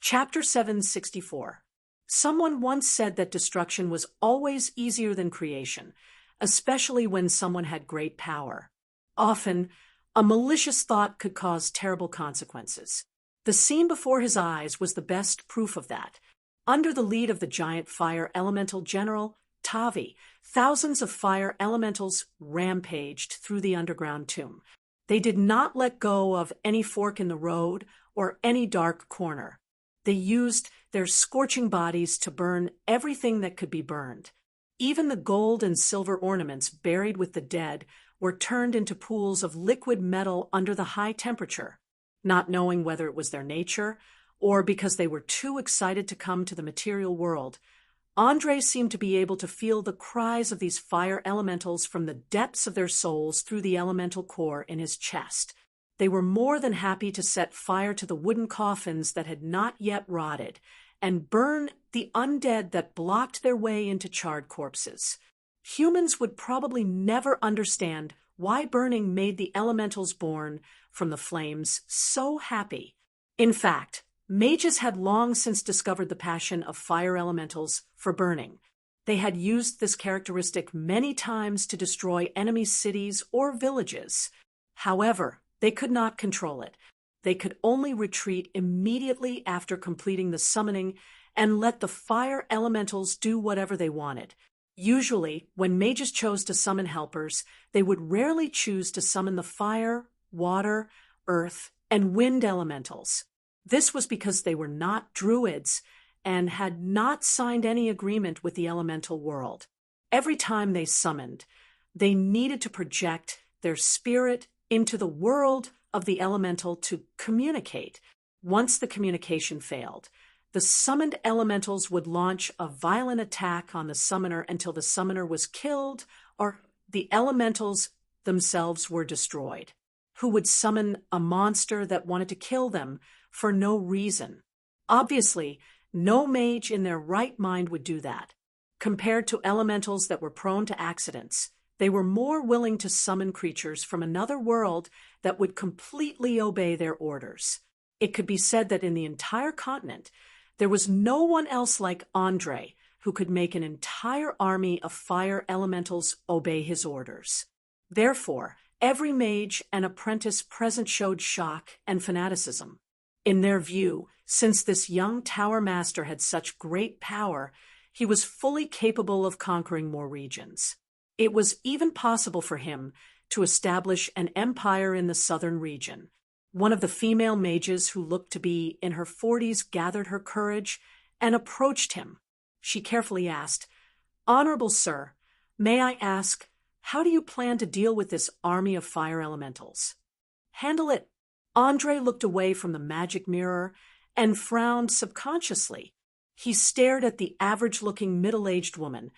Chapter 764. Someone once said that destruction was always easier than creation, especially when someone had great power. Often, a malicious thought could cause terrible consequences. The scene before his eyes was the best proof of that. Under the lead of the giant fire elemental general, Tavi, thousands of fire elementals rampaged through the underground tomb. They did not let go of any fork in the road or any dark corner. They used their scorching bodies to burn everything that could be burned. Even the gold and silver ornaments buried with the dead were turned into pools of liquid metal under the high temperature. Not knowing whether it was their nature or because they were too excited to come to the material world, Andre seemed to be able to feel the cries of these fire elementals from the depths of their souls through the elemental core in his chest. They were more than happy to set fire to the wooden coffins that had not yet rotted and burn the undead that blocked their way into charred corpses. Humans would probably never understand why burning made the elementals born from the flames so happy. In fact, mages had long since discovered the passion of fire elementals for burning. They had used this characteristic many times to destroy enemy cities or villages. However, they could not control it. They could only retreat immediately after completing the summoning and let the fire elementals do whatever they wanted. Usually, when mages chose to summon helpers, they would rarely choose to summon the fire, water, earth, and wind elementals. This was because they were not druids and had not signed any agreement with the elemental world. Every time they summoned, they needed to project their spirit into the world of the elemental to communicate. Once the communication failed, the summoned elementals would launch a violent attack on the summoner until the summoner was killed or the elementals themselves were destroyed. Who would summon a monster that wanted to kill them for no reason? Obviously, no mage in their right mind would do that. Compared to elementals that were prone to accidents, they were more willing to summon creatures from another world that would completely obey their orders. It could be said that in the entire continent, there was no one else like Andre who could make an entire army of fire elementals obey his orders. Therefore, every mage and apprentice present showed shock and fanaticism. In their view, since this young tower master had such great power, he was fully capable of conquering more regions. It was even possible for him to establish an empire in the southern region. One of the female mages who looked to be in her 40s gathered her courage and approached him. She carefully asked, "Honorable sir, may I ask, how do you plan to deal with this army of fire elementals?" "Handle it." Andre looked away from the magic mirror and frowned subconsciously. He stared at the average-looking middle-aged woman,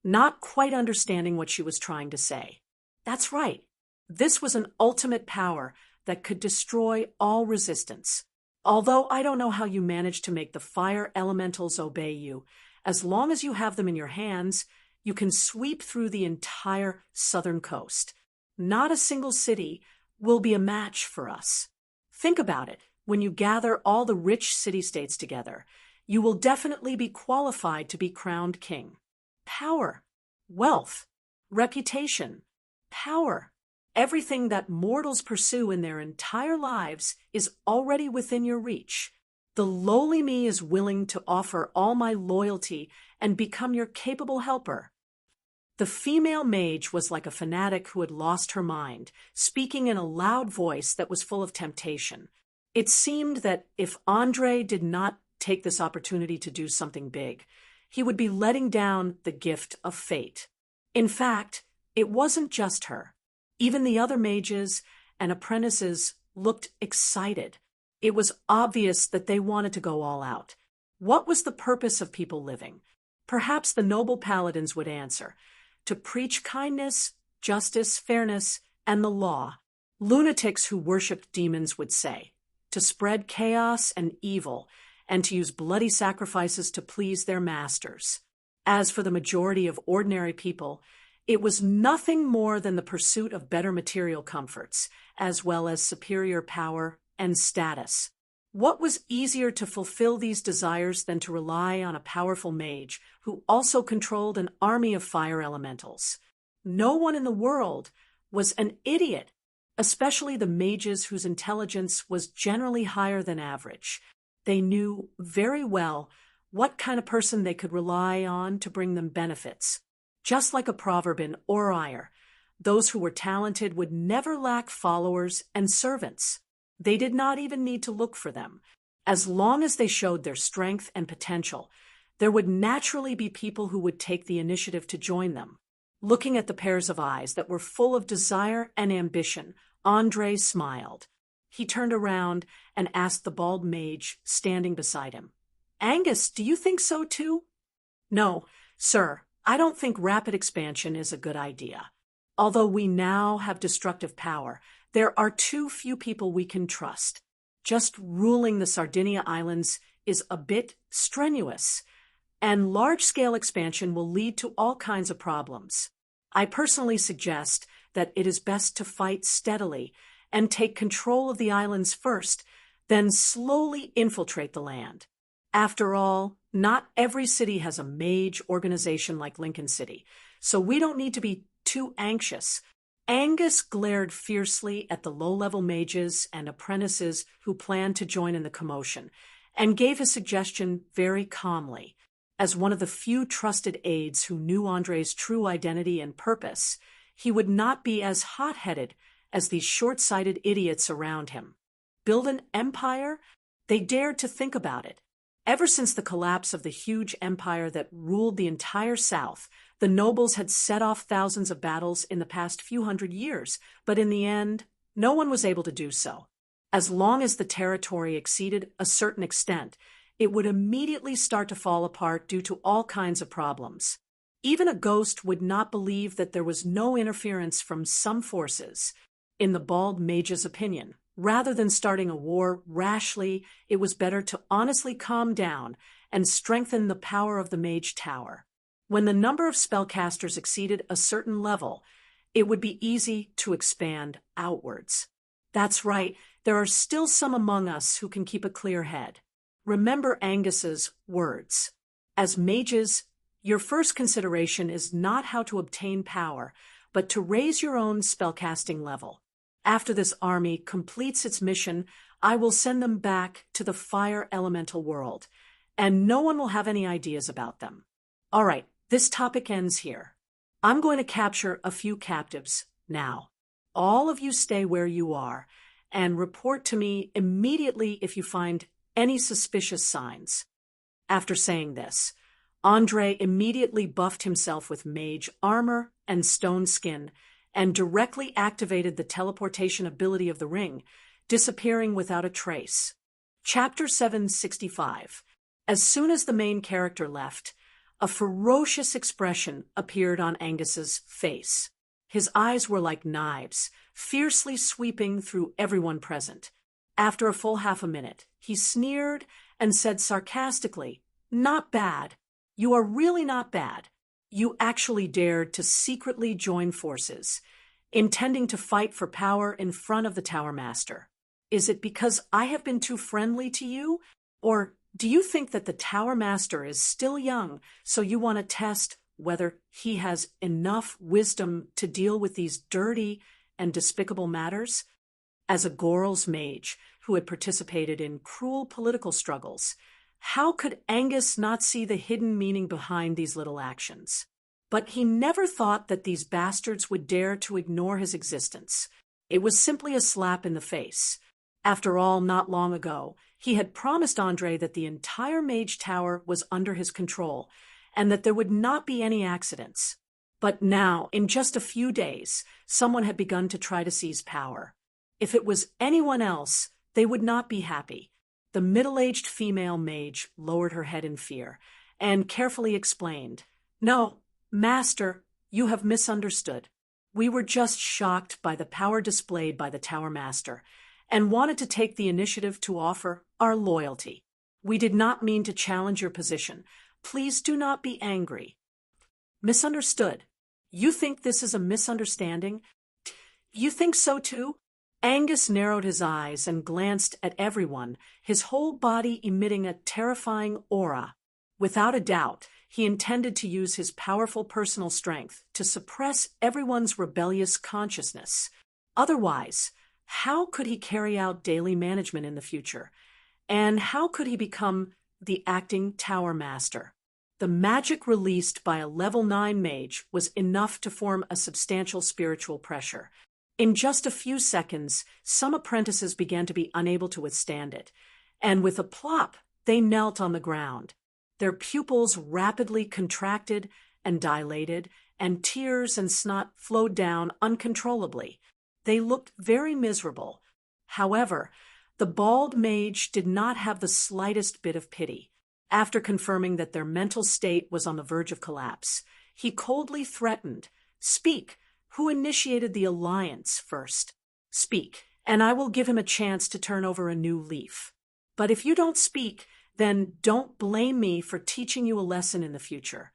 not quite understanding what she was trying to say. That's right. This was an ultimate power that could destroy all resistance. Although I don't know how you managed to make the fire elementals obey you, as long as you have them in your hands, you can sweep through the entire southern coast. Not a single city will be a match for us. Think about it. When you gather all the rich city-states together, you will definitely be qualified to be crowned king. Power, wealth, reputation, power. Everything that mortals pursue in their entire lives is already within your reach. The lowly me is willing to offer all my loyalty and become your capable helper. The female mage was like a fanatic who had lost her mind, speaking in a loud voice that was full of temptation. It seemed that if Andre did not take this opportunity to do something big, he would be letting down the gift of fate. In fact, it wasn't just her. Even the other mages and apprentices looked excited. It was obvious that they wanted to go all out. What was the purpose of people living? Perhaps the noble paladins would answer: to preach kindness, justice, fairness, and the law. Lunatics who worshipped demons would say, to spread chaos and evil, and to use bloody sacrifices to please their masters. As for the majority of ordinary people, it was nothing more than the pursuit of better material comforts, as well as superior power and status. What was easier to fulfill these desires than to rely on a powerful mage who also controlled an army of fire elementals? No one in the world was an idiot, especially the mages whose intelligence was generally higher than average. They knew very well what kind of person they could rely on to bring them benefits. Just like a proverb in Oriar, those who were talented would never lack followers and servants. They did not even need to look for them. As long as they showed their strength and potential, there would naturally be people who would take the initiative to join them. Looking at the pairs of eyes that were full of desire and ambition, Andre smiled. He turned around and asked the bald mage standing beside him, "Angus, do you think so too?" "No, sir, I don't think rapid expansion is a good idea. Although we now have destructive power, there are too few people we can trust. Just ruling the Sardinia Islands is a bit strenuous, and large-scale expansion will lead to all kinds of problems. I personally suggest that it is best to fight steadily and take control of the islands first, then slowly infiltrate the land. After all, not every city has a mage organization like Lincoln City, so we don't need to be too anxious." Angus glared fiercely at the low-level mages and apprentices who planned to join in the commotion, and gave his suggestion very calmly. As one of the few trusted aides who knew Andre's true identity and purpose, he would not be as hot-headed as these short-sighted idiots around him. Build an empire? They dared to think about it. Ever since the collapse of the huge empire that ruled the entire South, the nobles had set off thousands of battles in the past few hundred years, but in the end, no one was able to do so. As long as the territory exceeded a certain extent, it would immediately start to fall apart due to all kinds of problems. Even a ghost would not believe that there was no interference from some forces. In the bald mage's opinion, rather than starting a war rashly, it was better to honestly calm down and strengthen the power of the mage tower. When the number of spellcasters exceeded a certain level, it would be easy to expand outwards. That's right, there are still some among us who can keep a clear head. Remember Angus's words. As mages, your first consideration is not how to obtain power, but to raise your own spellcasting level. After this army completes its mission, I will send them back to the fire elemental world, and no one will have any ideas about them. All right, this topic ends here. I'm going to capture a few captives now. All of you stay where you are, and report to me immediately if you find any suspicious signs." After saying this, Andre immediately buffed himself with mage armor and stone skin, and directly activated the teleportation ability of the ring, disappearing without a trace. Chapter 765. As soon as the main character left, a ferocious expression appeared on Angus's face. His eyes were like knives, fiercely sweeping through everyone present. After a full half a minute, he sneered and said sarcastically, "Not bad. You are really not bad. You actually dared to secretly join forces, intending to fight for power in front of the Tower Master. Is it because I have been too friendly to you? Or do you think that the Tower Master is still young, so you want to test whether he has enough wisdom to deal with these dirty and despicable matters?" As a Goral's mage who had participated in cruel political struggles, how could Angus not see the hidden meaning behind these little actions? But he never thought that these bastards would dare to ignore his existence. It was simply a slap in the face. After all, not long ago, he had promised Andre that the entire mage tower was under his control, and that there would not be any accidents. But now, in just a few days, someone had begun to try to seize power. If it was anyone else, they would not be happy. The middle-aged female mage lowered her head in fear and carefully explained, "No, Master, you have misunderstood. We were just shocked by the power displayed by the Tower Master and wanted to take the initiative to offer our loyalty. We did not mean to challenge your position. Please do not be angry." "Misunderstood? You think this is a misunderstanding? You think so too?" Angus narrowed his eyes and glanced at everyone, his whole body emitting a terrifying aura. Without a doubt, he intended to use his powerful personal strength to suppress everyone's rebellious consciousness. Otherwise, how could he carry out daily management in the future? And how could he become the acting tower master? The magic released by a level 9 mage was enough to form a substantial spiritual pressure. In just a few seconds, some apprentices began to be unable to withstand it, and with a plop, they knelt on the ground. Their pupils rapidly contracted and dilated, and tears and snot flowed down uncontrollably. They looked very miserable. However, the bald mage did not have the slightest bit of pity. After confirming that their mental state was on the verge of collapse, he coldly threatened, "Speak! Who initiated the alliance first? Speak, and I will give him a chance to turn over a new leaf. But if you don't speak, then don't blame me for teaching you a lesson in the future."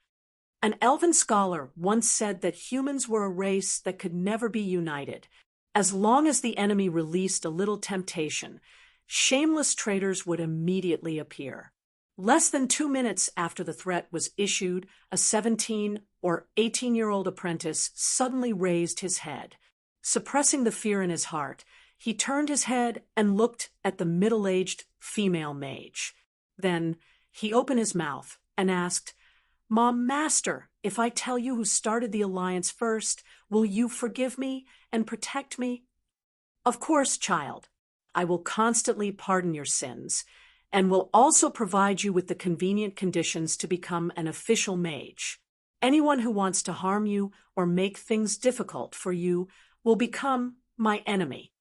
An elven scholar once said that humans were a race that could never be united. As long as the enemy released a little temptation, shameless traitors would immediately appear. Less than 2 minutes after the threat was issued, a 17 or 18-year-old apprentice suddenly raised his head. Suppressing the fear in his heart, he turned his head and looked at the middle-aged female mage. Then he opened his mouth and asked, Master, if I tell you who started the alliance first, will you forgive me and protect me?" "Of course, child. I will constantly pardon your sins, and will also provide you with the convenient conditions to become an official mage. Anyone who wants to harm you or make things difficult for you will become my enemy."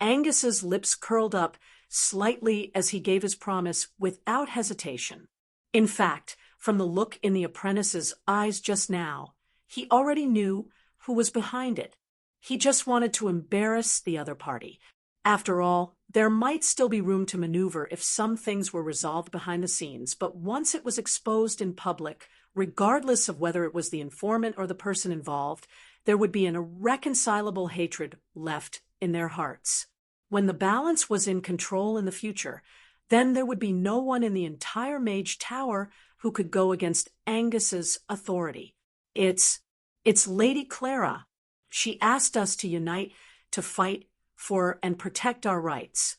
Angus's lips curled up slightly as he gave his promise without hesitation. In fact, from the look in the apprentice's eyes just now, he already knew who was behind it. He just wanted to embarrass the other party. After all, there might still be room to maneuver if some things were resolved behind the scenes, but once it was exposed in public, regardless of whether it was the informant or the person involved, there would be an irreconcilable hatred left in their hearts. When the balance was in control in the future, then there would be no one in the entire Mage Tower who could go against Angus's authority. It's Lady Clara. She asked us to unite to fight for and protect our rights.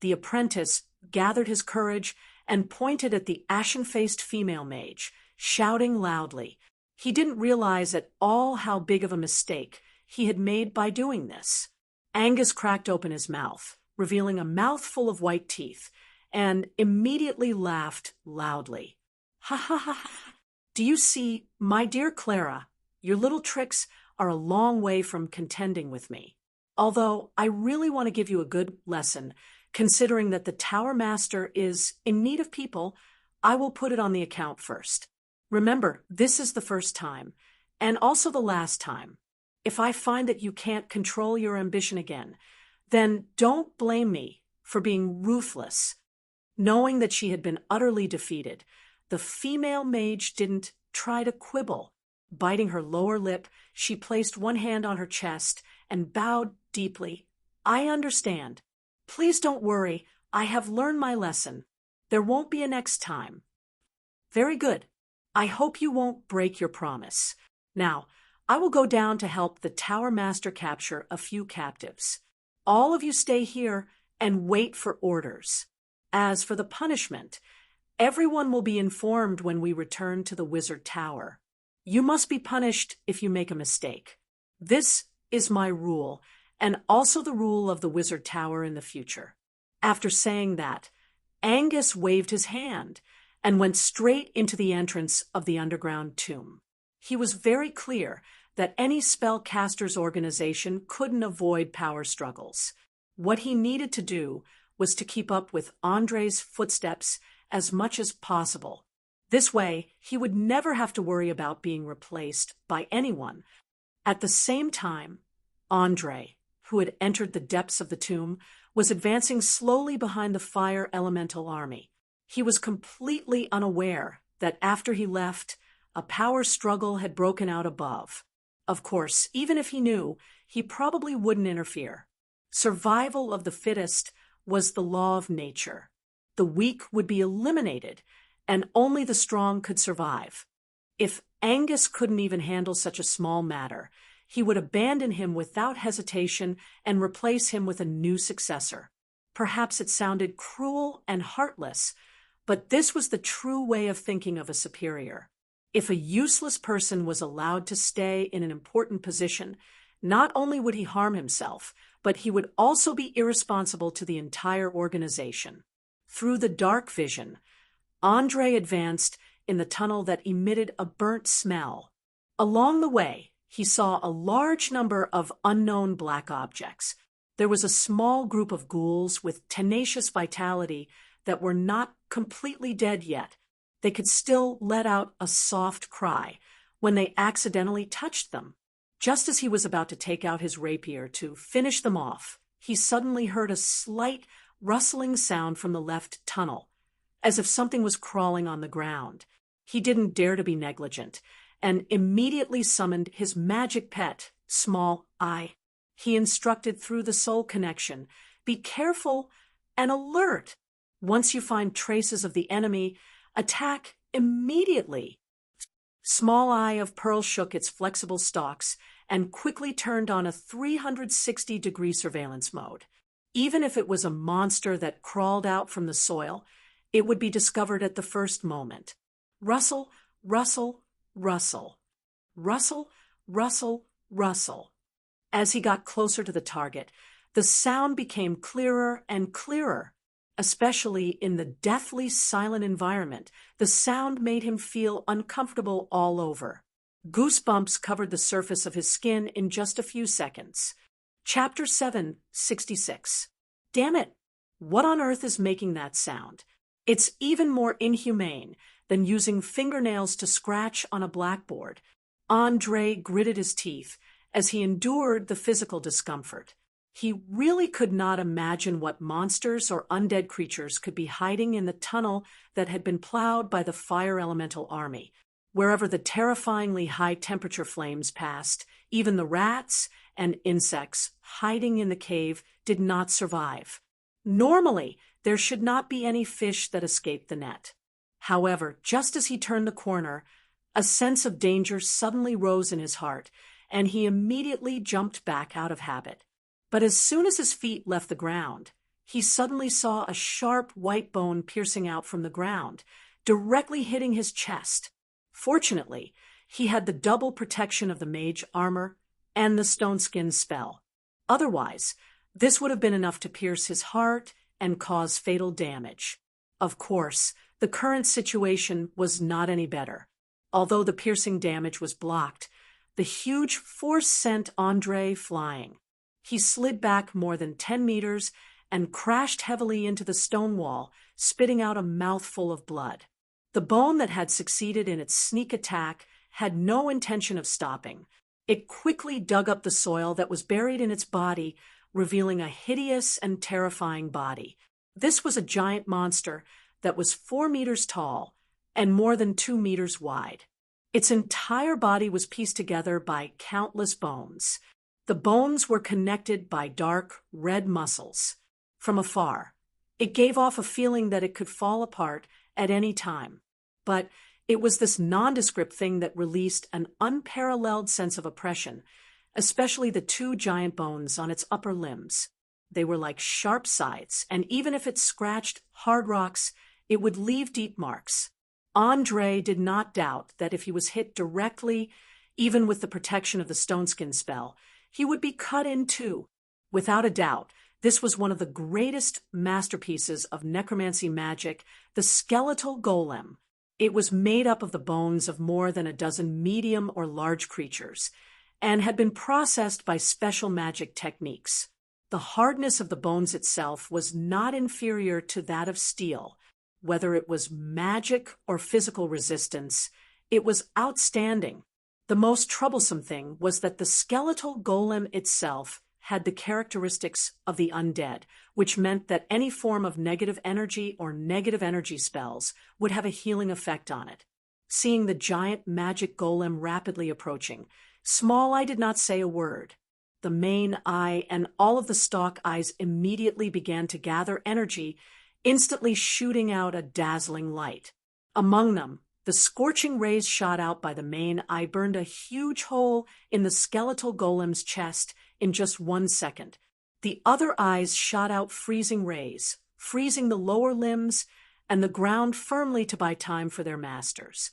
The apprentice gathered his courage and pointed at the ashen-faced female mage, shouting loudly. He didn't realize at all how big of a mistake he had made by doing this. Angus cracked open his mouth, revealing a mouthful of white teeth, and immediately laughed loudly. "Ha ha ha ha! Do you see, my dear Clara, your little tricks are a long way from contending with me. Although I really want to give you a good lesson, considering that the Tower Master is in need of people, I will put it on the account first. Remember, this is the first time, and also the last time. If I find that you can't control your ambition again, then don't blame me for being ruthless." Knowing that she had been utterly defeated, the female mage didn't try to quibble. Biting her lower lip, she placed one hand on her chest and bowed deeply. "I understand. Please don't worry. I have learned my lesson. There won't be a next time." "Very good. I hope you won't break your promise. Now, I will go down to help the Tower Master capture a few captives. All of you stay here and wait for orders. As for the punishment, everyone will be informed when we return to the Wizard Tower. You must be punished if you make a mistake. This is my rule, and also the rule of the Wizard Tower in the future." After saying that, Angus waved his hand and went straight into the entrance of the underground tomb. He was very clear that any spellcaster's organization couldn't avoid power struggles. What he needed to do was to keep up with Andre's footsteps as much as possible. This way, he would never have to worry about being replaced by anyone. At the same time, Andre, who had entered the depths of the tomb, was advancing slowly behind the fire elemental army. He was completely unaware that after he left, a power struggle had broken out above. Of course, even if he knew, he probably wouldn't interfere. Survival of the fittest was the law of nature. The weak would be eliminated, and only the strong could survive. If Angus couldn't even handle such a small matter, he would abandon him without hesitation and replace him with a new successor. Perhaps it sounded cruel and heartless, but this was the true way of thinking of a superior. If a useless person was allowed to stay in an important position, not only would he harm himself, but he would also be irresponsible to the entire organization. Through the dark vision, Andre advanced in the tunnel that emitted a burnt smell. Along the way, he saw a large number of unknown black objects. There was a small group of ghouls with tenacious vitality that were not completely dead yet. They could still let out a soft cry when they accidentally touched them. Just as he was about to take out his rapier to finish them off, he suddenly heard a slight rustling sound from the left tunnel, as if something was crawling on the ground. He didn't dare to be negligent, and immediately summoned his magic pet, Small Eye. He instructed through the soul connection, "Be careful and alert. Once you find traces of the enemy, attack immediately." Small Eye of Pearl shook its flexible stalks and quickly turned on a 360-degree surveillance mode. Even if it was a monster that crawled out from the soil, it would be discovered at the first moment. Rustle, rustle, rustle. Rustle, rustle, rustle. As he got closer to the target, the sound became clearer and clearer. Especially in the deathly silent environment, the sound made him feel uncomfortable all over. Goosebumps covered the surface of his skin in just a few seconds. Chapter 766. Damn it! What on earth is making that sound? It's even more inhumane than using fingernails to scratch on a blackboard. Andre gritted his teeth as he endured the physical discomfort. He really could not imagine what monsters or undead creatures could be hiding in the tunnel that had been plowed by the fire elemental army. Wherever the terrifyingly high-temperature flames passed, even the rats and insects hiding in the cave did not survive. Normally, there should not be any fish that escaped the net. However, just as he turned the corner, a sense of danger suddenly rose in his heart, and he immediately jumped back out of habit. But as soon as his feet left the ground, he suddenly saw a sharp white bone piercing out from the ground, directly hitting his chest. Fortunately, he had the double protection of the mage armor and the stone skin spell. Otherwise, this would have been enough to pierce his heart and cause fatal damage. Of course, the current situation was not any better. Although the piercing damage was blocked, the huge force sent Andre flying. He slid back more than 10 meters and crashed heavily into the stone wall, spitting out a mouthful of blood. The bone that had succeeded in its sneak attack had no intention of stopping. It quickly dug up the soil that was buried in its body, revealing a hideous and terrifying body. This was a giant monster that was 4 meters tall and more than 2 meters wide. Its entire body was pieced together by countless bones. The bones were connected by dark, red muscles. From afar, it gave off a feeling that it could fall apart at any time. But it was this nondescript thing that released an unparalleled sense of oppression, especially the 2 giant bones on its upper limbs. They were like sharp scythes, and even if it scratched hard rocks, it would leave deep marks. Andre did not doubt that if he was hit directly, even with the protection of the stone skin spell, he would be cut in two. Without a doubt, this was one of the greatest masterpieces of necromancy magic, the skeletal golem. It was made up of the bones of more than a dozen medium or large creatures, and had been processed by special magic techniques. The hardness of the bones itself was not inferior to that of steel. Whether it was magic or physical resistance, it was outstanding. The most troublesome thing was that the skeletal golem itself had the characteristics of the undead, which meant that any form of negative energy or negative energy spells would have a healing effect on it. Seeing the giant magic golem rapidly approaching, Small Eye did not say a word. the main eye, and all of the stalk eyes immediately began to gather energy, instantly shooting out a dazzling light. Among them, the scorching rays shot out by the main eye burned a huge hole in the skeletal golem's chest in just 1 second. The other eyes shot out freezing rays, freezing the lower limbs and the ground firmly to buy time for their masters.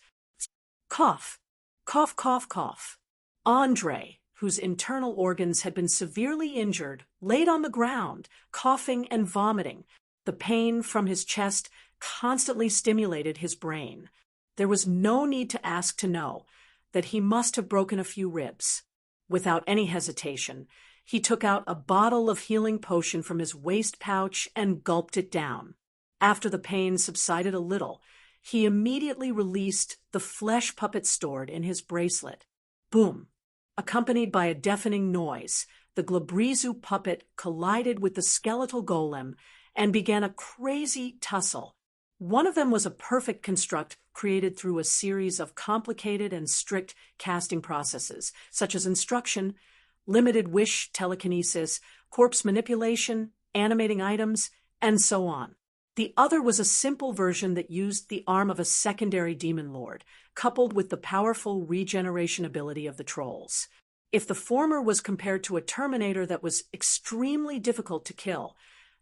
Cough, cough, cough, cough. Andre, whose internal organs had been severely injured, laid on the ground, coughing and vomiting. The pain from his chest constantly stimulated his brain. There was no need to ask to know that he must have broken a few ribs. Without any hesitation, he took out a bottle of healing potion from his waist pouch and gulped it down. After the pain subsided a little, he immediately released the flesh puppet stored in his bracelet. Boom! Accompanied by a deafening noise, the Glabrizu puppet collided with the skeletal golem and began a crazy tussle. One of them was a perfect construct created through a series of complicated and strict casting processes, such as instruction, limited wish telekinesis, corpse manipulation, animating items, and so on. The other was a simple version that used the arm of a secondary demon lord, coupled with the powerful regeneration ability of the trolls. If the former was compared to a Terminator that was extremely difficult to kill,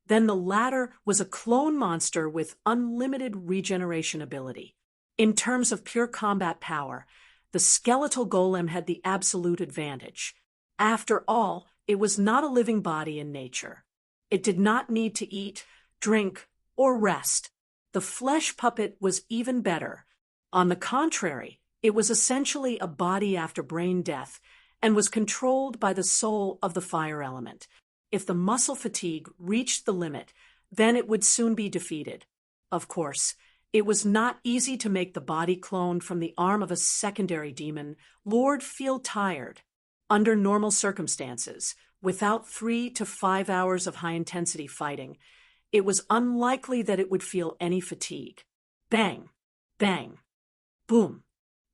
then the latter was a clone monster with unlimited regeneration ability. In terms of pure combat power, the skeletal golem had the absolute advantage. After all, it was not a living body in nature. It did not need to eat, drink, or rest. The flesh puppet was even better. On the contrary, it was essentially a body after brain death and was controlled by the soul of the fire element. If the muscle fatigue reached the limit, then it would soon be defeated. Of course, it was not easy to make the body cloned from the arm of a secondary demon lord feel tired. Under normal circumstances, without 3 to 5 hours of high-intensity fighting, it was unlikely that it would feel any fatigue. Bang! Bang! Boom!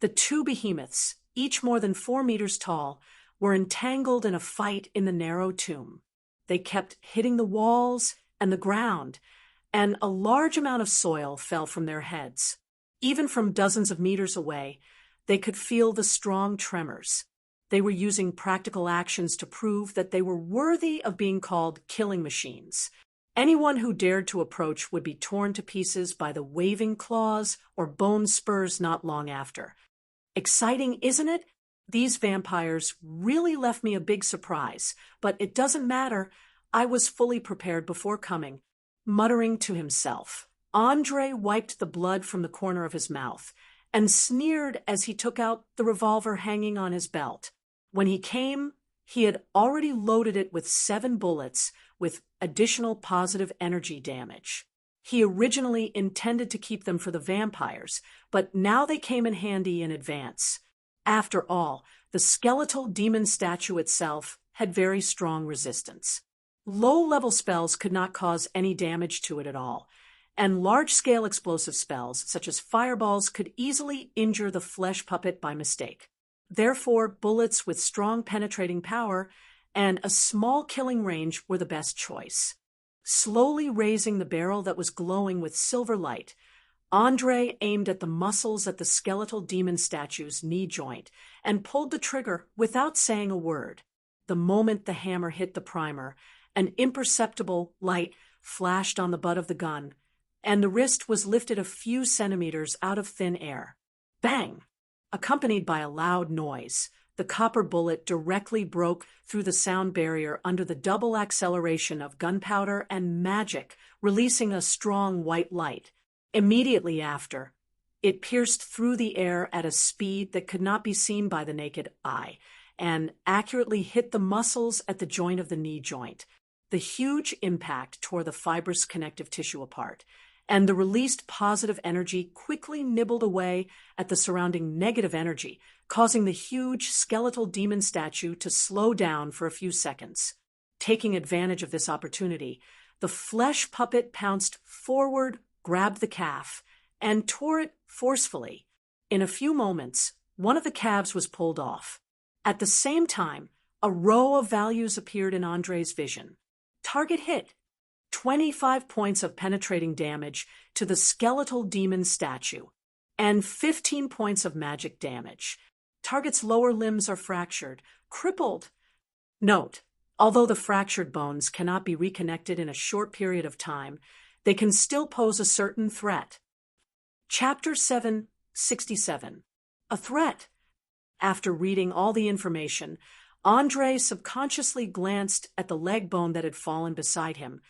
The two behemoths, each more than 4 meters tall, were entangled in a fight in the narrow tomb. They kept hitting the walls and the ground, and a large amount of soil fell from their heads. Even from dozens of meters away, they could feel the strong tremors. They were using practical actions to prove that they were worthy of being called killing machines. Anyone who dared to approach would be torn to pieces by the waving claws or bone spurs not long after. Exciting, isn't it? These vampires really left me a big surprise, but it doesn't matter. I was fully prepared before coming. Muttering to himself, Andre wiped the blood from the corner of his mouth and sneered as he took out the revolver hanging on his belt. When he came, he had already loaded it with 7 bullets with additional positive energy damage. He originally intended to keep them for the vampires, but now they came in handy in advance. After all, the skeletal demon statue itself had very strong resistance. Low-level spells could not cause any damage to it at all, and large-scale explosive spells, such as fireballs, could easily injure the flesh puppet by mistake. Therefore, bullets with strong penetrating power and a small killing range were the best choice. Slowly raising the barrel that was glowing with silver light, Andre aimed at the muscles at the skeletal demon statue's knee joint and pulled the trigger without saying a word. The moment the hammer hit the primer, an imperceptible light flashed on the butt of the gun, and the wrist was lifted a few centimeters out of thin air. Bang! Accompanied by a loud noise, the copper bullet directly broke through the sound barrier under the double acceleration of gunpowder and magic, releasing a strong white light. Immediately after, it pierced through the air at a speed that could not be seen by the naked eye, and accurately hit the muscles at the joint of the knee joint. The huge impact tore the fibrous connective tissue apart, and the released positive energy quickly nibbled away at the surrounding negative energy, causing the huge skeletal demon statue to slow down for a few seconds. Taking advantage of this opportunity, the flesh puppet pounced forward, grabbed the calf, and tore it forcefully. In a few moments, one of the calves was pulled off. At the same time, A row of values appeared in Andre's vision. Target hit. 25 points of penetrating damage to the skeletal demon statue, and 15 points of magic damage. Target's lower limbs are fractured, crippled. Note, although the fractured bones cannot be reconnected in a short period of time, they can still pose a certain threat. Chapter 767. A threat. After reading all the information, Andre subconsciously glanced at the leg bone that had fallen beside him,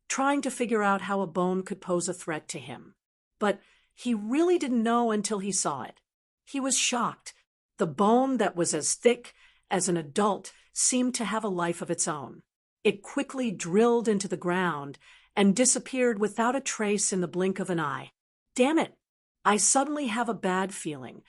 trying to figure out how a bone could pose a threat to him. But he really didn't know until he saw it. He was shocked. The bone that was as thick as an adult seemed to have a life of its own. It quickly drilled into the ground and disappeared without a trace in the blink of an eye. Damn it! I suddenly have a bad feeling.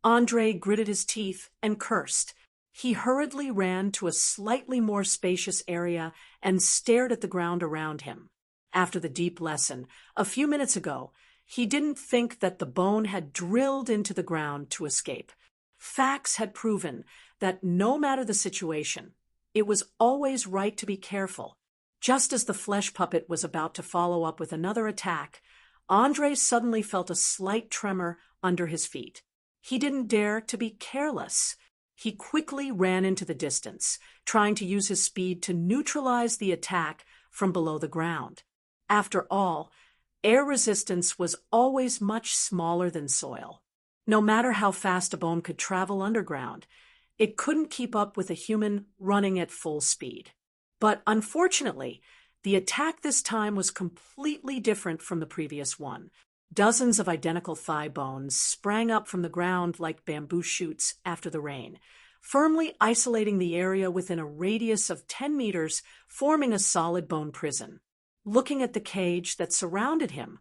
Andre gritted his teeth and cursed. He hurriedly ran to a slightly more spacious area and stared at the ground around him. After the deep lesson, a few minutes ago, he didn't think that the bone had drilled into the ground to escape. Facts had proven that no matter the situation, it was always right to be careful. Just as the flesh puppet was about to follow up with another attack, Andre suddenly felt a slight tremor under his feet. He didn't dare to be careless. He quickly ran into the distance, trying to use his speed to neutralize the attack from below the ground. After all, air resistance was always much smaller than soil. No matter how fast a bone could travel underground, it couldn't keep up with a human running at full speed. But unfortunately, the attack this time was completely different from the previous one. Dozens of identical thigh bones sprang up from the ground like bamboo shoots after the rain, firmly isolating the area within a radius of 10 meters, forming a solid bone prison. Looking at the cage that surrounded him,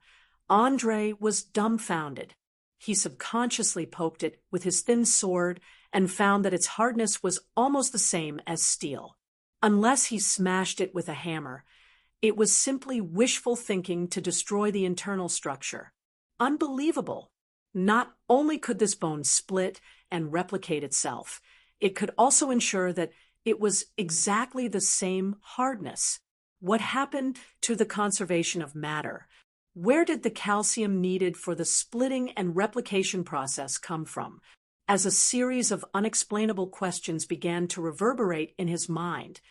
Andre was dumbfounded. He subconsciously poked it with his thin sword and found that its hardness was almost the same as steel. Unless he smashed it with a hammer, it was simply wishful thinking to destroy the internal structure. Unbelievable! Not only could this bone split and replicate itself, it could also ensure that it was exactly the same hardness. What happened to the conservation of matter? Where did the calcium needed for the splitting and replication process come from? As a series of unexplainable questions began to reverberate in his mind,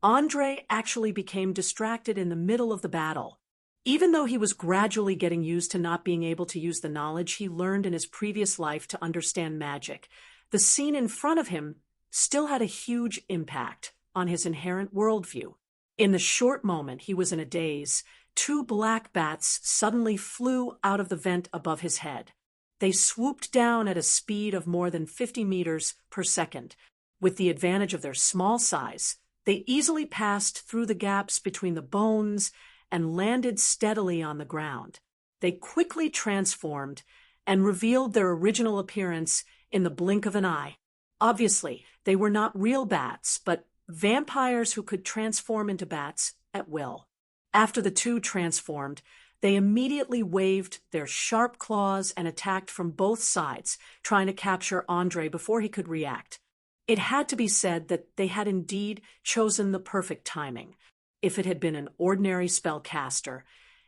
Andre actually became distracted in the middle of the battle. Even though he was gradually getting used to not being able to use the knowledge he learned in his previous life to understand magic, the scene in front of him still had a huge impact on his inherent worldview. In the short moment he was in a daze, 2 black bats suddenly flew out of the vent above his head. They swooped down at a speed of more than 50 meters per second. With the advantage of their small size, they easily passed through the gaps between the bones and landed steadily on the ground. They quickly transformed and revealed their original appearance in the blink of an eye. Obviously, they were not real bats, but vampires who could transform into bats at will. After the 2 transformed, they immediately waved their sharp claws and attacked from both sides, trying to capture Andre before he could react. It had to be said that they had indeed chosen the perfect timing. If it had been an ordinary spellcaster,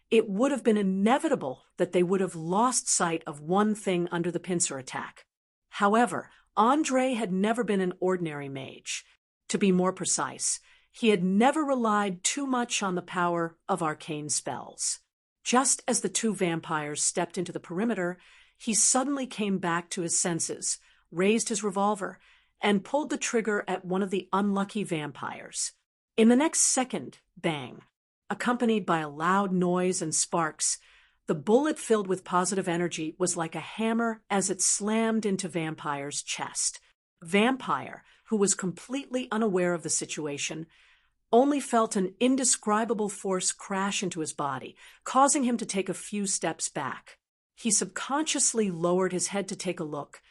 it would have been inevitable that they would have lost sight of one thing under the pincer attack. However, Andre had never been an ordinary mage. To be more precise, he had never relied too much on the power of arcane spells. Just as the 2 vampires stepped into the perimeter, he suddenly came back to his senses, raised his revolver, and pulled the trigger at one of the unlucky vampires. In the next second, bang, accompanied by a loud noise and sparks, the bullet filled with positive energy was like a hammer as it slammed into Vampire's chest. Vampire, who was completely unaware of the situation, only felt an indescribable force crash into his body, causing him to take a few steps back. He subconsciously lowered his head to take a look,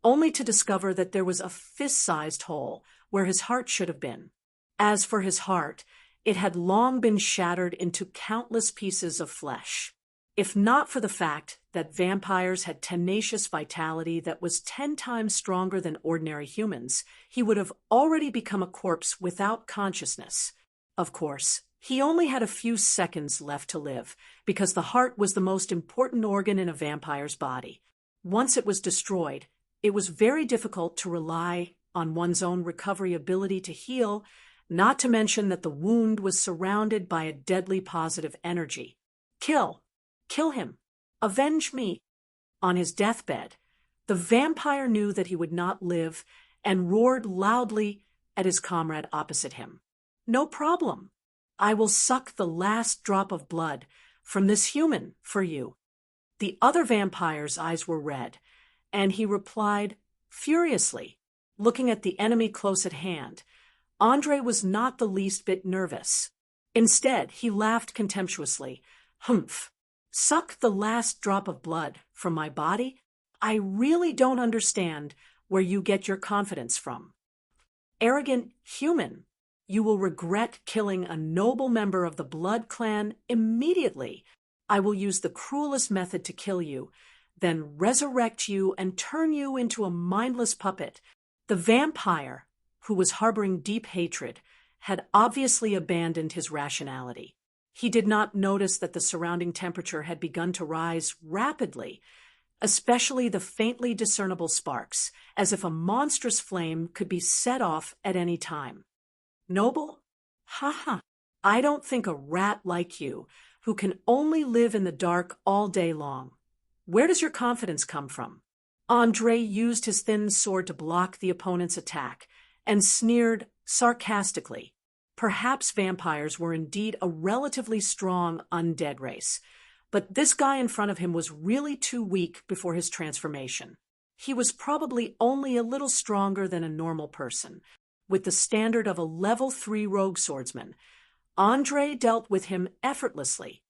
only to discover that there was a fist-sized hole where his heart should have been. As for his heart, it had long been shattered into countless pieces of flesh. If not for the fact that vampires had tenacious vitality that was 10 times stronger than ordinary humans, he would have already become a corpse without consciousness. Of course, he only had a few seconds left to live, because the heart was the most important organ in a vampire's body. Once it was destroyed, it was very difficult to rely on one's own recovery ability to heal, not to mention that the wound was surrounded by a deadly positive energy. Kill him. Avenge me. On his deathbed, the vampire knew that he would not live and roared loudly at his comrade opposite him. No problem. I will suck the last drop of blood from this human for you. The other vampire's eyes were red, and he replied furiously, looking at the enemy close at hand. Andre was not the least bit nervous. Instead, he laughed contemptuously. Humph. Suck the last drop of blood from my body? I really don't understand where you get your confidence from. Arrogant human, you will regret killing a noble member of the Blood Clan immediately. I will use the cruelest method to kill you, then resurrect you and turn you into a mindless puppet. The vampire, who was harboring deep hatred, had obviously abandoned his rationality. He did not notice that the surrounding temperature had begun to rise rapidly, especially the faintly discernible sparks, as if a monstrous flame could be set off at any time. Noble? Ha. I don't think a rat like you, who can only live in the dark all day long. Where does your confidence come from? Andre used his thin sword to block the opponent's attack and sneered sarcastically. Perhaps vampires were indeed a relatively strong undead race, but this guy in front of him was really too weak before his transformation. He was probably only a little stronger than a normal person, with the standard of a level 3 rogue swordsman. Andre dealt with him effortlessly,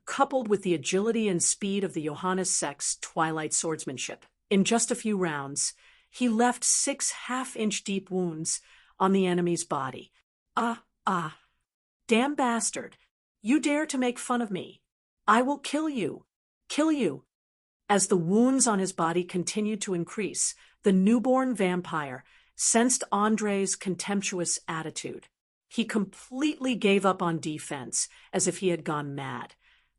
coupled with the agility and speed of the Johannes Sex Twilight swordsmanship. In just a few rounds, he left 6 half-inch deep wounds on the enemy's body. Damn bastard. You dare to make fun of me. I will kill you. Kill you. As the wounds on his body continued to increase, the newborn vampire sensed Andre's contemptuous attitude. He completely gave up on defense, as if he had gone mad,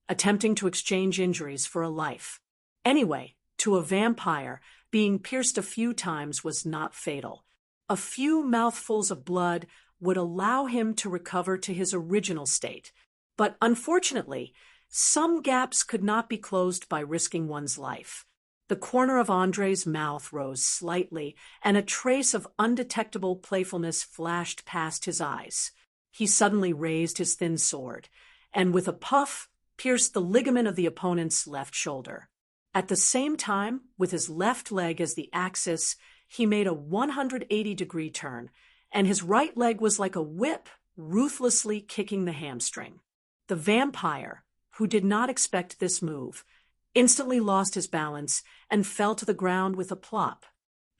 attempting to exchange injuries for a life. Anyway, to a vampire, being pierced a few times was not fatal. A few mouthfuls of blood would allow him to recover to his original state. But unfortunately, some gaps could not be closed by risking one's life. The corner of Andre's mouth rose slightly, and a trace of undetectable playfulness flashed past his eyes. He suddenly raised his thin sword, and with a puff, pierced the ligament of the opponent's left shoulder. At the same time, with his left leg as the axis, he made a 180-degree turn, and his right leg was like a whip, ruthlessly kicking the hamstring. The vampire, who did not expect this move, instantly lost his balance and fell to the ground with a plop.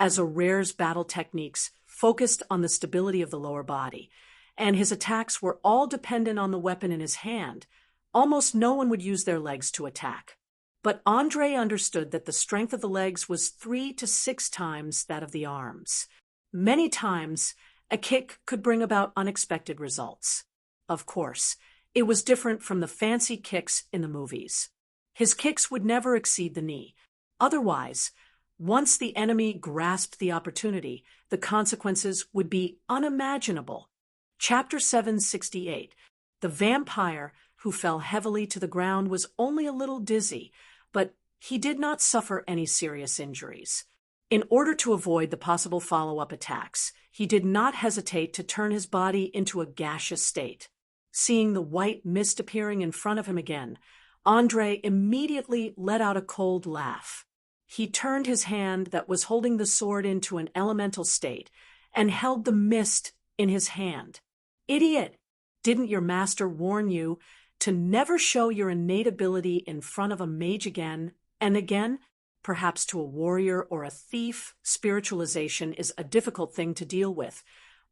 As Aurare's battle techniques focused on the stability of the lower body, and his attacks were all dependent on the weapon in his hand, almost no one would use their legs to attack. But Andre understood that the strength of the legs was 3 to 6 times that of the arms. Many times, a kick could bring about unexpected results. Of course, it was different from the fancy kicks in the movies. His kicks would never exceed the knee. Otherwise, once the enemy grasped the opportunity, the consequences would be unimaginable. Chapter 768. The vampire who fell heavily to the ground was only a little dizzy, but he did not suffer any serious injuries. In order to avoid the possible follow-up attacks, he did not hesitate to turn his body into a gaseous state. Seeing the white mist appearing in front of him again, Andre immediately let out a cold laugh. He turned his hand that was holding the sword into an elemental state and held the mist in his hand. Idiot! Didn't your master warn you to never show your innate ability in front of a mage again and again? Perhaps to a warrior or a thief, spiritualization is a difficult thing to deal with,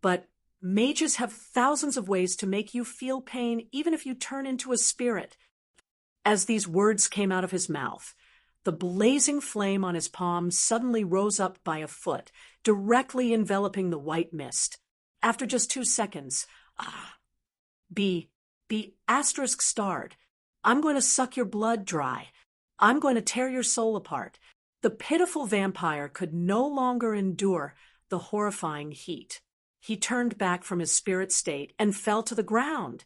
but mages have thousands of ways to make you feel pain even if you turn into a spirit. As these words came out of his mouth, the blazing flame on his palm suddenly rose up by a foot, directly enveloping the white mist. After just 2 seconds, be asterisk starred. I'm going to suck your blood dry. I'm going to tear your soul apart. The pitiful vampire could no longer endure the horrifying heat. He turned back from his spirit state and fell to the ground,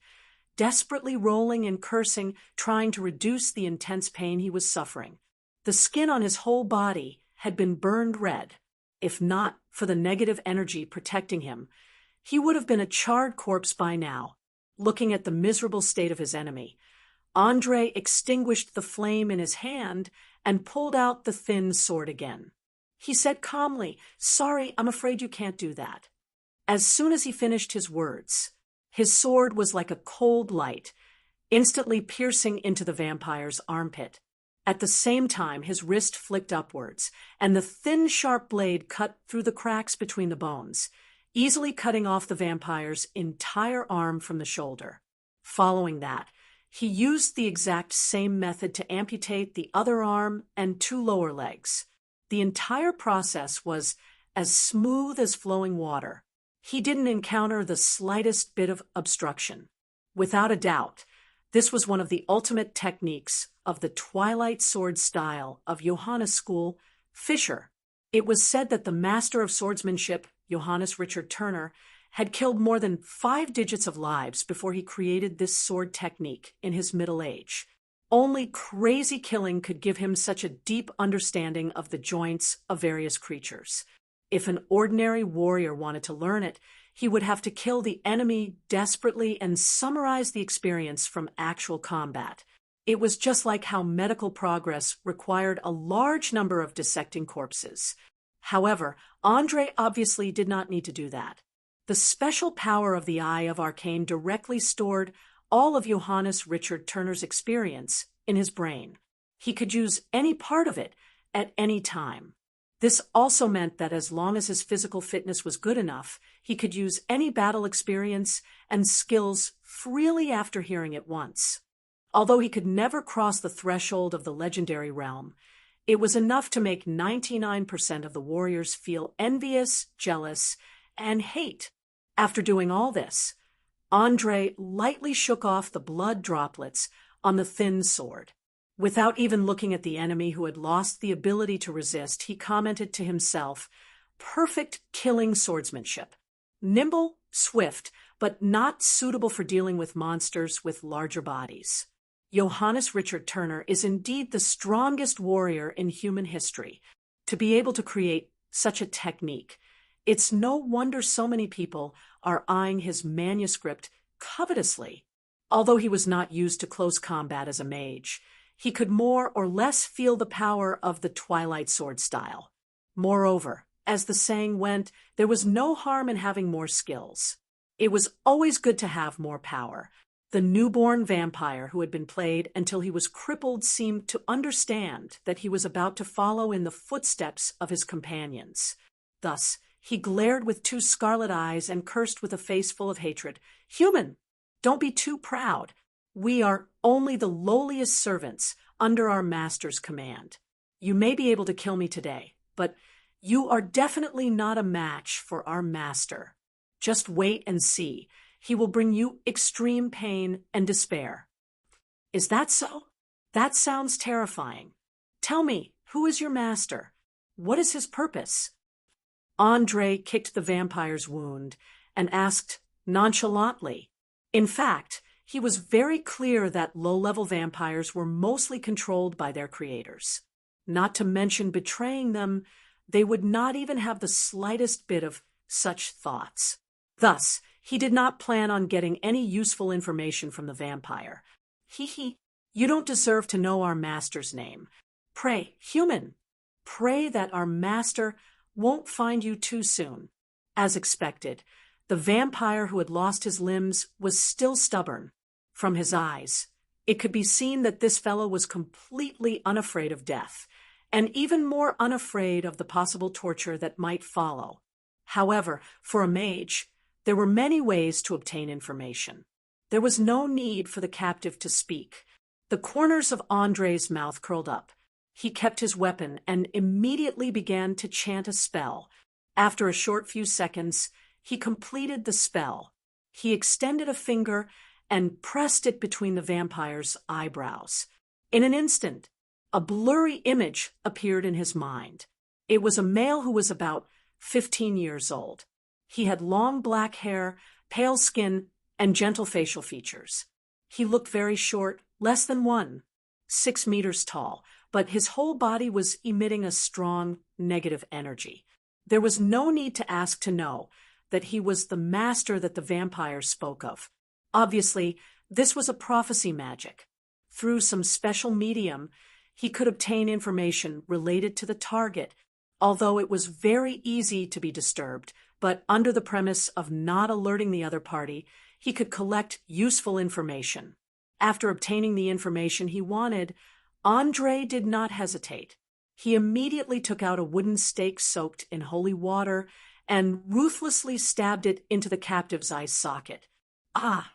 desperately rolling and cursing, trying to reduce the intense pain he was suffering. The skin on his whole body had been burned red. If not for the negative energy protecting him, he would have been a charred corpse by now. Looking at the miserable state of his enemy, Andre extinguished the flame in his hand and pulled out the thin sword again. He said calmly, "Sorry, I'm afraid you can't do that." As soon as he finished his words, his sword was like a cold light, instantly piercing into the vampire's armpit. At the same time, his wrist flicked upwards, and the thin, sharp blade cut through the cracks between the bones, easily cutting off the vampire's entire arm from the shoulder. Following that, he used the exact same method to amputate the other arm and 2 lower legs. The entire process was as smooth as flowing water. He didn't encounter the slightest bit of obstruction. Without a doubt, this was one of the ultimate techniques of the Twilight Sword style of Johannes' school, Fischer. It was said that the master of swordsmanship, Johannes Richard Turner, had killed more than 5 digits of lives before he created this sword technique in his middle age. Only crazy killing could give him such a deep understanding of the joints of various creatures. If an ordinary warrior wanted to learn it, he would have to kill the enemy desperately and summarize the experience from actual combat. It was just like how medical progress required a large number of dissecting corpses. However, Andre obviously did not need to do that. The special power of the Eye of Arcane directly stored all of Johannes Richard Turner's experience in his brain. He could use any part of it at any time. This also meant that as long as his physical fitness was good enough, he could use any battle experience and skills freely after hearing it once. Although he could never cross the threshold of the legendary realm, it was enough to make 99% of the warriors feel envious, jealous, and hate. After doing all this, Andre lightly shook off the blood droplets on the thin sword. Without even looking at the enemy who had lost the ability to resist, he commented to himself, "Perfect killing swordsmanship. Nimble, swift, but not suitable for dealing with monsters with larger bodies." Johannes Richard Turner is indeed the strongest warrior in human history. To be able to create such a technique, it's no wonder so many people are eyeing his manuscript covetously. Although he was not used to close combat as a mage, he could more or less feel the power of the Twilight Sword style. Moreover, as the saying went, there was no harm in having more skills. It was always good to have more power. The newborn vampire who had been played until he was crippled seemed to understand that he was about to follow in the footsteps of his companions. Thus, he glared with 2 scarlet eyes and cursed with a face full of hatred. "Human, don't be too proud. We are only the lowliest servants under our master's command. You may be able to kill me today, but you are definitely not a match for our master. Just wait and see. He will bring you extreme pain and despair." "Is that so? That sounds terrifying. Tell me, who is your master? What is his purpose?" Andre kicked the vampire's wound and asked nonchalantly. In fact, he was very clear that low-level vampires were mostly controlled by their creators. Not to mention betraying them, they would not even have the slightest bit of such thoughts. Thus, he did not plan on getting any useful information from the vampire. You don't deserve to know our master's name. Pray, human, pray that our master won't find you too soon." As expected, the vampire who had lost his limbs was still stubborn. From his eyes, it could be seen that this fellow was completely unafraid of death, and even more unafraid of the possible torture that might follow. However, for a mage, there were many ways to obtain information. There was no need for the captive to speak. The corners of Andre's mouth curled up. He kept his weapon and immediately began to chant a spell. After a short few seconds, he completed the spell. He extended a finger and pressed it between the vampire's eyebrows. In an instant, a blurry image appeared in his mind. It was a male who was about 15 years old. He had long black hair, pale skin, and gentle facial features. He looked very short, less than 6 meters tall, but his whole body was emitting a strong negative energy. There was no need to ask to know that he was the master that the vampires spoke of. Obviously, this was a prophecy magic. Through some special medium, he could obtain information related to the target, although it was very easy to be disturbed, but under the premise of not alerting the other party, he could collect useful information. After obtaining the information he wanted, Andre did not hesitate. He immediately took out a wooden stake soaked in holy water and ruthlessly stabbed it into the captive's eye socket. Ah!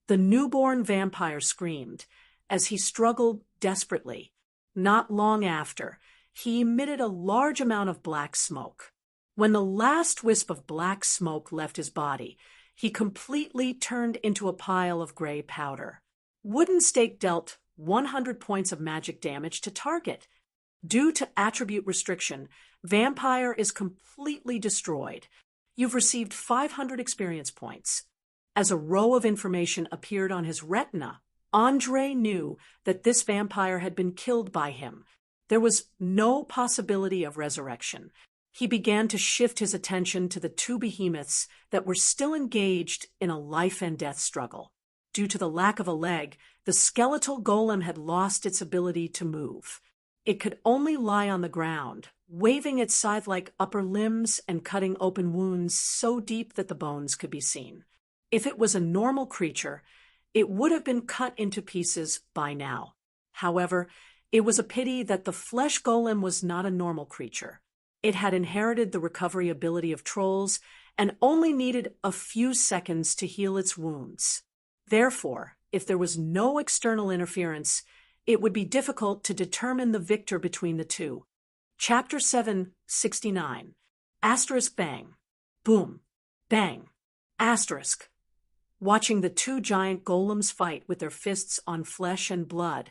The newborn vampire screamed as he struggled desperately. Not long after, he emitted a large amount of black smoke. When the last wisp of black smoke left his body, he completely turned into a pile of gray powder. Wooden stake dealt 100 points of magic damage to target. Due to attribute restriction, Vampire is completely destroyed. You've received 500 experience points. As a row of information appeared on his retina, Andre knew that this vampire had been killed by him. There was no possibility of resurrection. He began to shift his attention to the two behemoths that were still engaged in a life-and-death struggle. Due to the lack of a leg, the skeletal golem had lost its ability to move. It could only lie on the ground, waving its scythe-like upper limbs and cutting open wounds so deep that the bones could be seen. If it was a normal creature, it would have been cut into pieces by now. However, it was a pity that the flesh golem was not a normal creature. It had inherited the recovery ability of trolls and only needed a few seconds to heal its wounds. Therefore, if there was no external interference, it would be difficult to determine the victor between the two. Chapter 769. Asterisk bang. Boom. Bang. Asterisk. Watching the two giant golems fight with their fists on flesh and blood,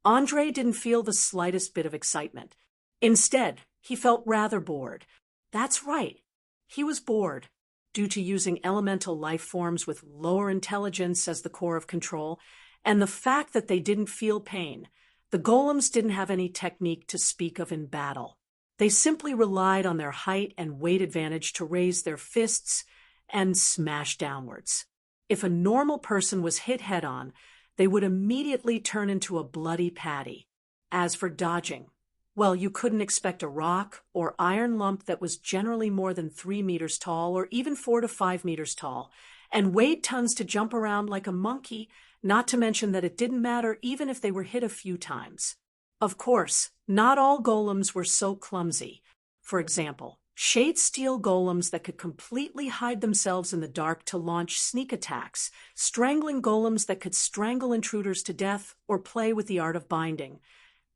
Andre didn't feel the slightest bit of excitement. Instead, he felt rather bored. That's right. He was bored. Due to using elemental life forms with lower intelligence as the core of control, and the fact that they didn't feel pain, the golems didn't have any technique to speak of in battle. They simply relied on their height and weight advantage to raise their fists and smash downwards. If a normal person was hit head-on, they would immediately turn into a bloody patty. As for dodging, well, you couldn't expect a rock or iron lump that was generally more than 3 meters tall or even 4 to 5 meters tall, and weighed tons to jump around like a monkey, not to mention that it didn't matter even if they were hit a few times. Of course, not all golems were so clumsy. For example, shade steel golems that could completely hide themselves in the dark to launch sneak attacks, strangling golems that could strangle intruders to death or play with the art of binding,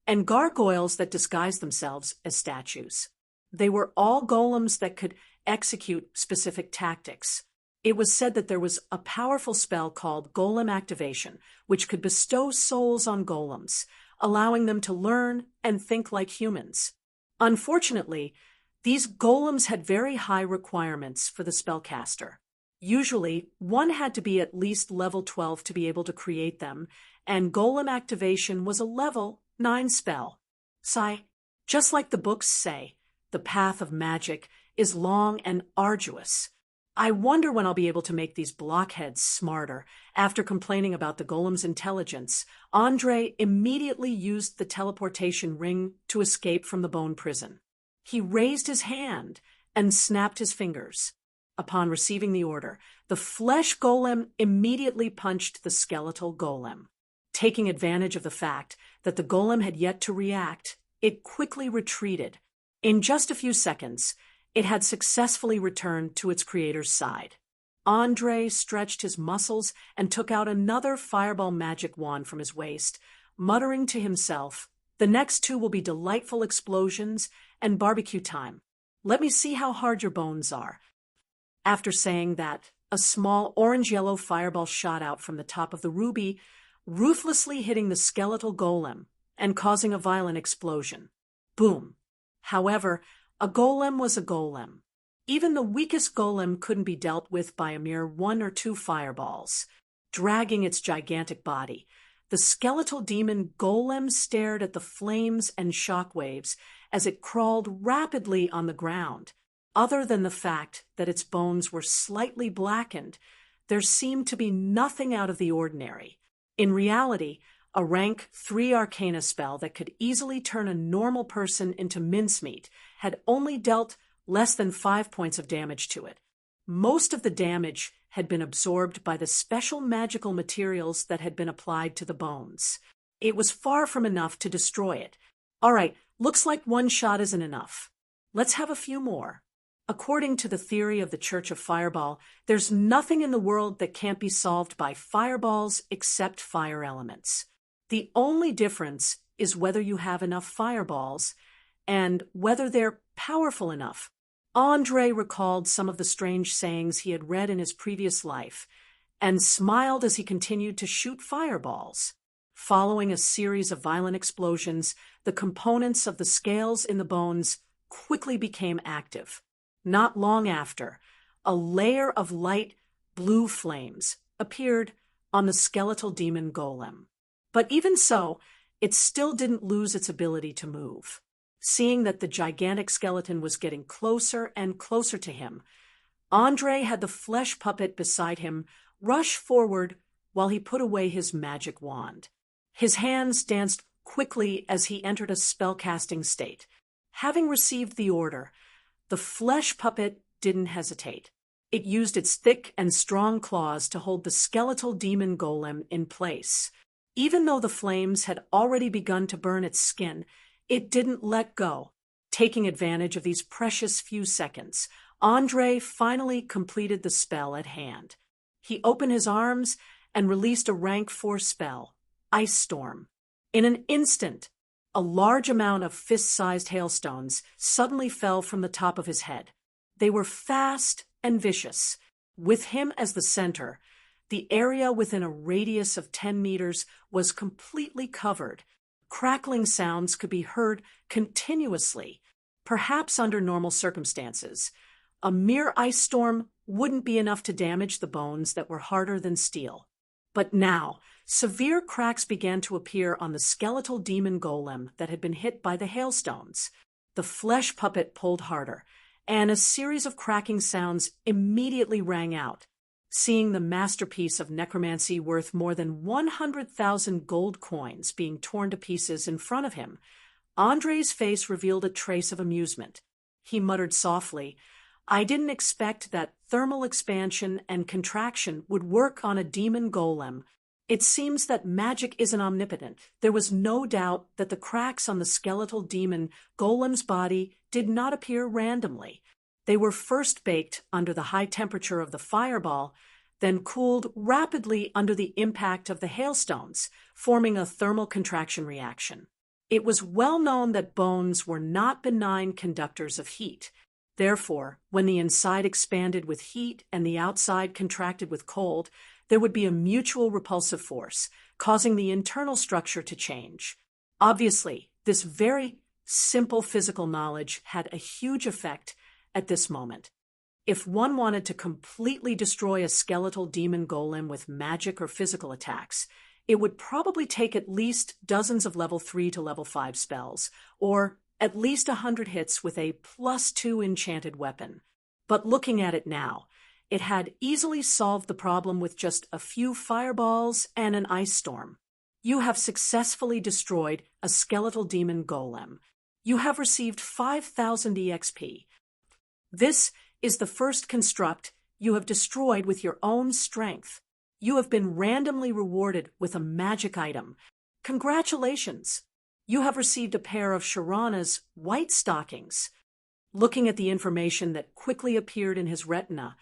and gargoyles that disguised themselves as statues. They were all golems that could execute specific tactics. It was said that there was a powerful spell called Golem Activation, which could bestow souls on golems, allowing them to learn and think like humans. Unfortunately, these golems had very high requirements for the spellcaster. Usually, one had to be at least level 12 to be able to create them, and Golem Activation was a level 9 spell. Just like the books say, the path of magic is long and arduous. I wonder when I'll be able to make these blockheads smarter. After complaining about the golem's intelligence, Andre immediately used the teleportation ring to escape from the bone prison. He raised his hand and snapped his fingers. Upon receiving the order, the flesh golem immediately punched the skeletal golem. Taking advantage of the fact that the golem had yet to react, it quickly retreated. In just a few seconds, it had successfully returned to its creator's side. Andre stretched his muscles and took out another fireball magic wand from his waist, muttering to himself, "The next two will be delightful explosions and barbecue time. Let me see how hard your bones are." After saying that, a small orange-yellow fireball shot out from the top of the ruby, ruthlessly hitting the skeletal golem and causing a violent explosion. Boom. However, a golem was a golem. Even the weakest golem couldn't be dealt with by a mere 1 or 2 fireballs. Dragging its gigantic body, the skeletal demon golem stared at the flames and shockwaves as it crawled rapidly on the ground. Other than the fact that its bones were slightly blackened, there seemed to be nothing out of the ordinary. In reality, a rank 3 arcana spell that could easily turn a normal person into mincemeat had only dealt less than 5 points of damage to it. Most of the damage had been absorbed by the special magical materials that had been applied to the bones. It was far from enough to destroy it. All right, looks like 1 shot isn't enough. Let's have a few more. According to the theory of the Church of Fireball, there's nothing in the world that can't be solved by fireballs except fire elements. The only difference is whether you have enough fireballs and whether they're powerful enough. Andre recalled some of the strange sayings he had read in his previous life and smiled as he continued to shoot fireballs. Following a series of violent explosions, the components of the scales in the bones quickly became active. Not long after, a layer of light blue flames appeared on the skeletal demon golem. But even so, it still didn't lose its ability to move. Seeing that the gigantic skeleton was getting closer and closer to him, Andre had the flesh puppet beside him rush forward while he put away his magic wand. His hands danced quickly as he entered a spellcasting state. Having received the order, the flesh puppet didn't hesitate. It used its thick and strong claws to hold the skeletal demon golem in place. Even though the flames had already begun to burn its skin, it didn't let go. Taking advantage of these precious few seconds, Andre finally completed the spell at hand. He opened his arms and released a rank 4 spell, Ice Storm. In an instant, a large amount of fist-sized hailstones suddenly fell from the top of his head. They were fast and vicious. With him as the center, the area within a radius of 10 meters was completely covered. Crackling sounds could be heard continuously. Perhaps under normal circumstances, a mere ice storm wouldn't be enough to damage the bones that were harder than steel. But now, severe cracks began to appear on the skeletal demon golem that had been hit by the hailstones. The flesh puppet pulled harder, and a series of cracking sounds immediately rang out. Seeing the masterpiece of necromancy worth more than 100,000 gold coins being torn to pieces in front of him, Andre's face revealed a trace of amusement. He muttered softly, "I didn't expect that thermal expansion and contraction would work on a demon golem. It seems that magic isn't omnipotent." There was no doubt that the cracks on the skeletal demon golem's body did not appear randomly. They were first baked under the high temperature of the fireball, then cooled rapidly under the impact of the hailstones, forming a thermal contraction reaction. It was well known that bones were not benign conductors of heat. Therefore, when the inside expanded with heat and the outside contracted with cold, there would be a mutual repulsive force, causing the internal structure to change. Obviously, this very simple physical knowledge had a huge effect at this moment. If one wanted to completely destroy a skeletal demon golem with magic or physical attacks, it would probably take at least dozens of level 3 to level 5 spells, or at least 100 hits with a +2 enchanted weapon. But looking at it now, it had easily solved the problem with just a few fireballs and an ice storm. You have successfully destroyed a skeletal demon golem. You have received 5,000 EXP. This is the first construct you have destroyed with your own strength. You have been randomly rewarded with a magic item. Congratulations! You have received a pair of Sharana's white stockings. Looking at the information that quickly appeared in his retina,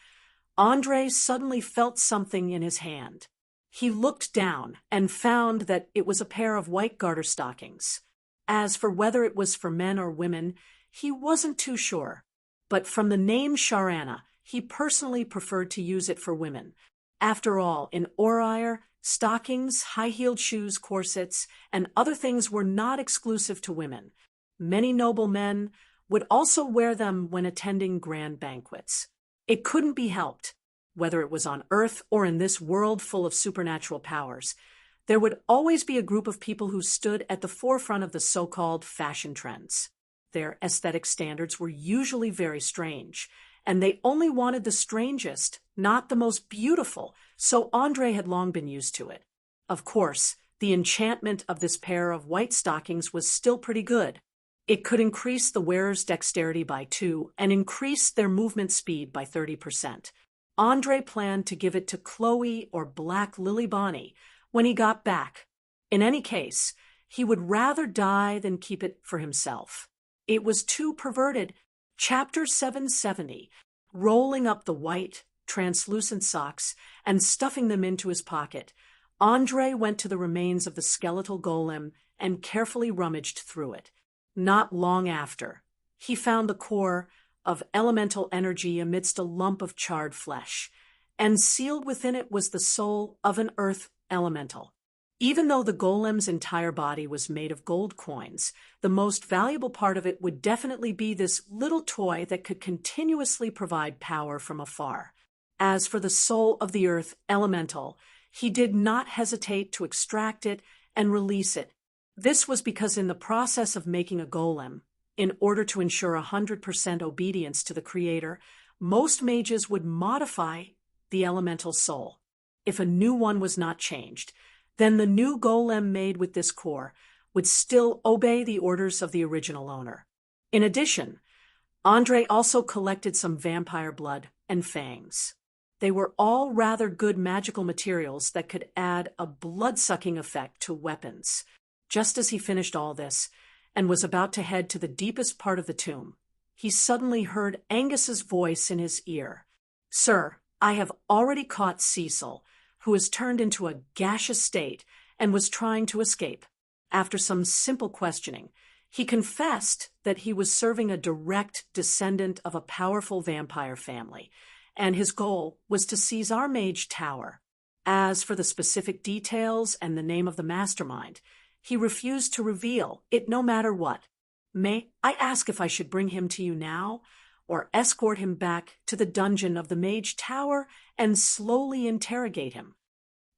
Andre suddenly felt something in his hand. He looked down and found that it was a pair of white garter stockings. As for whether it was for men or women, he wasn't too sure. But from the name Sharana, he personally preferred to use it for women. After all, in Orire, stockings, high-heeled shoes, corsets, and other things were not exclusive to women. Many noble men would also wear them when attending grand banquets. It couldn't be helped. Whether it was on Earth or in this world full of supernatural powers, there would always be a group of people who stood at the forefront of the so-called fashion trends. Their aesthetic standards were usually very strange, and they only wanted the strangest, not the most beautiful, so Andre had long been used to it. Of course, the enchantment of this pair of white stockings was still pretty good. It could increase the wearer's dexterity by 2 and increase their movement speed by 30%. Andre planned to give it to Chloe or Black Lily Bonnie when he got back. In any case, he would rather die than keep it for himself. It was too perverted. Chapter 770, rolling up the white, translucent socks and stuffing them into his pocket, Andre went to the remains of the skeletal golem and carefully rummaged through it. Not long after, he found the core of elemental energy amidst a lump of charred flesh, and sealed within it was the soul of an earth elemental. Even though the golem's entire body was made of gold coins, the most valuable part of it would definitely be this little toy that could continuously provide power from afar. As for the soul of the earth elemental, he did not hesitate to extract it and release it. This was because in the process of making a golem, in order to ensure 100% obedience to the Creator, most mages would modify the elemental soul. If a new one was not changed, then the new golem made with this core would still obey the orders of the original owner. In addition, Andre also collected some vampire blood and fangs. They were all rather good magical materials that could add a blood-sucking effect to weapons. Just as he finished all this, and was about to head to the deepest part of the tomb, he suddenly heard Angus's voice in his ear. "Sir, I have already caught Cecil, who has turned into a gaseous state and was trying to escape." After some simple questioning, he confessed that he was serving a direct descendant of a powerful vampire family, and his goal was to seize our mage tower. As for the specific details and the name of the mastermind, he refused to reveal it no matter what. "May I ask if I should bring him to you now, or escort him back to the dungeon of the Mage Tower and slowly interrogate him?"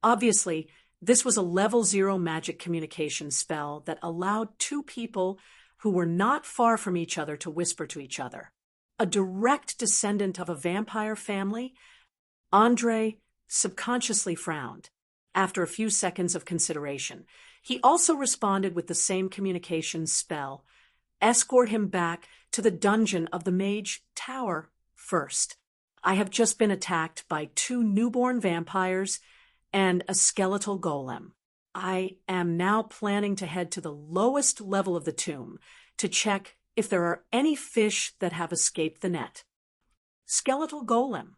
Obviously, this was a level 0 magic communication spell that allowed two people who were not far from each other to whisper to each other. A direct descendant of a vampire family? Andre subconsciously frowned. After a few seconds of consideration, he also responded with the same communication spell. "Escort him back to the dungeon of the Mage Tower first. I have just been attacked by 2 newborn vampires and a skeletal golem. I am now planning to head to the lowest level of the tomb to check if there are any fish that have escaped the net." Skeletal golem.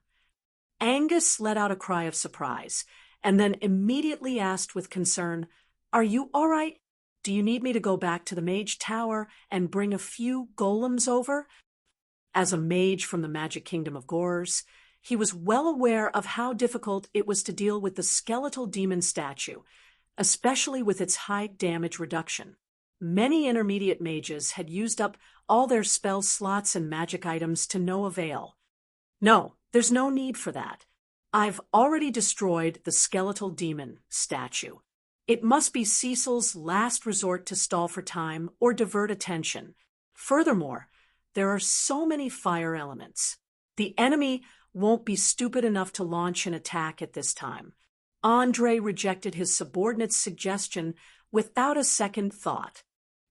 Angus let out a cry of surprise, and then immediately asked with concern, "Are you all right? Do you need me to go back to the Mage Tower and bring a few golems over?" As a mage from the Magic Kingdom of Gorrs, he was well aware of how difficult it was to deal with the skeletal demon statue, especially with its high damage reduction. Many intermediate mages had used up all their spell slots and magic items to no avail. "No, there's no need for that. I've already destroyed the skeletal demon statue. It must be Cecil's last resort to stall for time or divert attention. Furthermore, there are so many fire elements. The enemy won't be stupid enough to launch an attack at this time." Andre rejected his subordinate's suggestion without a second thought.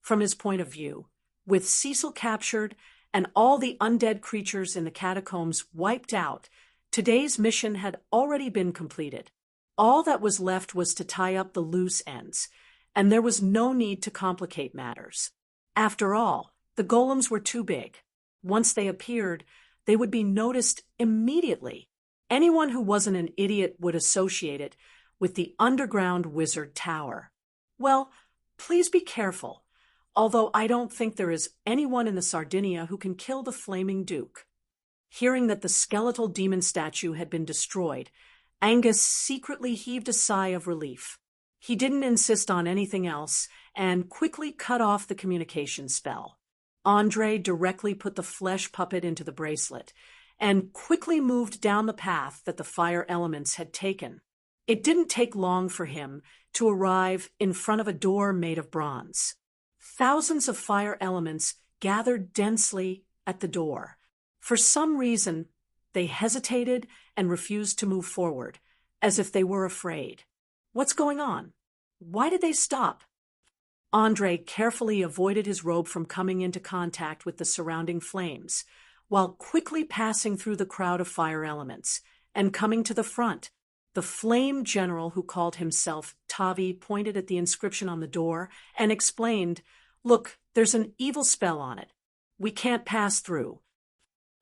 From his point of view, with Cecil captured and all the undead creatures in the catacombs wiped out, today's mission had already been completed. All that was left was to tie up the loose ends, and there was no need to complicate matters. After all, the golems were too big. Once they appeared, they would be noticed immediately. Anyone who wasn't an idiot would associate it with the underground wizard tower. Well, please be careful, although I don't think there is anyone in the Sardinia who can kill the Flaming Duke. Hearing that the skeletal demon statue had been destroyed, Angus secretly heaved a sigh of relief. He didn't insist on anything else and quickly cut off the communication spell. Andre directly put the flesh puppet into the bracelet and quickly moved down the path that the fire elements had taken. It didn't take long for him to arrive in front of a door made of bronze. Thousands of fire elements gathered densely at the door. For some reason, they hesitated and refused to move forward, as if they were afraid. What's going on? Why did they stop? Andre carefully avoided his robe from coming into contact with the surrounding flames, while quickly passing through the crowd of fire elements and coming to the front. The flame general, who called himself Tavi, pointed at the inscription on the door and explained, "Look, there's an evil spell on it. We can't pass through."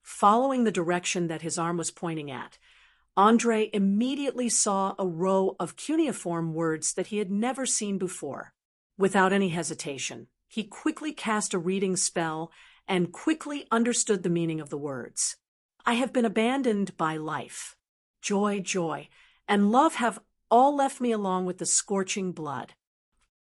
Following the direction that his arm was pointing at, Andre immediately saw a row of cuneiform words that he had never seen before. Without any hesitation, he quickly cast a reading spell and quickly understood the meaning of the words. "I have been abandoned by life. Joy, joy, and love have all left me along with the scorching blood.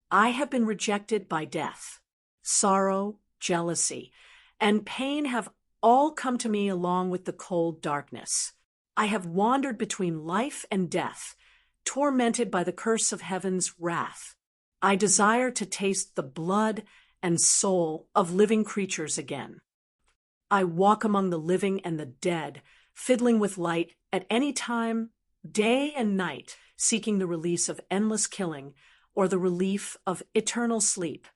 I have been rejected by death. Sorrow, jealousy, and pain have all come to me along with the cold darkness. I have wandered between life and death, tormented by the curse of heaven's wrath. I desire to taste the blood and soul of living creatures again. I walk among the living and the dead, fiddling with light at any time, day and night, seeking the release of endless killing or the relief of eternal sleep.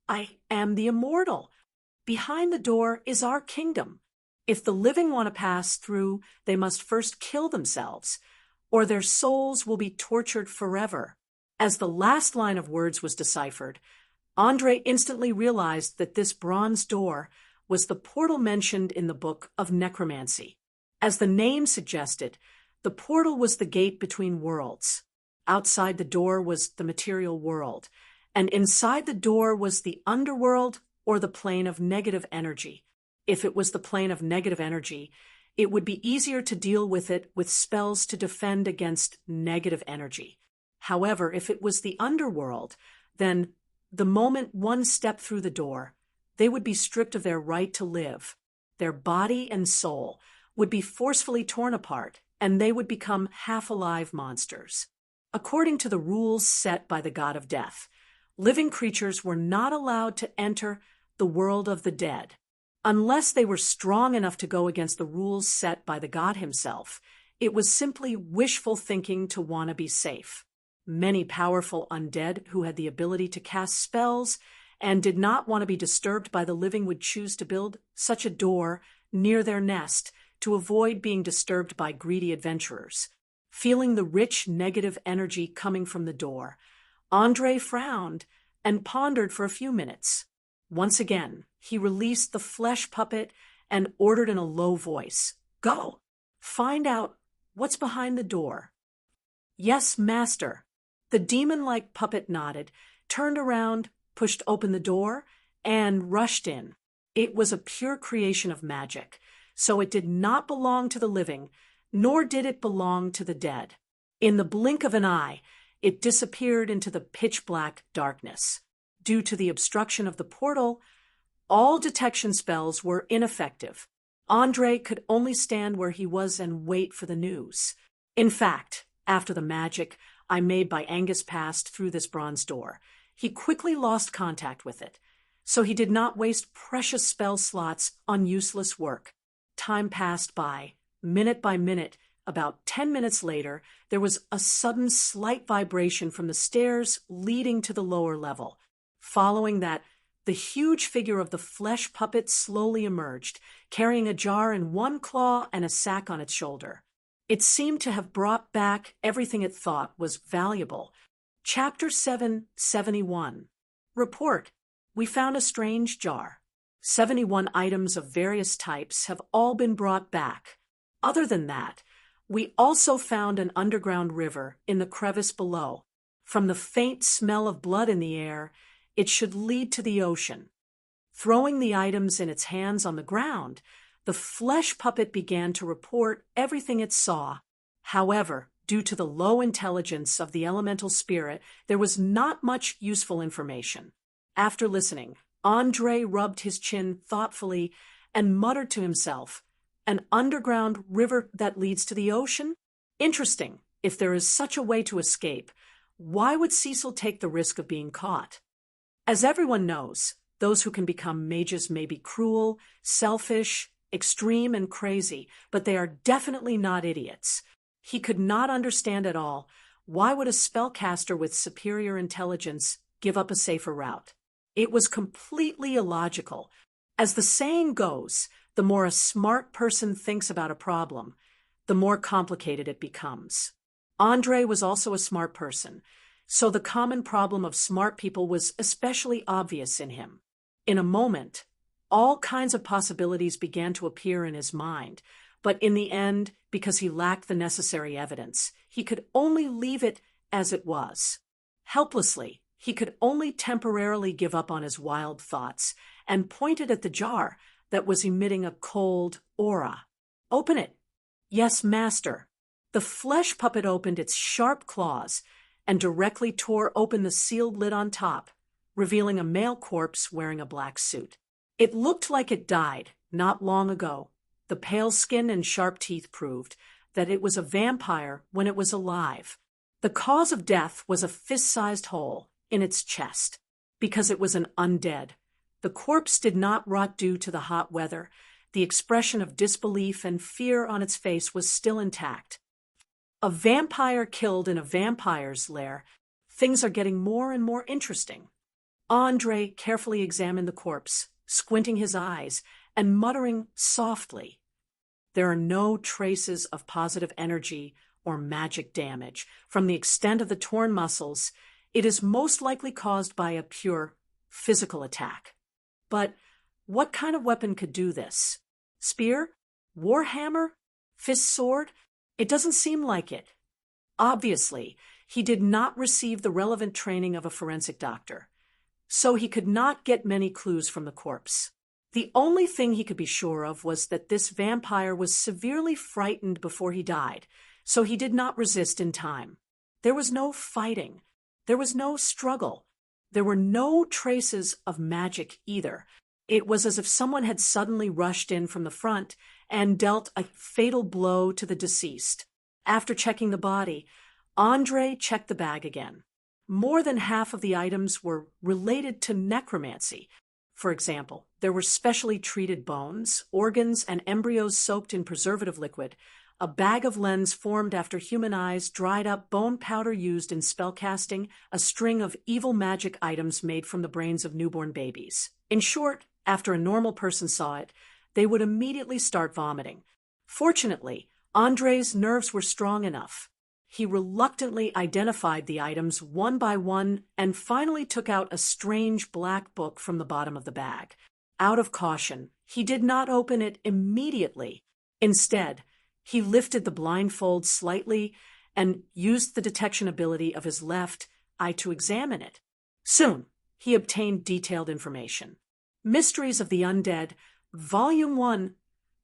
I am the immortal. Behind the door is our kingdom. If the living want to pass through, they must first kill themselves, or their souls will be tortured forever." As the last line of words was deciphered, Andre instantly realized that this bronze door was the portal mentioned in the book of necromancy. As the name suggested, the portal was the gate between worlds. Outside the door was the material world, and inside the door was the underworld or the plane of negative energy. If it was the plane of negative energy, it would be easier to deal with it with spells to defend against negative energy. However, if it was the underworld, then the moment one stepped through the door, they would be stripped of their right to live. Their body and soul would be forcefully torn apart, and they would become half-alive monsters. According to the rules set by the god of death, living creatures were not allowed to enter the world of the dead. Unless they were strong enough to go against the rules set by the god himself, it was simply wishful thinking to want to be safe. Many powerful undead who had the ability to cast spells and did not want to be disturbed by the living would choose to build such a door near their nest to avoid being disturbed by greedy adventurers. Feeling the rich negative energy coming from the door, Andre frowned and pondered for a few minutes. Once again, he released the flesh puppet and ordered in a low voice, "Go! Find out what's behind the door." "Yes, master." The demon-like puppet nodded, turned around, pushed open the door, and rushed in. It was a pure creation of magic, so it did not belong to the living, nor did it belong to the dead. In the blink of an eye, it disappeared into the pitch-black darkness. Due to the obstruction of the portal, all detection spells were ineffective. Andre could only stand where he was and wait for the news. In fact, after the magic I made by Angus passed through this bronze door, he quickly lost contact with it, so he did not waste precious spell slots on useless work. Time passed by minute. About 10 minutes later, there was a sudden slight vibration from the stairs leading to the lower level. Following that, the huge figure of the flesh puppet slowly emerged, carrying a jar in one claw and a sack on its shoulder. It seemed to have brought back everything it thought was valuable. Chapter 771. Report. We found a strange jar. 71 items of various types have all been brought back. Other than that, We also found an underground river in the crevice below. From the faint smell of blood in the air, it should lead to the ocean. Throwing the items in its hands on the ground, the flesh puppet began to report everything it saw. However, due to the low intelligence of the elemental spirit, there was not much useful information. After listening, Andre rubbed his chin thoughtfully and muttered to himself, "An underground river that leads to the ocean? Interesting. If there is such a way to escape, why would Cecil take the risk of being caught?" As everyone knows, those who can become mages may be cruel, selfish, extreme, and crazy, but they are definitely not idiots. He could not understand at all why would a spellcaster with superior intelligence give up a safer route. It was completely illogical. As the saying goes, the more a smart person thinks about a problem, the more complicated it becomes. Andre was also a smart person, so the common problem of smart people was especially obvious in him. In a moment, all kinds of possibilities began to appear in his mind, but in the end, because he lacked the necessary evidence, he could only leave it as it was. Helplessly, he could only temporarily give up on his wild thoughts and pointed at the jar that was emitting a cold aura. "Open it." "Yes, master." The flesh puppet opened its sharp claws and directly tore open the sealed lid on top, revealing a male corpse wearing a black suit. It looked like it died not long ago. The pale skin and sharp teeth proved that it was a vampire when it was alive. The cause of death was a fist-sized hole in its chest. Because it was an undead, the corpse did not rot due to the hot weather. The expression of disbelief and fear on its face was still intact. A vampire killed in a vampire's lair. Things are getting more and more interesting. Andre carefully examined the corpse, squinting his eyes and muttering softly. There are no traces of positive energy or magic damage. From the extent of the torn muscles, it is most likely caused by a pure physical attack. But what kind of weapon could do this? Spear? Warhammer? Fist sword? It doesn't seem like it. Obviously, he did not receive the relevant training of a forensic doctor, so he could not get many clues from the corpse. The only thing he could be sure of was that this vampire was severely frightened before he died, so he did not resist in time. There was no fighting. There was no struggle. There were no traces of magic either. It was as if someone had suddenly rushed in from the front and dealt a fatal blow to the deceased. After checking the body, Andre checked the bag again. More than half of the items were related to necromancy. For example, there were specially treated bones, organs, and embryos soaked in preservative liquid, a bag of lens formed after human eyes, dried up bone powder used in spellcasting, a string of evil magic items made from the brains of newborn babies. In short, after a normal person saw it, they would immediately start vomiting. Fortunately, Andre's nerves were strong enough. He reluctantly identified the items one by one and finally took out a strange black book from the bottom of the bag. Out of caution, he did not open it immediately. Instead, he lifted the blindfold slightly and used the detection ability of his left eye to examine it. Soon, he obtained detailed information. Mysteries of the Undead, Volume 1,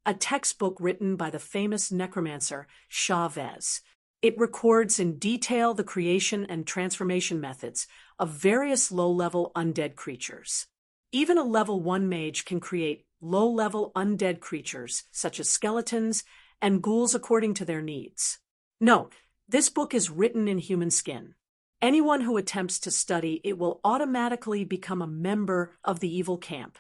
a textbook written by the famous necromancer Chavez. It records in detail the creation and transformation methods of various low-level undead creatures. Even a level 1 mage can create low-level undead creatures, such as skeletons and ghouls according to their needs. Note, this book is written in human skin. Anyone who attempts to study it will automatically become a member of the evil camp.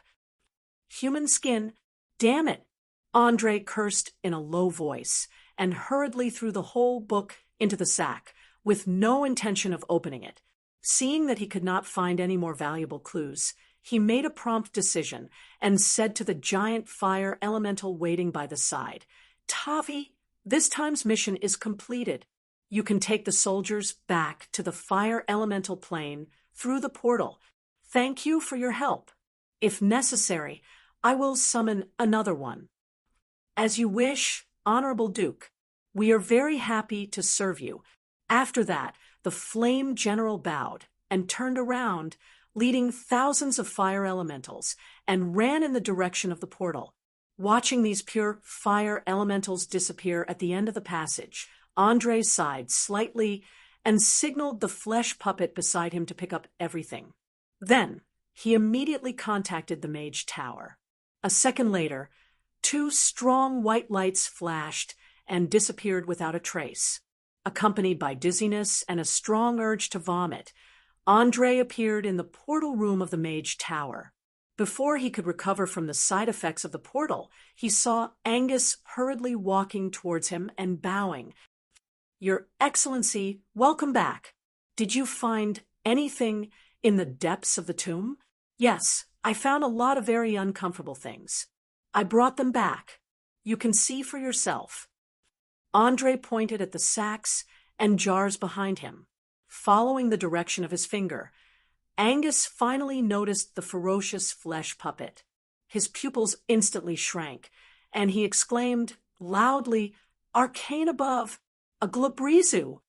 Human skin? Damn it! Andre cursed in a low voice and hurriedly threw the whole book into the sack, with no intention of opening it. Seeing that he could not find any more valuable clues, he made a prompt decision and said to the giant fire elemental waiting by the side, "Tavi, this time's mission is completed. You can take the soldiers back to the fire elemental plane through the portal. Thank you for your help. If necessary, I will summon another one." "As you wish, Honorable Duke." "We are very happy to serve you." After that, the flame general bowed and turned around, leading thousands of fire elementals, and ran in the direction of the portal. Watching these pure fire elementals disappear at the end of the passage, Andre sighed slightly and signaled the flesh puppet beside him to pick up everything. Then, he immediately contacted the mage tower. A second later, 2 strong white lights flashed and disappeared without a trace. Accompanied by dizziness and a strong urge to vomit, Andre appeared in the portal room of the mage tower. Before he could recover from the side effects of the portal, he saw Angus hurriedly walking towards him and bowing. "Your Excellency, welcome back. Did you find anything in the depths of the tomb?" "Yes, I found a lot of very uncomfortable things. I brought them back. You can see for yourself." Andre pointed at the sacks and jars behind him. Following the direction of his finger, Angus finally noticed the ferocious flesh puppet. His pupils instantly shrank, and he exclaimed loudly, "Arcane above! A Glabrizu!"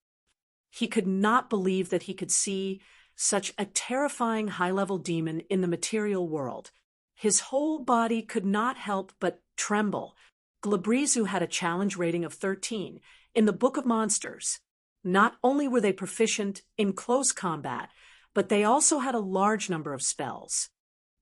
He could not believe that he could see such a terrifying high-level demon in the material world. His whole body could not help but tremble. Glabrizu had a challenge rating of 13 in the Book of Monsters. Not only were they proficient in close combat, but they also had a large number of spells.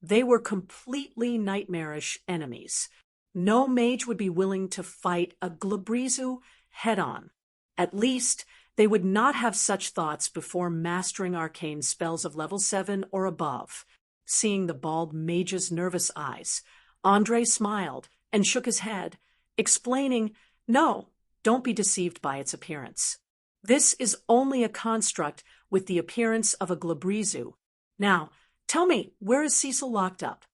They were completely nightmarish enemies. No mage would be willing to fight a Glabrizu head-on. At least, they would not have such thoughts before mastering arcane spells of level 7 or above. Seeing the bald mage's nervous eyes, Andre smiled and shook his head, explaining, "No, don't be deceived by its appearance. This is only a construct with the appearance of a Glabrizu. Now, tell me, where is Cecil locked up?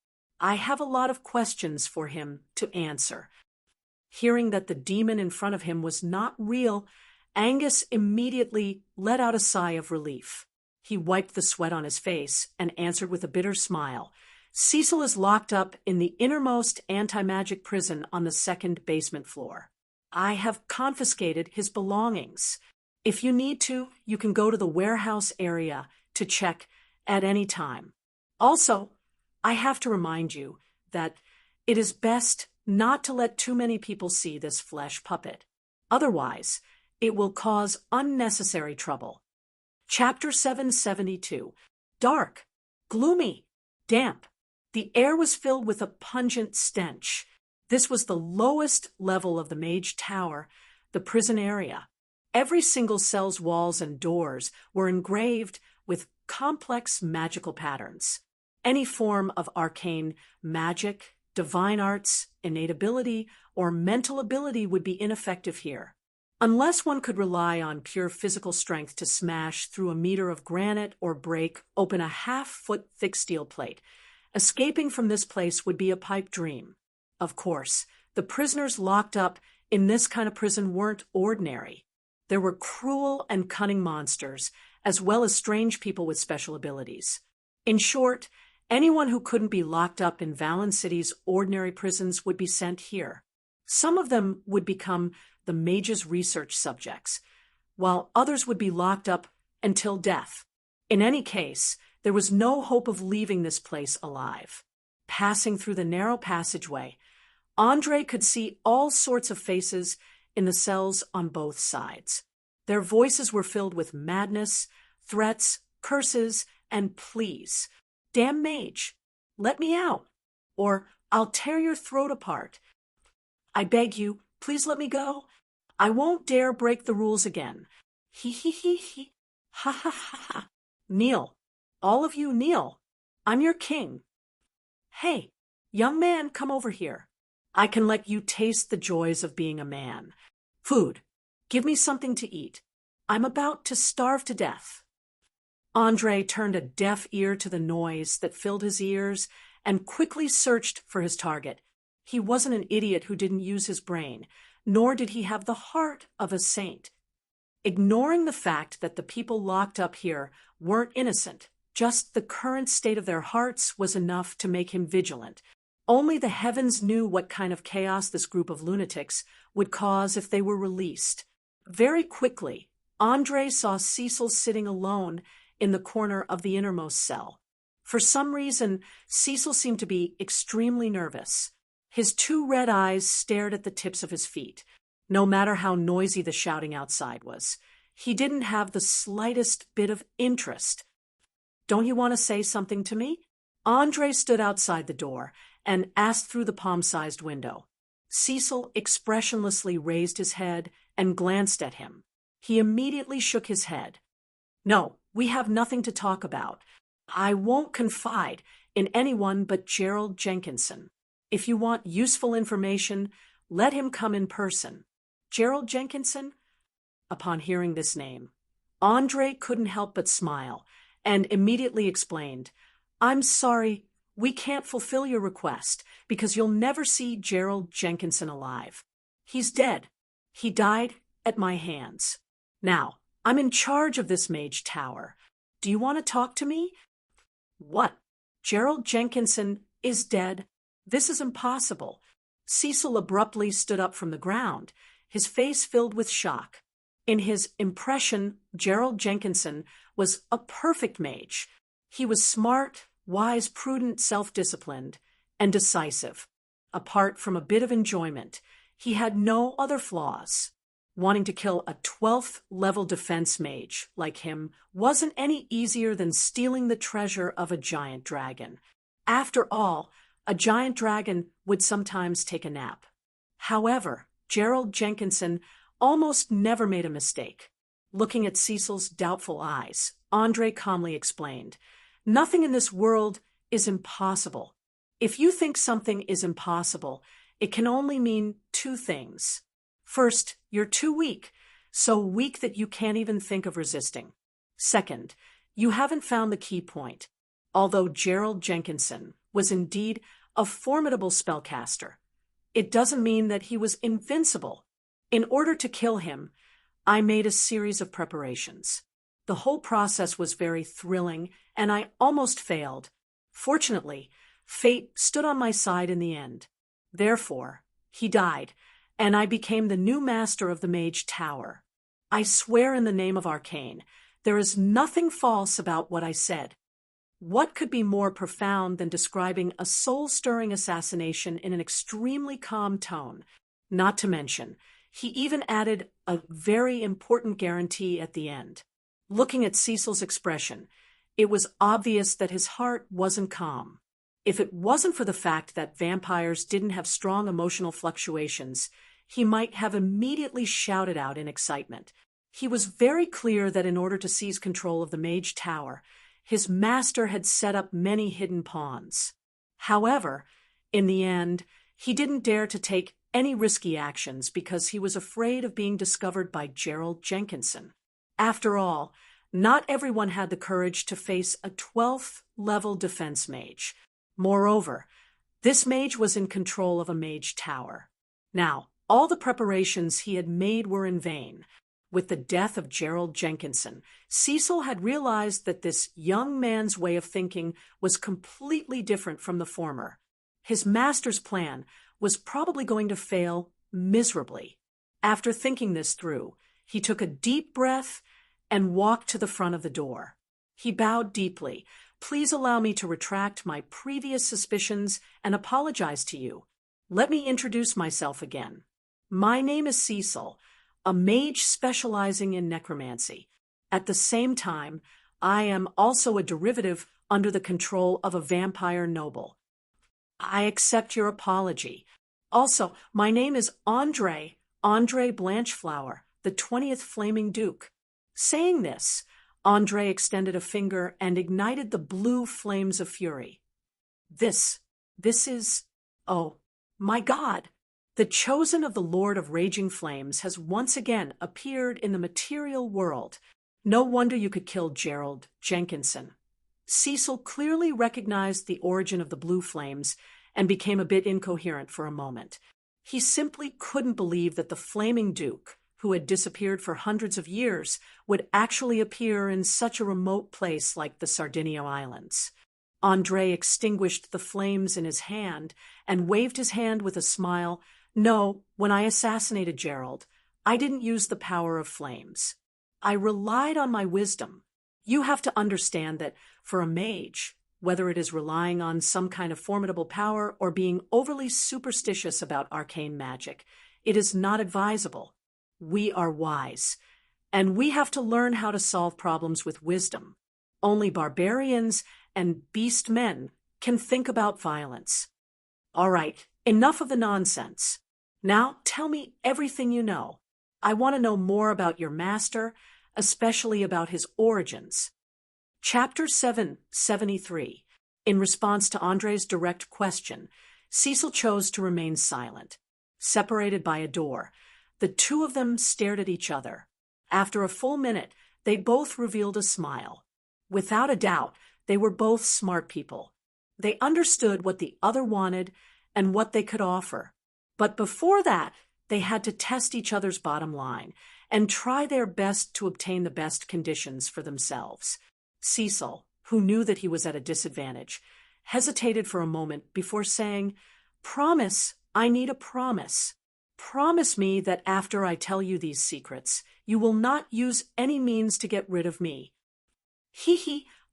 I have a lot of questions for him to answer." Hearing that the demon in front of him was not real, Angus immediately let out a sigh of relief. He wiped the sweat on his face and answered with a bitter smile, "Cecil is locked up in the innermost anti-magic prison on the 2nd basement floor. I have confiscated his belongings. If you need to, you can go to the warehouse area to check at any time. Also, I have to remind you that it is best not to let too many people see this flesh puppet. Otherwise, it will cause unnecessary trouble." Chapter 772. Dark, gloomy, damp. The air was filled with a pungent stench. This was the lowest level of the mage tower, the prison area. Every single cell's walls and doors were engraved with complex magical patterns. Any form of arcane magic, divine arts, innate ability, or mental ability would be ineffective here. Unless one could rely on pure physical strength to smash through a meter of granite or break open a half-foot thick steel plate, escaping from this place would be a pipe dream. Of course, the prisoners locked up in this kind of prison weren't ordinary. There were cruel and cunning monsters, as well as strange people with special abilities. In short, anyone who couldn't be locked up in Valen City's ordinary prisons would be sent here. Some of them would become the mage's research subjects, while others would be locked up until death. In any case, there was no hope of leaving this place alive. Passing through the narrow passageway, Andre could see all sorts of faces in the cells on both sides. Their voices were filled with madness, threats, curses, and pleas. "Damn mage, let me out, or I'll tear your throat apart. I beg you, please let me go. I won't dare break the rules again. He, ha ha ha ha. Kneel. All of you kneel. I'm your king. Hey, young man, come over here. I can let you taste the joys of being a man. Food. Give me something to eat. I'm about to starve to death." Andre turned a deaf ear to the noise that filled his ears and quickly searched for his target. He wasn't an idiot who didn't use his brain, nor did he have the heart of a saint. Ignoring the fact that the people locked up here weren't innocent, just the current state of their hearts was enough to make him vigilant. Only the heavens knew what kind of chaos this group of lunatics would cause if they were released. Very quickly, Andre saw Cecil sitting alone in the corner of the innermost cell. For some reason, Cecil seemed to be extremely nervous. His two red eyes stared at the tips of his feet, no matter how noisy the shouting outside was. He didn't have the slightest bit of interest. "Don't you want to say something to me?" Andre stood outside the door and asked through the palm-sized window. Cecil expressionlessly raised his head and glanced at him. He immediately shook his head. "No, we have nothing to talk about. I won't confide in anyone but Gerald Jenkinson. If you want useful information, let him come in person." "Gerald Jenkinson?" Upon hearing this name, Andre couldn't help but smile and immediately explained, "I'm sorry, we can't fulfill your request because you'll never see Gerald Jenkinson alive. He's dead. He died at my hands. Now, I'm in charge of this mage tower. Do you want to talk to me?" "What? Gerald Jenkinson is dead? This is impossible." Cecil abruptly stood up from the ground, his face filled with shock. In his impression, Gerald Jenkinson was a perfect mage. He was smart, wise, prudent, self-disciplined, and decisive. Apart from a bit of enjoyment, he had no other flaws. Wanting to kill a 12th level defense mage like him wasn't any easier than stealing the treasure of a giant dragon. After all, a giant dragon would sometimes take a nap. However, Gerald Jenkinson almost never made a mistake. Looking at Cecil's doubtful eyes, Andre calmly explained, "Nothing in this world is impossible. If you think something is impossible, it can only mean two things. First, you're too weak, so weak that you can't even think of resisting. Second, you haven't found the key point. Although Gerald Jenkinson was indeed a formidable spellcaster, it doesn't mean that he was invincible. In order to kill him, I made a series of preparations. The whole process was very thrilling, and I almost failed. Fortunately, fate stood on my side in the end. Therefore, he died, and I became the new master of the Mage Tower. I swear in the name of Arcane, there is nothing false about what I said." What could be more profound than describing a soul-stirring assassination in an extremely calm tone? Not to mention, he even added a very important guarantee at the end. Looking at Cecil's expression, it was obvious that his heart wasn't calm. If it wasn't for the fact that vampires didn't have strong emotional fluctuations, he might have immediately shouted out in excitement. He was very clear that in order to seize control of the Mage Tower, his master had set up many hidden pawns. However, in the end, he didn't dare to take any risky actions because he was afraid of being discovered by Gerald Jenkinson. After all, not everyone had the courage to face a 12th level defense mage. Moreover, this mage was in control of a mage tower. Now, all the preparations he had made were in vain. With the death of Gerald Jenkinson, Cecil had realized that this young man's way of thinking was completely different from the former. His master's plan was probably going to fail miserably. After thinking this through, he took a deep breath and walked to the front of the door. He bowed deeply. "Please allow me to retract my previous suspicions and apologize to you. Let me introduce myself again. My name is Cecil, a mage specializing in necromancy. At the same time, I am also a derivative under the control of a vampire noble. I accept your apology. Also, my name is Andre Blanchflower, the 20th Flaming Duke." Saying this, Andre extended a finger and ignited the blue flames of fury. This is... Oh, my God! The chosen of the Lord of Raging Flames has once again appeared in the material world. No wonder you could kill Gerald Jenkinson. Cecil clearly recognized the origin of the blue flames and became a bit incoherent for a moment. He simply couldn't believe that the Flaming Duke, who had disappeared for hundreds of years, would actually appear in such a remote place like the Sardinio Islands. Andre extinguished the flames in his hand and waved his hand with a smile. "No, when I assassinated Gerald, I didn't use the power of flames. I relied on my wisdom. You have to understand that for a mage, whether it is relying on some kind of formidable power or being overly superstitious about arcane magic, it is not advisable. We are wise, and we have to learn how to solve problems with wisdom. Only barbarians and beast men can think about violence. All right, enough of the nonsense. Now tell me everything you know. I want to know more about your master, especially about his origins. Chapter 773. In response to Andre's direct question, Cecil chose to remain silent. Separated by a door, the two of them stared at each other. After a full minute, they both revealed a smile. Without a doubt, they were both smart people. They understood what the other wanted and what they could offer. But before that, they had to test each other's bottom line and try their best to obtain the best conditions for themselves. Cecil, who knew that he was at a disadvantage, hesitated for a moment before saying, "Promise, I need a promise. Promise me that after I tell you these secrets, you will not use any means to get rid of me."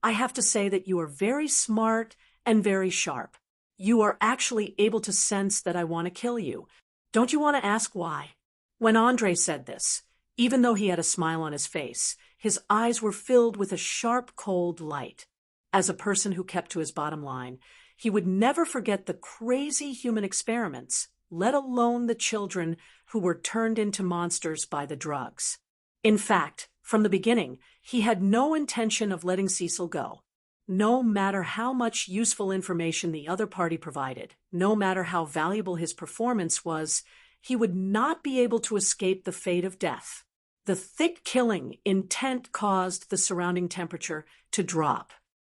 I have to say that you are very smart and very sharp. You are actually able to sense that I want to kill you. Don't you want to ask why? When Andre said this, even though he had a smile on his face, his eyes were filled with a sharp, cold light. As a person who kept to his bottom line, he would never forget the crazy human experiments, let alone the children who were turned into monsters by the drugs. In fact, from the beginning, he had no intention of letting Cecil go. No matter how much useful information the other party provided, no matter how valuable his performance was, he would not be able to escape the fate of death. The thick killing intent caused the surrounding temperature to drop.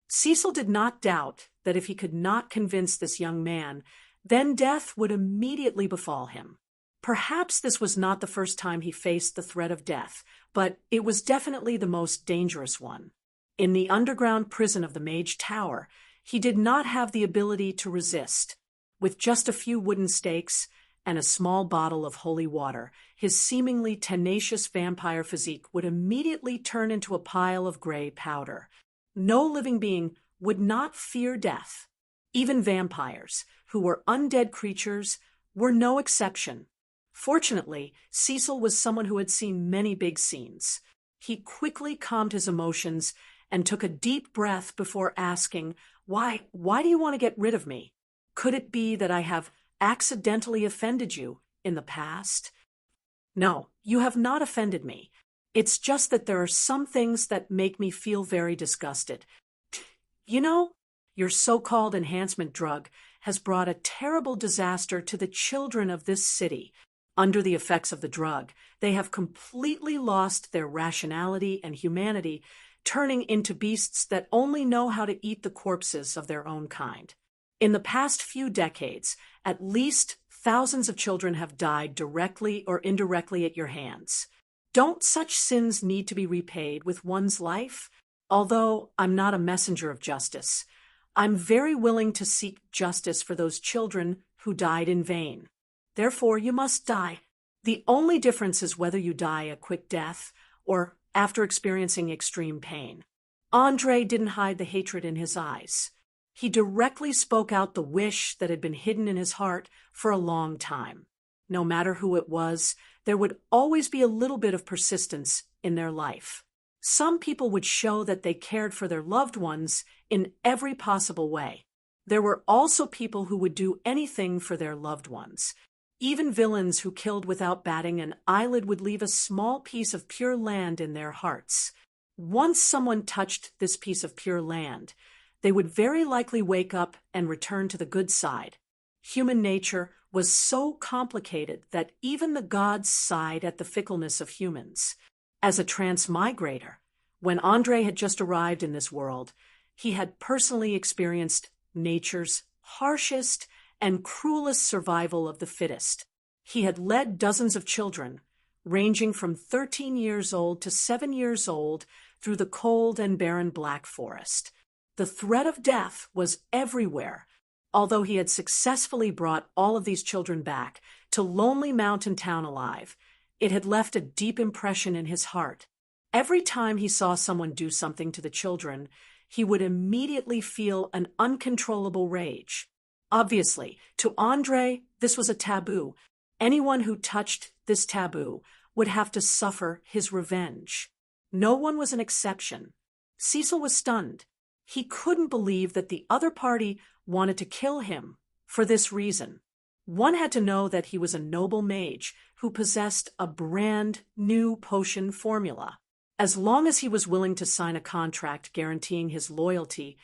Cecil did not doubt that if he could not convince this young man, then death would immediately befall him. Perhaps this was not the first time he faced the threat of death, but it was definitely the most dangerous one. In the underground prison of the Mage Tower, he did not have the ability to resist. With just a few wooden stakes and a small bottle of holy water, his seemingly tenacious vampire physique would immediately turn into a pile of gray powder. No living being would not fear death. Even vampires, who were undead creatures, were no exception. Fortunately, Cecil was someone who had seen many big scenes. He quickly calmed his emotions and took a deep breath before asking, Why do you want to get rid of me? Could it be that I have accidentally offended you in the past? No, you have not offended me. It's just that there are some things that make me feel very disgusted. You know, your so-called enhancement drug has brought a terrible disaster to the children of this city. Under the effects of the drug, they have completely lost their rationality and humanity, turning into beasts that only know how to eat the corpses of their own kind. In the past few decades, at least thousands of children have died directly or indirectly at your hands. Don't such sins need to be repaid with one's life? Although I'm not a messenger of justice, I'm very willing to seek justice for those children who died in vain. Therefore, you must die. The only difference is whether you die a quick death or after experiencing extreme pain. Andre didn't hide the hatred in his eyes. He directly spoke out the wish that had been hidden in his heart for a long time. No matter who it was, there would always be a little bit of persistence in their life. Some people would show that they cared for their loved ones in every possible way. There were also people who would do anything for their loved ones. Even villains who killed without batting an eyelid would leave a small piece of pure land in their hearts. Once someone touched this piece of pure land, they would very likely wake up and return to the good side. Human nature was so complicated that even the gods sighed at the fickleness of humans. As a transmigrator, when Andre had just arrived in this world, he had personally experienced nature's harshest and cruelest survival of the fittest. He had led dozens of children, ranging from 13 years old to 7 years old, through the cold and barren Black Forest. The threat of death was everywhere. Although he had successfully brought all of these children back to Lonely Mountain Town alive, It had left a deep impression in his heart. Every time he saw someone do something to the children, he would immediately feel an uncontrollable rage. Obviously, to Andre, this was a taboo. Anyone who touched this taboo would have to suffer his revenge. No one was an exception. Cecil was stunned. He couldn't believe that the other party wanted to kill him for this reason. One had to know that he was a noble mage who possessed a brand new potion formula. As long as he was willing to sign a contract guaranteeing his loyalty,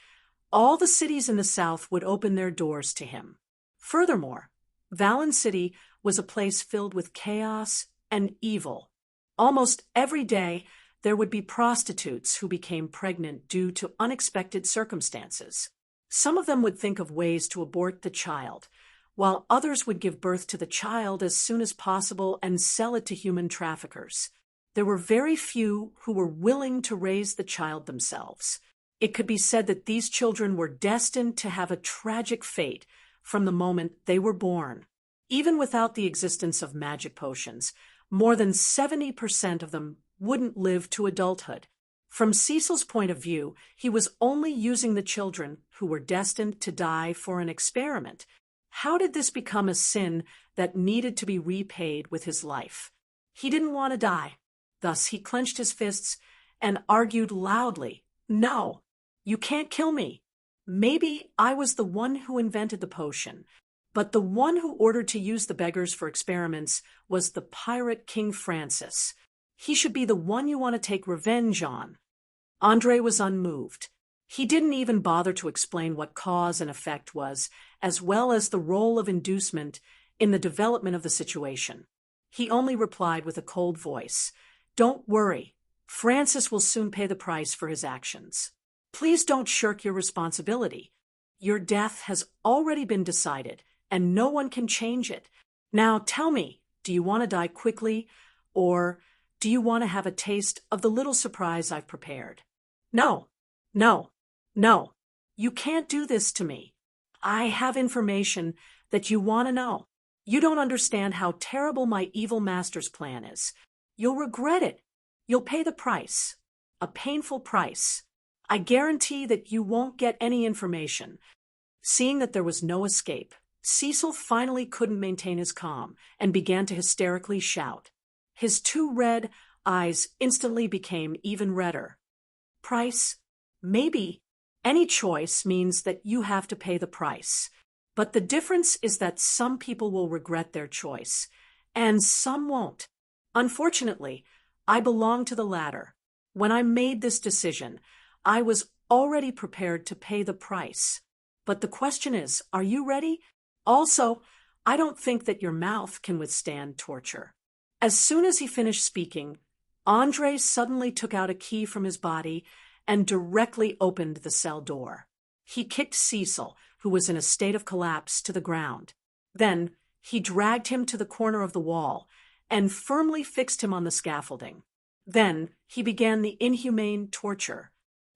all the cities in the south would open their doors to him. Furthermore, Valen City was a place filled with chaos and evil. Almost every day, there would be prostitutes who became pregnant due to unexpected circumstances. Some of them would think of ways to abort the child, while others would give birth to the child as soon as possible and sell it to human traffickers. There were very few who were willing to raise the child themselves. It could be said that these children were destined to have a tragic fate from the moment they were born. Even without the existence of magic potions, more than 70% of them wouldn't live to adulthood. From Cecil's point of view, he was only using the children who were destined to die for an experiment. How did this become a sin that needed to be repaid with his life? He didn't want to die. Thus, he clenched his fists and argued loudly, "No, you can't kill me. Maybe I was the one who invented the potion, but the one who ordered to use the beggars for experiments was the pirate King Francis. He should be the one you want to take revenge on." Andre was unmoved. He didn't even bother to explain what cause and effect was, as well as the role of inducement in the development of the situation. He only replied with a cold voice, "Don't worry. Francis will soon pay the price for his actions. Please don't shirk your responsibility. Your death has already been decided, and no one can change it. Now tell me, do you want to die quickly, or do you want to have a taste of the little surprise I've prepared?" "No, no, no. You can't do this to me. I have information that you want to know. You don't understand how terrible my evil master's plan is. You'll regret it. You'll pay the price. A painful price. I guarantee that you won't get any information." Seeing that there was no escape, Cecil finally couldn't maintain his calm and began to hysterically shout. His two red eyes instantly became even redder. "Price? Maybe. Any choice means that you have to pay the price. But the difference is that some people will regret their choice, and some won't. Unfortunately, I belong to the latter. When I made this decision, I was already prepared to pay the price. But the question is, are you ready? Also, I don't think that your mouth can withstand torture." As soon as he finished speaking, Andre suddenly took out a key from his body and directly opened the cell door. He kicked Cecil, who was in a state of collapse, to the ground. Then he dragged him to the corner of the wall and firmly fixed him on the scaffolding. Then he began the inhumane torture.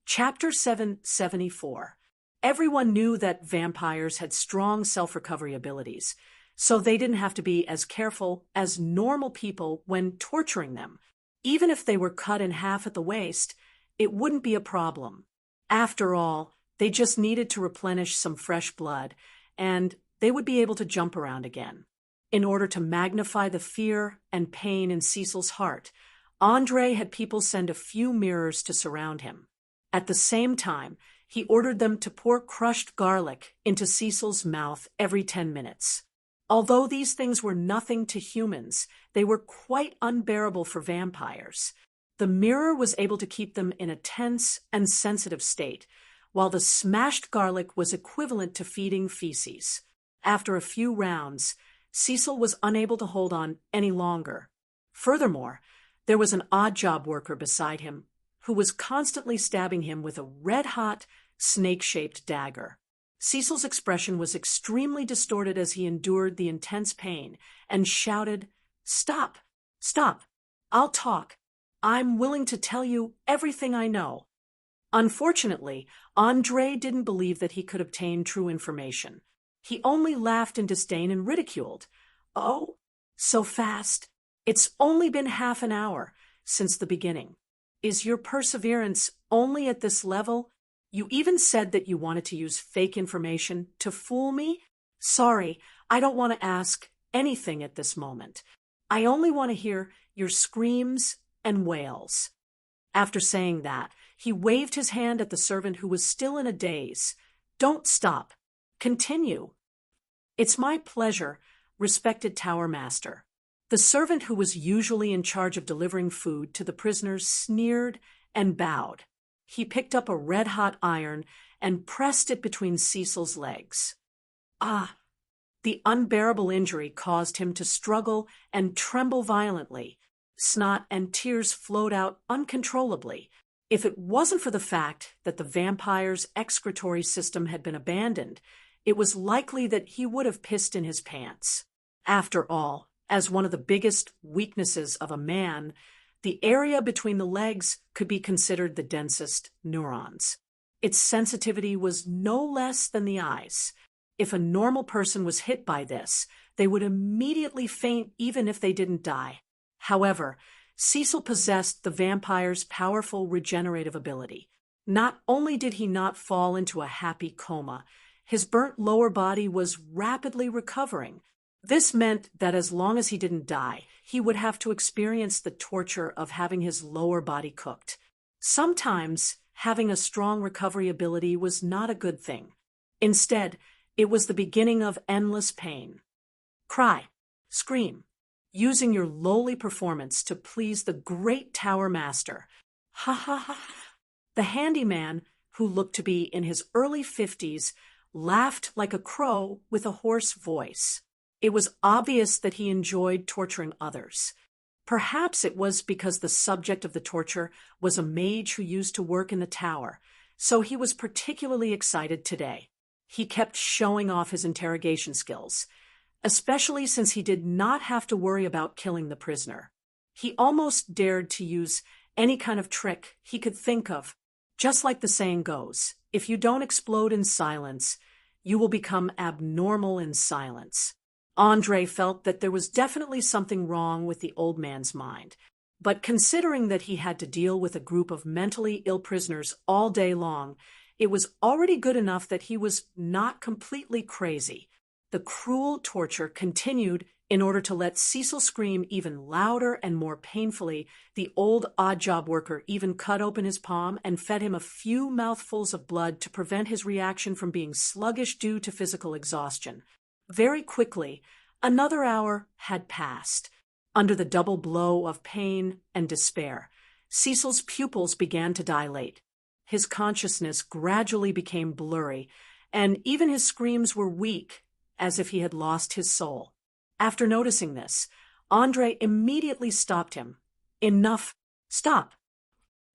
Chapter 774. Everyone knew that vampires had strong self-recovery abilities, so they didn't have to be as careful as normal people when torturing them. Even if they were cut in half at the waist, it wouldn't be a problem. After all, they just needed to replenish some fresh blood, and they would be able to jump around again. In order to magnify the fear and pain in Cecil's heart, Andre had people send a few mirrors to surround him. At the same time, he ordered them to pour crushed garlic into Cecil's mouth every 10 minutes. Although these things were nothing to humans, they were quite unbearable for vampires. The mirror was able to keep them in a tense and sensitive state, while the smashed garlic was equivalent to feeding feces. After a few rounds, Cecil was unable to hold on any longer. Furthermore, there was an odd job worker beside him who was constantly stabbing him with a red-hot, snake-shaped dagger. Cecil's expression was extremely distorted as he endured the intense pain and shouted, "Stop! Stop! I'll talk. I'm willing to tell you everything I know." Unfortunately, Andre didn't believe that he could obtain true information. He only laughed in disdain and ridiculed. "Oh, so fast. It's only been half an hour since the beginning. Is your perseverance only at this level? You even said that you wanted to use fake information to fool me? Sorry, I don't want to ask anything at this moment. I only want to hear your screams and wails." After saying that, he waved his hand at the servant who was still in a daze. "Don't stop. Continue." "It's my pleasure, respected Tower Master." The servant who was usually in charge of delivering food to the prisoners sneered and bowed. He picked up a red-hot iron and pressed it between Cecil's legs. Ah! The unbearable injury caused him to struggle and tremble violently. Snot and tears flowed out uncontrollably. If it wasn't for the fact that the vampire's excretory system had been abandoned, it was likely that he would have pissed in his pants. After all, as one of the biggest weaknesses of a man, the area between the legs could be considered the densest neurons. Its sensitivity was no less than the eyes. If a normal person was hit by this, they would immediately faint even if they didn't die. However, Cecil possessed the vampire's powerful regenerative ability. Not only did he not fall into a happy coma, his burnt lower body was rapidly recovering. This meant that as long as he didn't die, he would have to experience the torture of having his lower body cooked. Sometimes, having a strong recovery ability was not a good thing. Instead, it was the beginning of endless pain. Cry, scream, using your lowly performance to please the great Tower Master. Ha ha ha. The handyman, who looked to be in his early 50s, laughed like a crow with a hoarse voice. It was obvious that he enjoyed torturing others. Perhaps it was because the subject of the torture was a mage who used to work in the tower, so he was particularly excited today. He kept showing off his interrogation skills, especially since he did not have to worry about killing the prisoner. He almost dared to use any kind of trick he could think of. Just like the saying goes, if you don't explode in silence, you will become abnormal in silence. Andre felt that there was definitely something wrong with the old man's mind, but considering that he had to deal with a group of mentally ill prisoners all day long, it was already good enough that he was not completely crazy. The cruel torture continued in order to let Cecil scream even louder and more painfully. The old odd job worker even cut open his palm and fed him a few mouthfuls of blood to prevent his reaction from being sluggish due to physical exhaustion. Very quickly, another hour had passed. Under the double blow of pain and despair, Cecil's pupils began to dilate. His consciousness gradually became blurry, and even his screams were weak, as if he had lost his soul. After noticing this, Andre immediately stopped him. "Enough. Stop."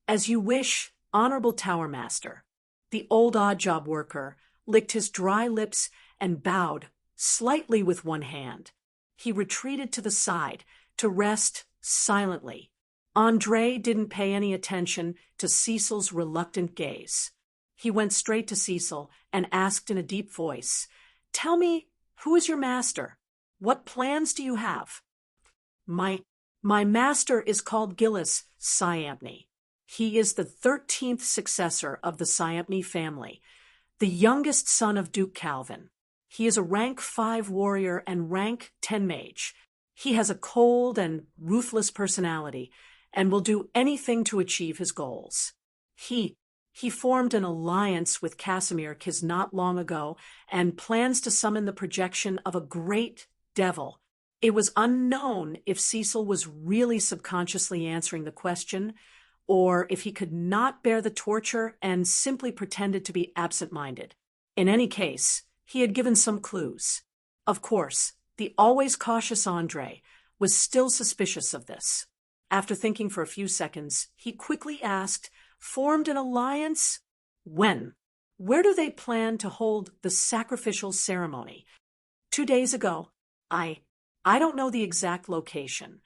"As you wish, Honorable Tower Master." The old odd job worker licked his dry lips and bowed slightly with one hand. He retreated to the side to rest silently. Andre didn't pay any attention to Cecil's reluctant gaze. He went straight to Cecil and asked in a deep voice, "Tell me, who is your master? What plans do you have?" My master is called Gillis Siampney. He is the 13th successor of the Siampney family, the youngest son of Duke Calvin. He is a rank 5 warrior and rank 10 mage. He has a cold and ruthless personality and will do anything to achieve his goals. He formed an alliance with Casimir Kiz not long ago and plans to summon the projection of a great devil. It was unknown if Cecil was really subconsciously answering the question, or if he could not bear the torture and simply pretended to be absent-minded. In any case, he had given some clues. Of course, the always cautious Andre was still suspicious of this. After thinking for a few seconds, he quickly asked, "Formed an alliance? When? Where do they plan to hold the sacrificial ceremony?" 2 days ago. I don't know the exact location."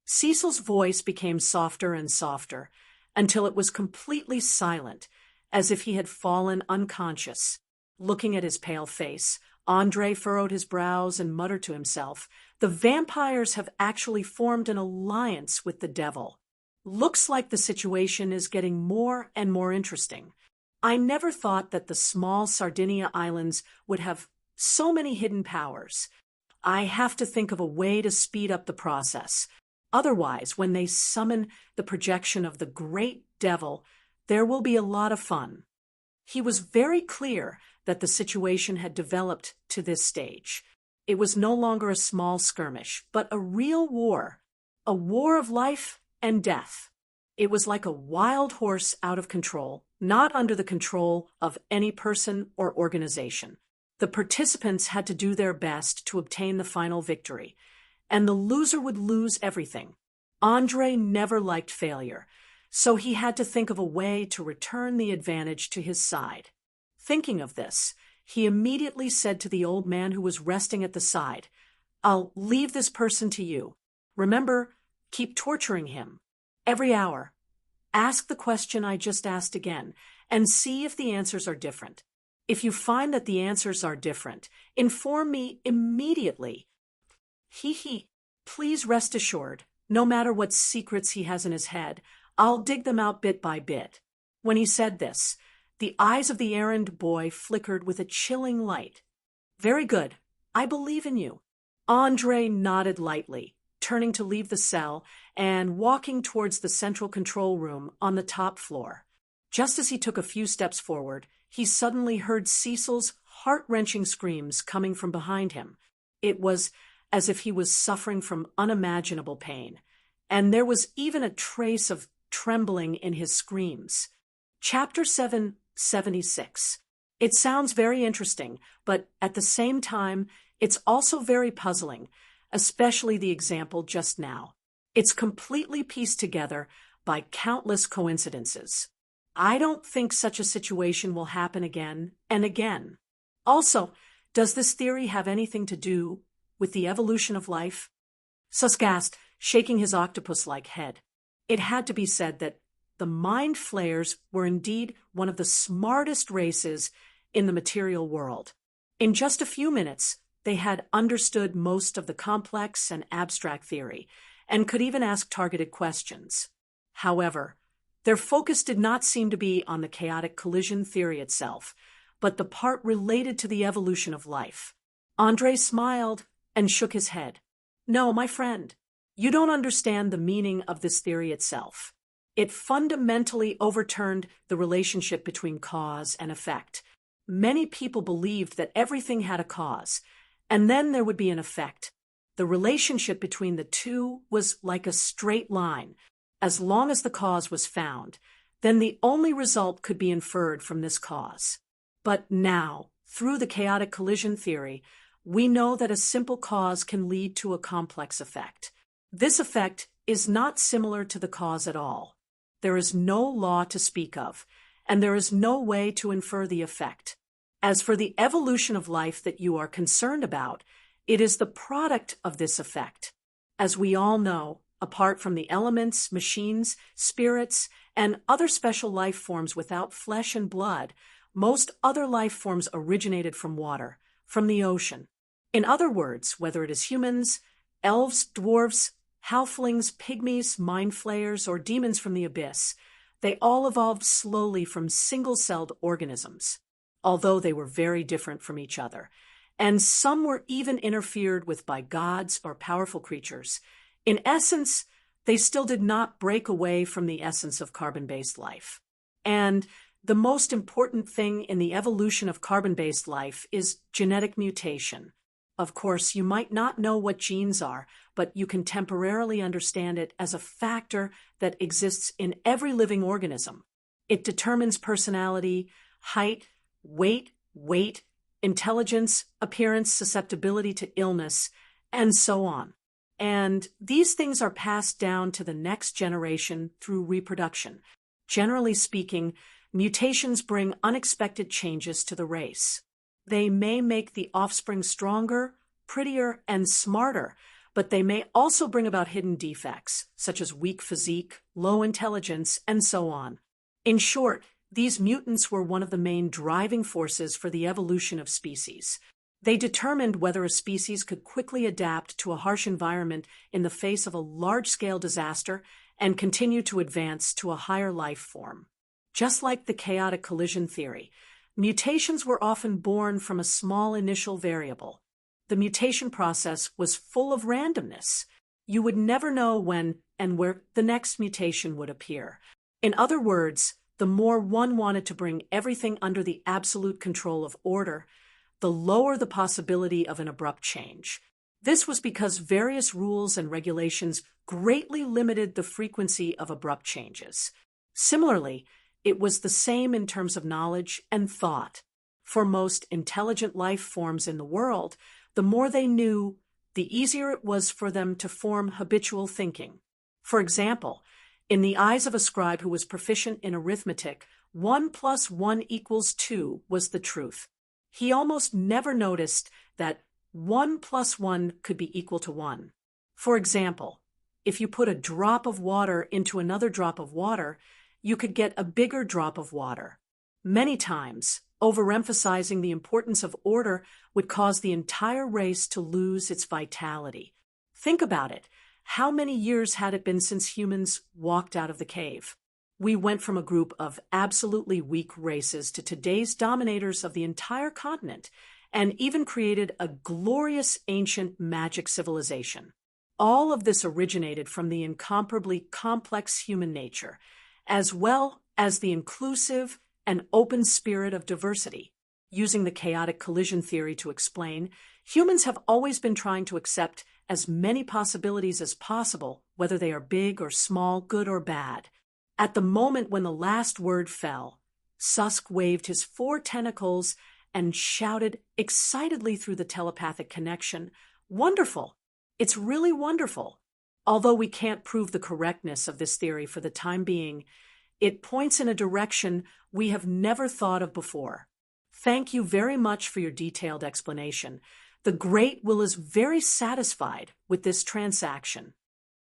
Cecil's voice became softer and softer until it was completely silent, as if he had fallen unconscious. Looking at his pale face, Andre furrowed his brows and muttered to himself, The vampires have actually formed an alliance with the devil. Looks like the situation is getting more and more interesting. I never thought that the small Sardinia Islands would have so many hidden powers. I have to think of a way to speed up the process. Otherwise, when they summon the projection of the great devil, there will be a lot of fun. He was very clear that the situation had developed to this stage. It was no longer a small skirmish, but a real war. A war of life and death. It was like a wild horse out of control, not under the control of any person or organization. The participants had to do their best to obtain the final victory, and the loser would lose everything. Andre never liked failure, so he had to think of a way to return the advantage to his side. Thinking of this, he immediately said to the old man who was resting at the side, "I'll leave this person to you. Remember, keep torturing him. Every hour. Ask the question I just asked again, and see if the answers are different. If you find that the answers are different, inform me immediately. Please rest assured, no matter what secrets he has in his head, I'll dig them out bit by bit." When he said this, the eyes of the errand boy flickered with a chilling light. "Very good. I believe in you." Andre nodded lightly, turning to leave the cell and walking towards the central control room on the top floor. Just as he took a few steps forward, he suddenly heard Cecil's heart-wrenching screams coming from behind him. It was as if he was suffering from unimaginable pain, and there was even a trace of trembling in his screams. Chapter 776. It sounds very interesting, but at the same time, it's also very puzzling, especially the example just now. It's completely pieced together by countless coincidences. I don't think such a situation will happen again and again. Also, does this theory have anything to do with the evolution of life? Susk, shaking his octopus-like head. It had to be said that the Mind Flayers were indeed one of the smartest races in the material world. In just a few minutes, they had understood most of the complex and abstract theory, and could even ask targeted questions. However, their focus did not seem to be on the chaotic collision theory itself, but the part related to the evolution of life. Andre smiled and shook his head. "No, my friend, you don't understand the meaning of this theory itself. It fundamentally overturned the relationship between cause and effect. Many people believed that everything had a cause, and then there would be an effect. The relationship between the two was like a straight line. As long as the cause was found, then the only result could be inferred from this cause. But now, through the chaotic collision theory, we know that a simple cause can lead to a complex effect. This effect is not similar to the cause at all. There is no law to speak of, and there is no way to infer the effect. As for the evolution of life that you are concerned about, it is the product of this effect. As we all know, apart from the elements, machines, spirits, and other special life forms without flesh and blood, most other life forms originated from water, from the ocean. In other words, whether it is humans, elves, dwarves, halflings, pygmies, mind flayers, or demons from the abyss, they all evolved slowly from single-celled organisms, although they were very different from each other, and some were even interfered with by gods or powerful creatures. In essence, they still did not break away from the essence of carbon-based life. And the most important thing in the evolution of carbon-based life is genetic mutation. Of course, you might not know what genes are, but you can temporarily understand it as a factor that exists in every living organism. It determines personality, height, weight, intelligence, appearance, susceptibility to illness, and so on. And these things are passed down to the next generation through reproduction. Generally speaking, mutations bring unexpected changes to the race. They may make the offspring stronger, prettier, and smarter, but they may also bring about hidden defects, such as weak physique, low intelligence, and so on. In short, these mutants were one of the main driving forces for the evolution of species. They determined whether a species could quickly adapt to a harsh environment in the face of a large-scale disaster and continue to advance to a higher life form. Just like the chaotic collision theory, mutations were often born from a small initial variable. The mutation process was full of randomness. You would never know when and where the next mutation would appear. In other words, the more one wanted to bring everything under the absolute control of order, the lower the possibility of an abrupt change. This was because various rules and regulations greatly limited the frequency of abrupt changes. Similarly, it was the same in terms of knowledge and thought. For most intelligent life forms in the world, the more they knew, the easier it was for them to form habitual thinking. For example, in the eyes of a scribe who was proficient in arithmetic, 1 + 1 = 2 was the truth. He almost never noticed that 1 + 1 could be equal to 1. For example, if you put a drop of water into another drop of water, you could get a bigger drop of water. Many times, overemphasizing the importance of order would cause the entire race to lose its vitality. Think about it. How many years had it been since humans walked out of the cave? We went from a group of absolutely weak races to today's dominators of the entire continent, and even created a glorious ancient magic civilization. All of this originated from the incomparably complex human nature, as well as the inclusive and open spirit of diversity. Using the chaotic collision theory to explain, humans have always been trying to accept as many possibilities as possible, whether they are big or small, good or bad. At the moment when the last word fell, Susk waved his 4 tentacles and shouted excitedly through the telepathic connection, "Wonderful! It's really wonderful!" Although we can't prove the correctness of this theory for the time being, it points in a direction we have never thought of before. Thank you very much for your detailed explanation. The Great Will is very satisfied with this transaction.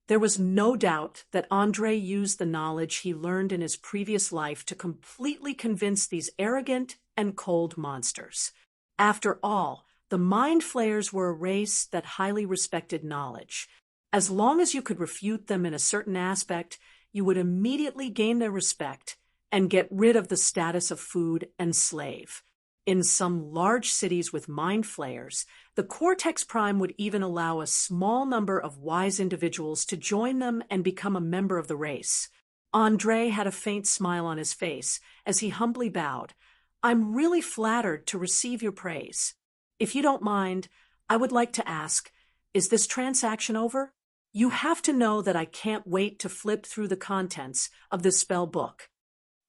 There was no doubt that Andre used the knowledge he learned in his previous life to completely convince these arrogant and cold monsters. After all, the Mind Flayers were a race that highly respected knowledge. As long as you could refute them in a certain aspect, you would immediately gain their respect and get rid of the status of food and slave. In some large cities with Mind Flayers, the Cortex Prime would even allow a small number of wise individuals to join them and become a member of the race. Andre had a faint smile on his face as he humbly bowed. "I'm really flattered to receive your praise. If you don't mind, I would like to ask, is this transaction over? You have to know that I can't wait to flip through the contents of this spell book."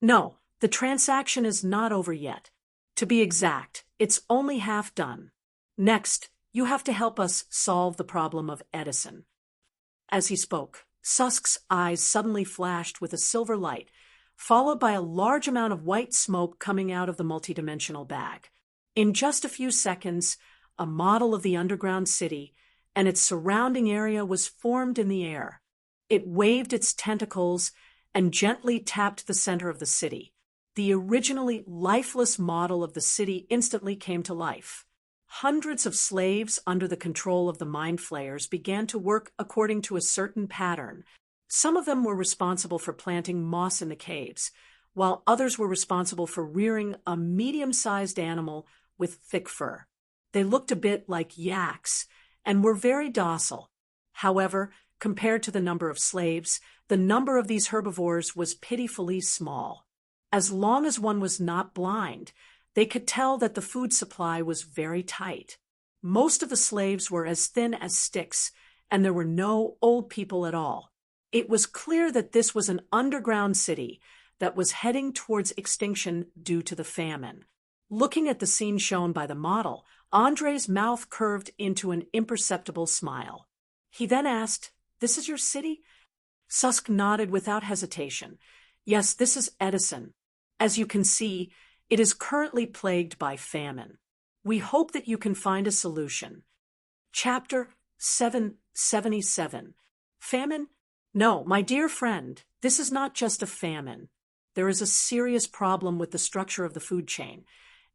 "No, the transaction is not over yet. To be exact, it's only half done. Next, you have to help us solve the problem of Edison." As he spoke, Susk's eyes suddenly flashed with a silver light, followed by a large amount of white smoke coming out of the multidimensional bag. In just a few seconds, a model of the underground city and its surrounding area was formed in the air. It waved its tentacles and gently tapped the center of the city. The originally lifeless model of the city instantly came to life. Hundreds of slaves under the control of the Mind Flayers began to work according to a certain pattern. Some of them were responsible for planting moss in the caves, while others were responsible for rearing a medium-sized animal with thick fur. They looked a bit like yaks and were very docile. However, compared to the number of slaves, the number of these herbivores was pitifully small. As long as one was not blind, they could tell that the food supply was very tight. Most of the slaves were as thin as sticks, and there were no old people at all. It was clear that this was an underground city that was heading towards extinction due to the famine. Looking at the scene shown by the model, Andre's mouth curved into an imperceptible smile. He then asked, "This is your city?" Susk nodded without hesitation. "Yes, this is Edison. As you can see, it is currently plagued by famine. We hope that you can find a solution." Chapter 777. Famine? No, my dear friend, this is not just a famine. There is a serious problem with the structure of the food chain.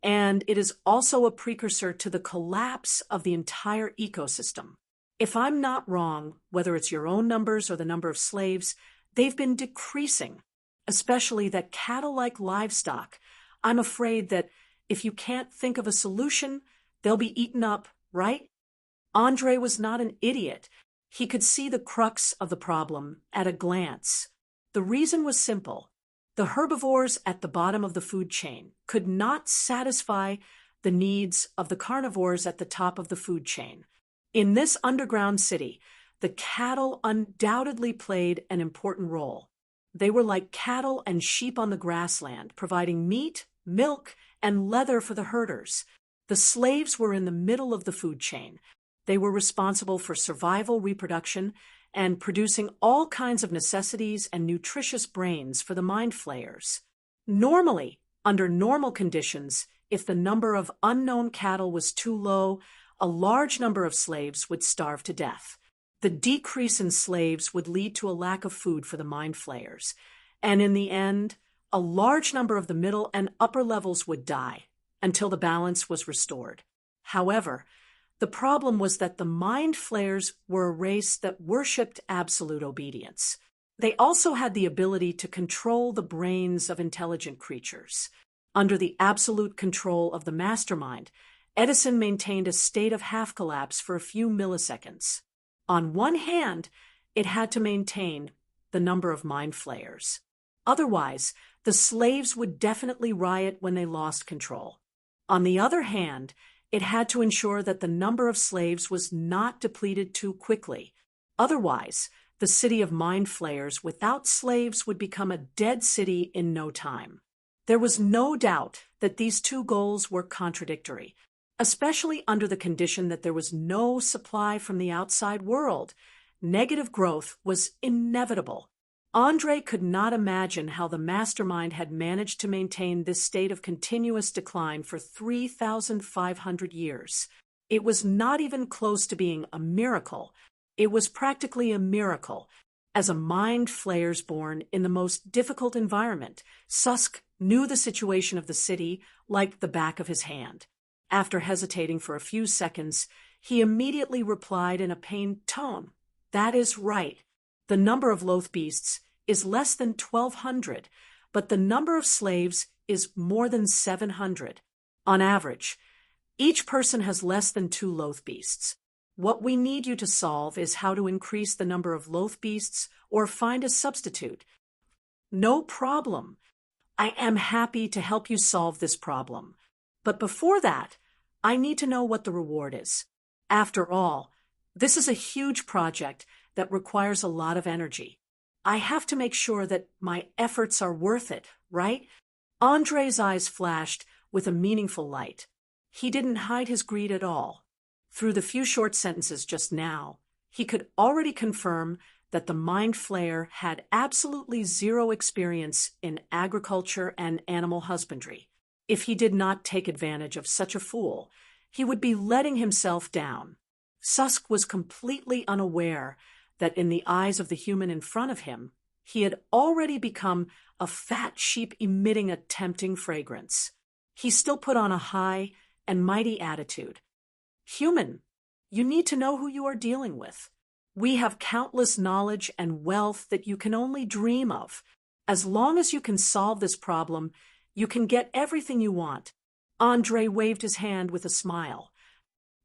and it is also a precursor to the collapse of the entire ecosystem. If I'm not wrong, whether it's your own numbers or the number of slaves, they've been decreasing, especially that cattle-like livestock. I'm afraid that if you can't think of a solution, they'll be eaten up, right? Andre was not an idiot. He could see the crux of the problem at a glance. The reason was simple. The herbivores at the bottom of the food chain could not satisfy the needs of the carnivores at the top of the food chain. In this underground city, the cattle undoubtedly played an important role. They were like cattle and sheep on the grassland, providing meat, milk, and leather for the herders. The slaves were in the middle of the food chain. They were responsible for survival, reproduction, and producing all kinds of necessities and nutritious brains for the mind flayers. Normally, under normal conditions, if the number of unknown cattle was too low, a large number of slaves would starve to death. The decrease in slaves would lead to a lack of food for the mind flayers, and in the end, a large number of the middle and upper levels would die until the balance was restored. However, the problem was that the mind flayers were a race that worshipped absolute obedience. They also had the ability to control the brains of intelligent creatures. Under the absolute control of the mastermind, Edison maintained a state of half-collapse for a few milliseconds. On one hand, it had to maintain the number of mind flayers. Otherwise, the slaves would definitely riot when they lost control. On the other hand, it had to ensure that the number of slaves was not depleted too quickly. Otherwise, the city of mind flayers without slaves would become a dead city in no time. There was no doubt that these two goals were contradictory, especially under the condition that there was no supply from the outside world. Negative growth was inevitable. Andre could not imagine how the mastermind had managed to maintain this state of continuous decline for 3,500 years. It was not even close to being a miracle. It was practically a miracle. As a mind flayers born in the most difficult environment, Susk knew the situation of the city like the back of his hand. After hesitating for a few seconds, he immediately replied in a pained tone, "That is right. The number of loath beasts is less than 1,200, but the number of slaves is more than 700. On average, each person has less than 2 loath beasts. What we need you to solve is how to increase the number of loath beasts or find a substitute." "No problem. I am happy to help you solve this problem. But before that, I need to know what the reward is. After all, this is a huge project that requires a lot of energy. I have to make sure that my efforts are worth it, right?" Andre's eyes flashed with a meaningful light. He didn't hide his greed at all. Through the few short sentences just now, he could already confirm that the mind flayer had absolutely zero experience in agriculture and animal husbandry. If he did not take advantage of such a fool, he would be letting himself down. Susk was completely unaware that in the eyes of the human in front of him, he had already become a fat sheep emitting a tempting fragrance. He still put on a high and mighty attitude. "Human, you need to know who you are dealing with. We have countless knowledge and wealth that you can only dream of. As long as you can solve this problem, you can get everything you want." Andre waved his hand with a smile.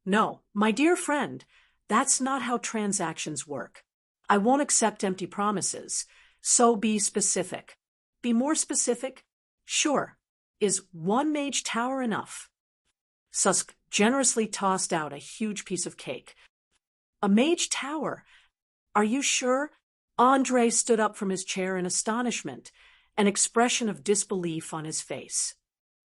"No, my dear friend, that's not how transactions work. I won't accept empty promises, so be specific." "Be more specific?" "Sure. Is 1 mage tower enough?" Susk generously tossed out a huge piece of cake. "A mage tower? Are you sure?" Andre stood up from his chair in astonishment, an expression of disbelief on his face.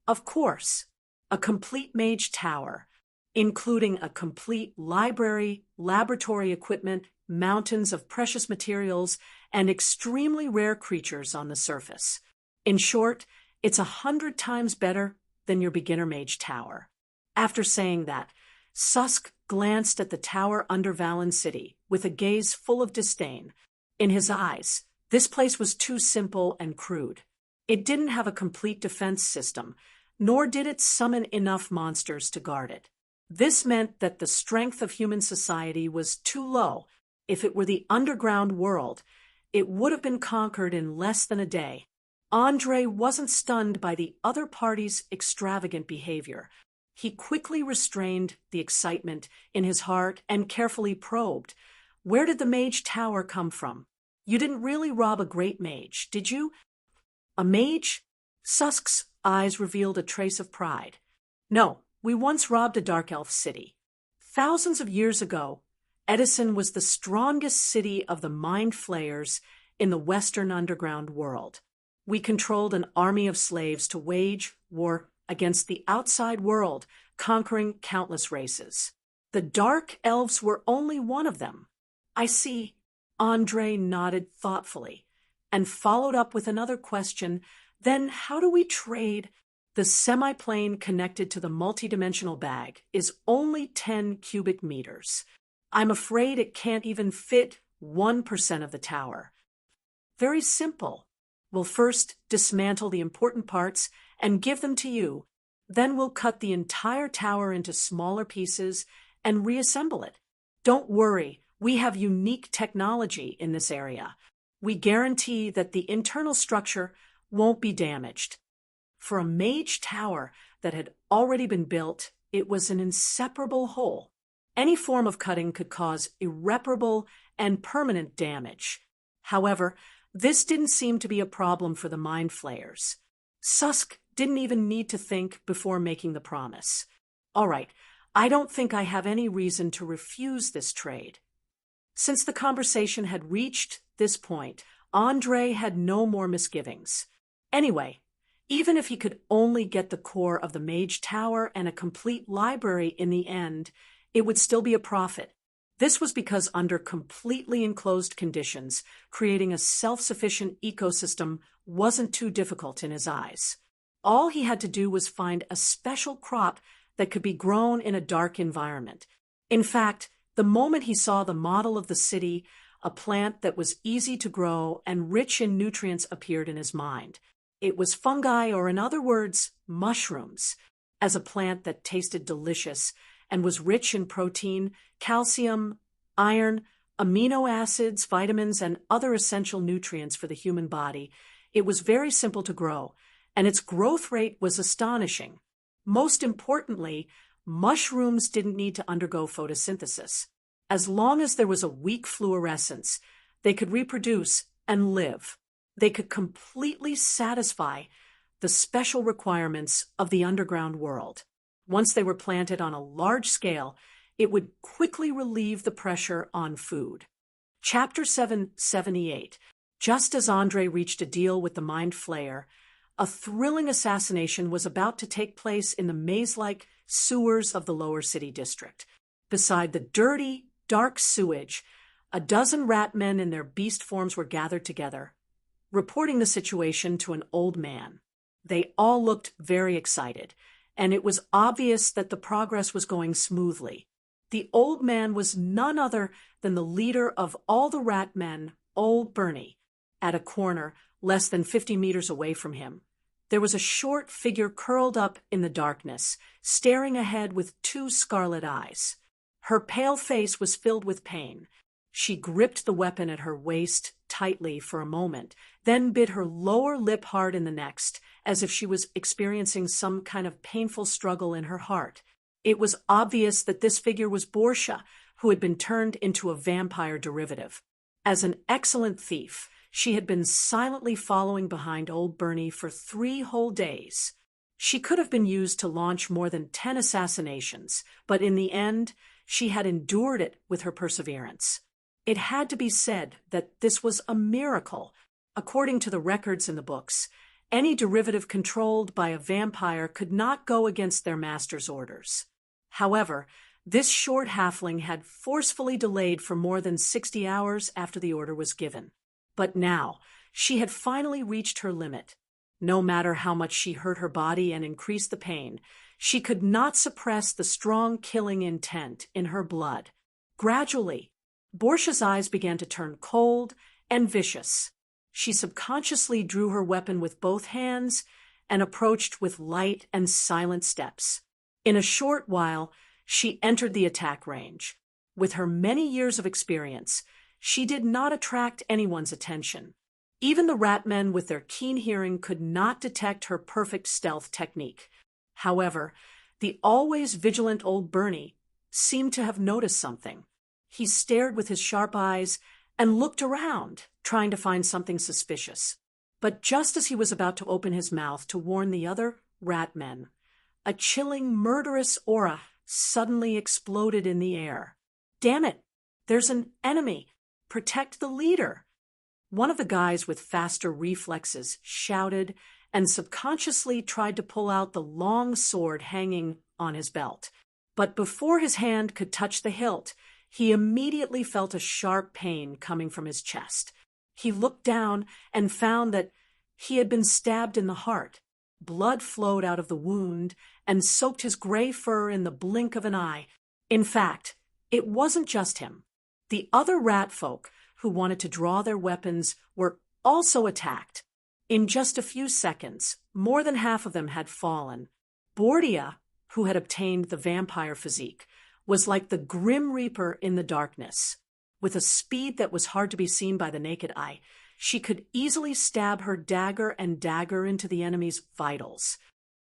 "Of course, a complete mage tower, including a complete library, laboratory equipment, mountains of precious materials, and extremely rare creatures on the surface. In short, it's 100 times better than your beginner mage tower." After saying that, Susk glanced at the tower under Valen City with a gaze full of disdain. In his eyes, this place was too simple and crude. It didn't have a complete defense system, nor did it summon enough monsters to guard it. This meant that the strength of human society was too low. If it were the underground world, it would have been conquered in less than a day. Andre wasn't stunned by the other party's extravagant behavior. He quickly restrained the excitement in his heart and carefully probed. Where did the mage tower come from? You didn't really rob a great mage, did you? A mage? Susk's eyes revealed a trace of pride. No, we once robbed a dark elf city. Thousands of years ago, Edison was the strongest city of the mind flayers in the Western underground world. We controlled an army of slaves to wage war against the outside world, conquering countless races. The dark elves were only one of them. I see. Andre nodded thoughtfully and followed up with another question. Then how do we trade? The semiplane connected to the multidimensional bag is only 10 cubic meters. I'm afraid it can't even fit 1% of the tower. Very simple. We'll first dismantle the important parts and give them to you. Then we'll cut the entire tower into smaller pieces and reassemble it. Don't worry, we have unique technology in this area. We guarantee that the internal structure won't be damaged. For a mage tower that had already been built, it was an inseparable whole. Any form of cutting could cause irreparable and permanent damage. However, this didn't seem to be a problem for the mind flayers. Susk didn't even need to think before making the promise. All right, I don't think I have any reason to refuse this trade. Since the conversation had reached this point, Andre had no more misgivings. Anyway, even if he could only get the core of the mage tower and a complete library in the end, it would still be a profit. This was because under completely enclosed conditions, creating a self-sufficient ecosystem wasn't too difficult in his eyes. All he had to do was find a special crop that could be grown in a dark environment. In fact, the moment he saw the model of the city, a plant that was easy to grow and rich in nutrients appeared in his mind. It was fungi, or in other words, mushrooms. As a plant that tasted delicious and was rich in protein, calcium, iron, amino acids, vitamins, and other essential nutrients for the human body, it was very simple to grow, and its growth rate was astonishing. Most importantly, mushrooms didn't need to undergo photosynthesis. As long as there was a weak fluorescence, they could reproduce and live. They could completely satisfy the special requirements of the underground world. Once they were planted on a large scale, it would quickly relieve the pressure on food. Chapter 778. Just as Andre reached a deal with the Mind Flayer, a thrilling assassination was about to take place in the maze-like sewers of the lower city district. Beside the dirty, dark sewage, a dozen rat men in their beast forms were gathered together, reporting the situation to an old man. They all looked very excited, and it was obvious that the progress was going smoothly. The old man was none other than the leader of all the rat men, Old Bernie. At a corner, less than 50 meters away from him, there was a short figure curled up in the darkness, staring ahead with two scarlet eyes. Her pale face was filled with pain. She gripped the weapon at her waist tightly for a moment, then bit her lower lip hard in the next, as if she was experiencing some kind of painful struggle in her heart. It was obvious that this figure was Borsha, who had been turned into a vampire derivative. As an excellent thief, she had been silently following behind Old Bernie for 3 whole days. She could have been used to launch more than 10 assassinations, but in the end, she had endured it with her perseverance. It had to be said that this was a miracle. According to the records in the books, any derivative controlled by a vampire could not go against their master's orders. However, this short halfling had forcefully delayed for more than 60 hours after the order was given. But now, she had finally reached her limit. No matter how much she hurt her body and increased the pain, she could not suppress the strong killing intent in her blood. Gradually, Borsha's eyes began to turn cold and vicious. She subconsciously drew her weapon with both hands and approached with light and silent steps. In a short while, she entered the attack range. With her many years of experience, she did not attract anyone's attention. Even the rat-men with their keen hearing could not detect her perfect stealth technique. However, the always vigilant old Bernie seemed to have noticed something. He stared with his sharp eyes and looked around, trying to find something suspicious. But just as he was about to open his mouth to warn the other rat-men, a chilling, murderous aura suddenly exploded in the air. "Damn it! There's an enemy! Protect the leader!" One of the guys with faster reflexes shouted and subconsciously tried to pull out the long sword hanging on his belt. But before his hand could touch the hilt, he immediately felt a sharp pain coming from his chest. He looked down and found that he had been stabbed in the heart. Blood flowed out of the wound and soaked his gray fur in the blink of an eye. In fact, it wasn't just him. The other rat folk who wanted to draw their weapons were also attacked. In just a few seconds, more than half of them had fallen. Bordia, who had obtained the vampire physique, was like the Grim Reaper in the darkness. With a speed that was hard to be seen by the naked eye, she could easily stab her dagger into the enemy's vitals.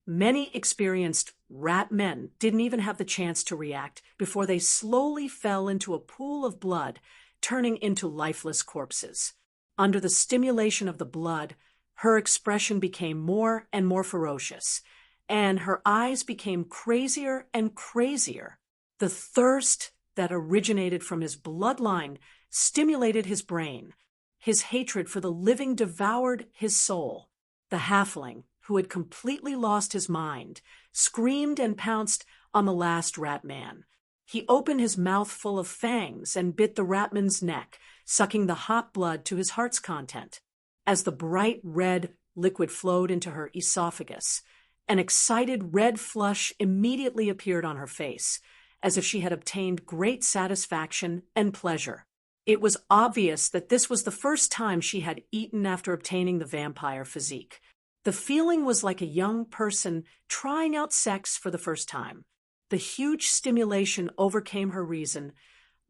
Many experienced rat men didn't even have the chance to react before they slowly fell into a pool of blood, turning into lifeless corpses. Under the stimulation of the blood, her expression became more and more ferocious, and her eyes became crazier and crazier. The thirst that originated from his bloodline stimulated his brain. His hatred for the living devoured his soul. The halfling, who had completely lost his mind, screamed and pounced on the last rat man. He opened his mouth full of fangs and bit the ratman's neck, sucking the hot blood to his heart's content. As the bright red liquid flowed into her esophagus, an excited red flush immediately appeared on her face, as if she had obtained great satisfaction and pleasure. It was obvious that this was the first time she had eaten after obtaining the vampire physique. The feeling was like a young person trying out sex for the first time. The huge stimulation overcame her reason,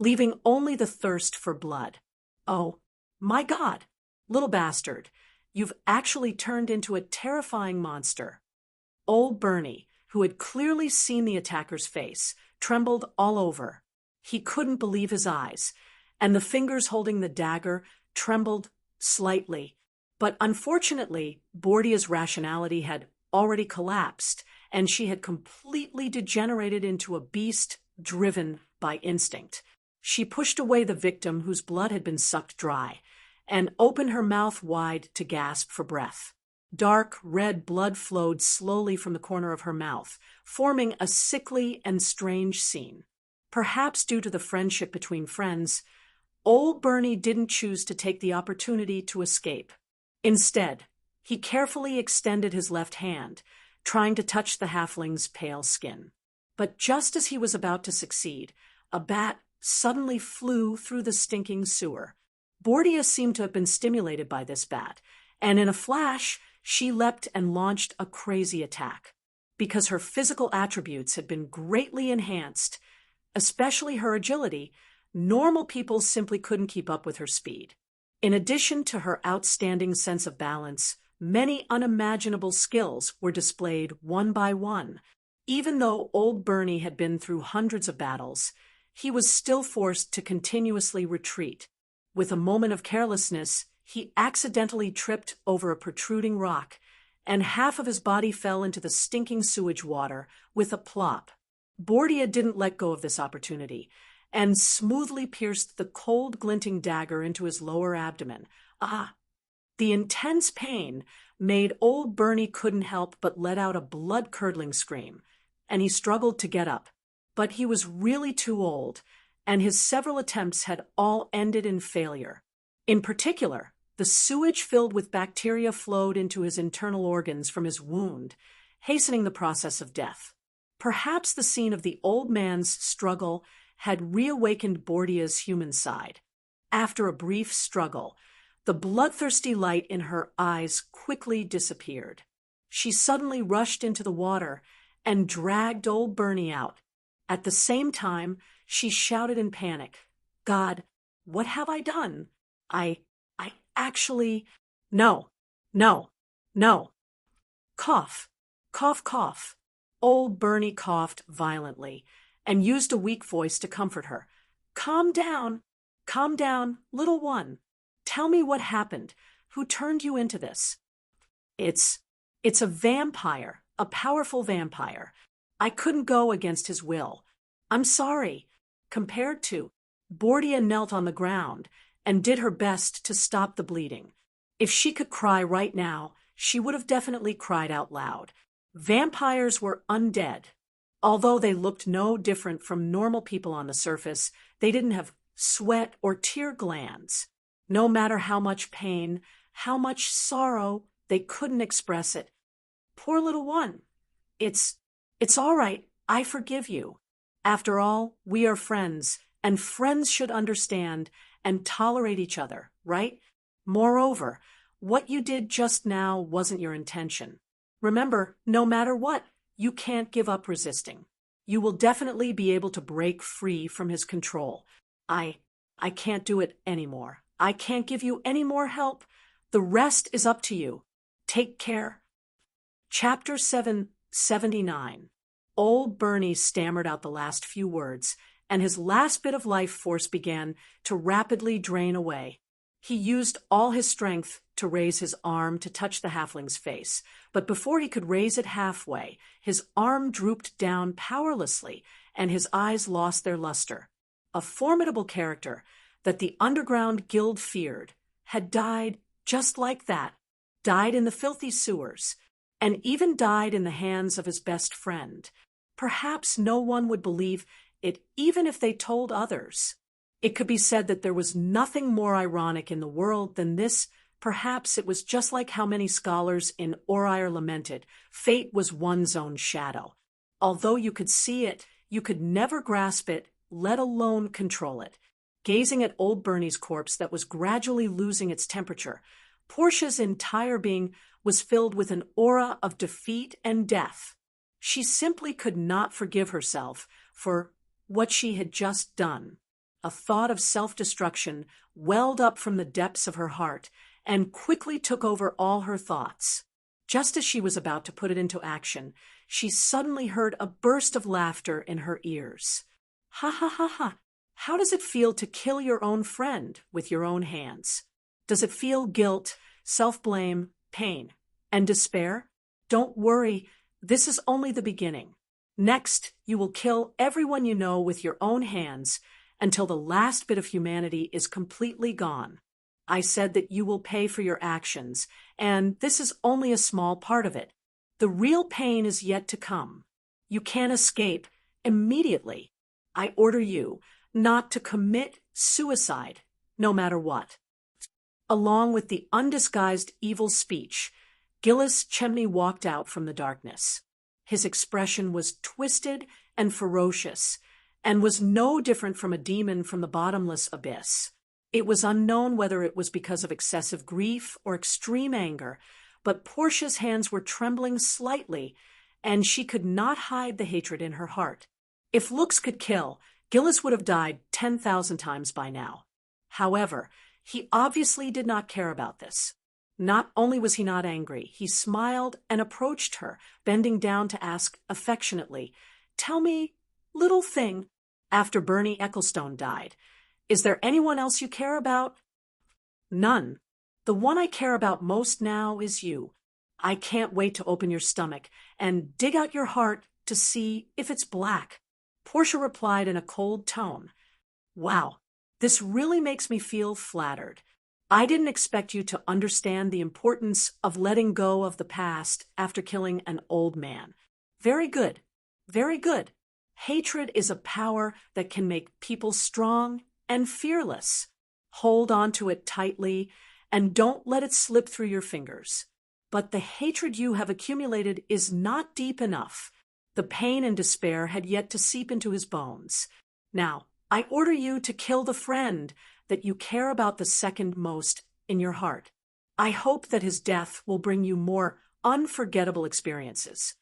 leaving only the thirst for blood. "Oh, my God, little bastard, you've actually turned into a terrifying monster." Old Bernie, who had clearly seen the attacker's face, trembled all over. He couldn't believe his eyes, and the fingers holding the dagger trembled slightly. But unfortunately, Bordia's rationality had already collapsed, and she had completely degenerated into a beast driven by instinct. She pushed away the victim whose blood had been sucked dry, and opened her mouth wide to gasp for breath. Dark red blood flowed slowly from the corner of her mouth, forming a sickly and strange scene. Perhaps due to the friendship between friends, old Bernie didn't choose to take the opportunity to escape. Instead, he carefully extended his left hand, trying to touch the halfling's pale skin. But just as he was about to succeed, a bat suddenly flew through the stinking sewer. Bordia seemed to have been stimulated by this bat, and in a flash, she leapt and launched a crazy attack. Because her physical attributes had been greatly enhanced, especially her agility, normal people simply couldn't keep up with her speed. In addition to her outstanding sense of balance, many unimaginable skills were displayed one by one. Even though old Bernie had been through hundreds of battles, he was still forced to continuously retreat. With a moment of carelessness, he accidentally tripped over a protruding rock, and half of his body fell into the stinking sewage water with a plop. Bordia didn't let go of this opportunity, and smoothly pierced the cold, glinting dagger into his lower abdomen. The intense pain made old Bernie couldn't help but let out a blood-curdling scream, and he struggled to get up. But he was really too old, and his several attempts had all ended in failure. In particular, the sewage filled with bacteria flowed into his internal organs from his wound, hastening the process of death. Perhaps the scene of the old man's struggle had reawakened Bordia's human side. After a brief struggle, the bloodthirsty light in her eyes quickly disappeared. She suddenly rushed into the water and dragged old Bernie out. At the same time, she shouted in panic, "God, what have I done? I actually, no, no, no." Cough, cough, cough. Old Bernie coughed violently and used a weak voice to comfort her. Calm down, little one. Tell me what happened. Who turned you into this? It's, it's a vampire, a powerful vampire. I couldn't go against his will. I'm sorry. Compared to, Bordia knelt on the ground and did her best to stop the bleeding. If she could cry right now, she would have definitely cried out loud. Vampires were undead. Although they looked no different from normal people on the surface, they didn't have sweat or tear glands. No matter how much pain, how much sorrow, they couldn't express it. Poor little one. It's all right. I forgive you. After all, we are friends, and friends should understand and tolerate each other, right? Moreover, what you did just now wasn't your intention. Remember, no matter what, you can't give up resisting. You will definitely be able to break free from his control. I can't do it anymore. I can't give you any more help. The rest is up to you. Take care. Chapter 779. Old Bernie stammered out the last few words, and his last bit of life force began to rapidly drain away. He used all his strength to raise his arm to touch the halfling's face, but before he could raise it halfway, his arm drooped down powerlessly, and his eyes lost their luster. A formidable character that the underground guild feared had died just like that, died in the filthy sewers, and even died in the hands of his best friend. Perhaps no one would believe it even if they told others. It could be said that there was nothing more ironic in the world than this. Perhaps it was just like how many scholars in Orire lamented, fate was one's own shadow. Although you could see it, you could never grasp it, let alone control it. Gazing at old Bernie's corpse that was gradually losing its temperature, Portia's entire being was filled with an aura of defeat and death. She simply could not forgive herself for what she had just done. A thought of self-destruction welled up from the depths of her heart and quickly took over all her thoughts. Just as she was about to put it into action, she suddenly heard a burst of laughter in her ears. Ha ha ha ha! How does it feel to kill your own friend with your own hands? Does it feel guilt, self-blame, pain, and despair? Don't worry, this is only the beginning. Next, you will kill everyone you know with your own hands until the last bit of humanity is completely gone. I said that you will pay for your actions, and this is only a small part of it. The real pain is yet to come. You can't escape immediately. I order you not to commit suicide, no matter what. Along with the undisguised evil speech, Gillis Chemney walked out from the darkness. His expression was twisted and ferocious, and was no different from a demon from the bottomless abyss. It was unknown whether it was because of excessive grief or extreme anger, but Portia's hands were trembling slightly, and she could not hide the hatred in her heart. If looks could kill, Gillis would have died 10,000 times by now. However, he obviously did not care about this. Not only was he not angry, he smiled and approached her, bending down to ask affectionately, "Tell me, little thing, after Bernie Ecclestone died, is there anyone else you care about?" "None. The one I care about most now is you. I can't wait to open your stomach and dig out your heart to see if it's black." Portia replied in a cold tone, "Wow, this really makes me feel flattered. I didn't expect you to understand the importance of letting go of the past after killing an old man. Very good, very good. Hatred is a power that can make people strong and fearless. Hold on to it tightly and don't let it slip through your fingers. But the hatred you have accumulated is not deep enough. The pain and despair had yet to seep into his bones. Now, I order you to kill the friend that you care about the second most in your heart. I hope that his death will bring you more unforgettable experiences.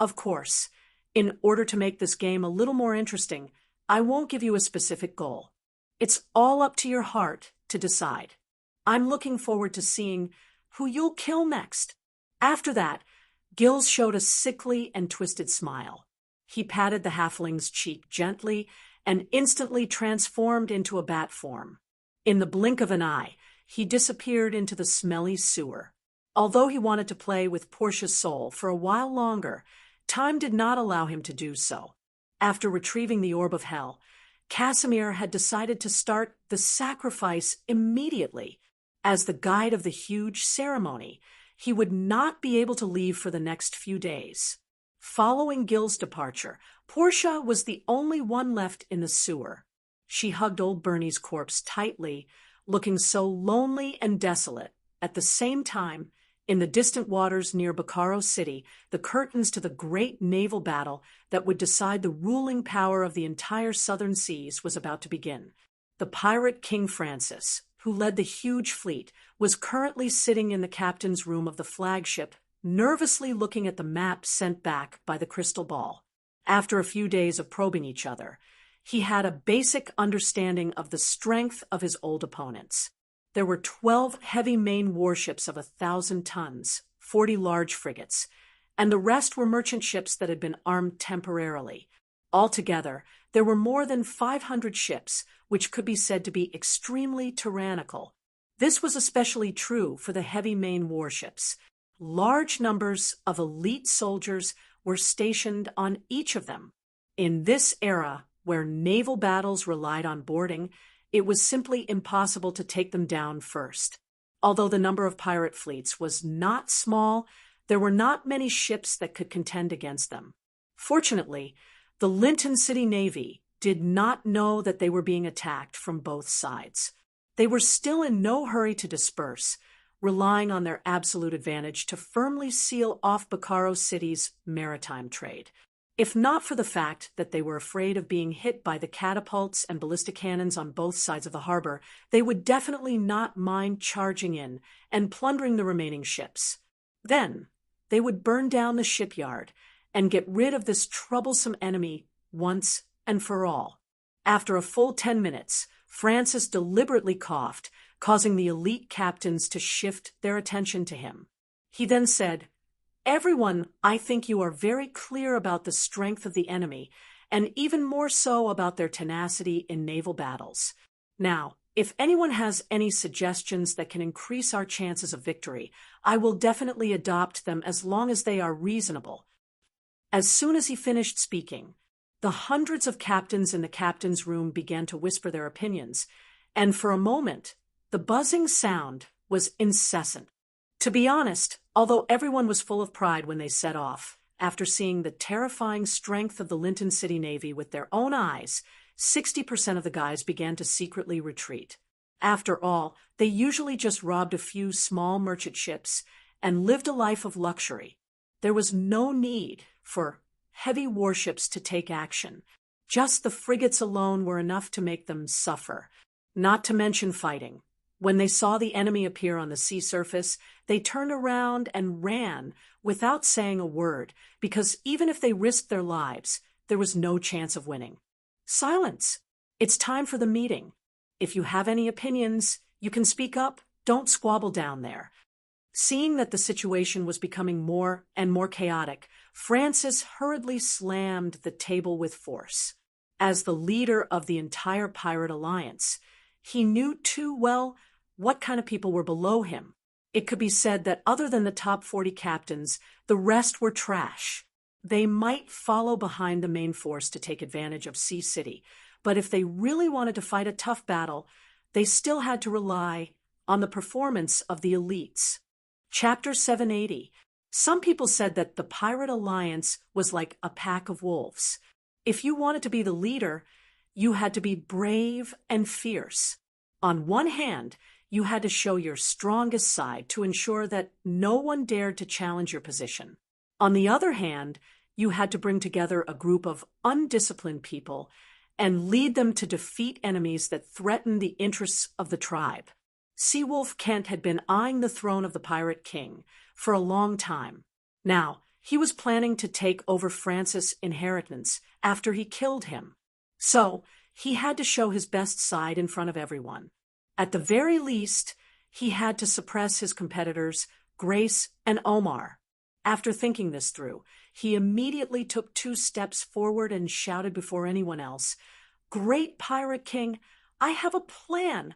Of course, in order to make this game a little more interesting, I won't give you a specific goal. It's all up to your heart to decide. I'm looking forward to seeing who you'll kill next. After that, Gills showed a sickly and twisted smile. He patted the halfling's cheek gently and instantly transformed into a bat form. In the blink of an eye, he disappeared into the smelly sewer. Although he wanted to play with Portia's soul for a while longer, time did not allow him to do so. After retrieving the Orb of Hell, Casimir had decided to start the sacrifice immediately. As the guide of the huge ceremony, he would not be able to leave for the next few days. Following Gil's departure, Portia was the only one left in the sewer. She hugged old Bernie's corpse tightly, looking so lonely and desolate. At the same time, in the distant waters near Bacaro City, the curtains to the great naval battle that would decide the ruling power of the entire southern seas was about to begin. The pirate King Francis, who led the huge fleet, was currently sitting in the captain's room of the flagship, nervously looking at the map sent back by the crystal ball. After a few days of probing each other, he had a basic understanding of the strength of his old opponents. There were 12 heavy main warships of 1,000 tons, 40 large frigates, and the rest were merchant ships that had been armed temporarily. Altogether, there were more than 500 ships, which could be said to be extremely tyrannical. This was especially true for the heavy main warships. Large numbers of elite soldiers were stationed on each of them. In this era, where naval battles relied on boarding, it was simply impossible to take them down first. Although the number of pirate fleets was not small, there were not many ships that could contend against them. Fortunately, the Linton City Navy did not know that they were being attacked from both sides. They were still in no hurry to disperse, relying on their absolute advantage to firmly seal off Bacaro City's maritime trade. If not for the fact that they were afraid of being hit by the catapults and ballistic cannons on both sides of the harbor, they would definitely not mind charging in and plundering the remaining ships. Then, they would burn down the shipyard and get rid of this troublesome enemy once and for all. After a full 10 minutes, Francis deliberately coughed, causing the elite captains to shift their attention to him. He then said, "Everyone, I think you are very clear about the strength of the enemy, and even more so about their tenacity in naval battles. Now, if anyone has any suggestions that can increase our chances of victory, I will definitely adopt them as long as they are reasonable." As soon as he finished speaking, the hundreds of captains in the captain's room began to whisper their opinions, and for a moment, the buzzing sound was incessant. To be honest, although everyone was full of pride when they set off, after seeing the terrifying strength of the Linton City Navy with their own eyes, 60% of the guys began to secretly retreat. After all, they usually just robbed a few small merchant ships and lived a life of luxury. There was no need for heavy warships to take action. Just the frigates alone were enough to make them suffer, not to mention fighting. When they saw the enemy appear on the sea surface, they turned around and ran without saying a word, because even if they risked their lives, there was no chance of winning. Silence! It's time for the meeting. If you have any opinions, you can speak up. Don't squabble down there. Seeing that the situation was becoming more and more chaotic, Francis hurriedly slammed the table with force. As the leader of the entire pirate alliance, he knew too well what kind of people were below him. It could be said that other than the top 40 captains, the rest were trash. They might follow behind the main force to take advantage of Sea City, but if they really wanted to fight a tough battle, they still had to rely on the performance of the elites. Chapter 780. Some people said that the pirate alliance was like a pack of wolves. If you wanted to be the leader, you had to be brave and fierce. On one hand, you had to show your strongest side to ensure that no one dared to challenge your position. On the other hand, you had to bring together a group of undisciplined people and lead them to defeat enemies that threatened the interests of the tribe. Seawolf Kent had been eyeing the throne of the Pirate King for a long time. Now, he was planning to take over Francis' inheritance after he killed him. So, he had to show his best side in front of everyone. At the very least, he had to suppress his competitors, Grace and Omar. After thinking this through, he immediately took 2 steps forward and shouted before anyone else, "Great Pirate King, I have a plan.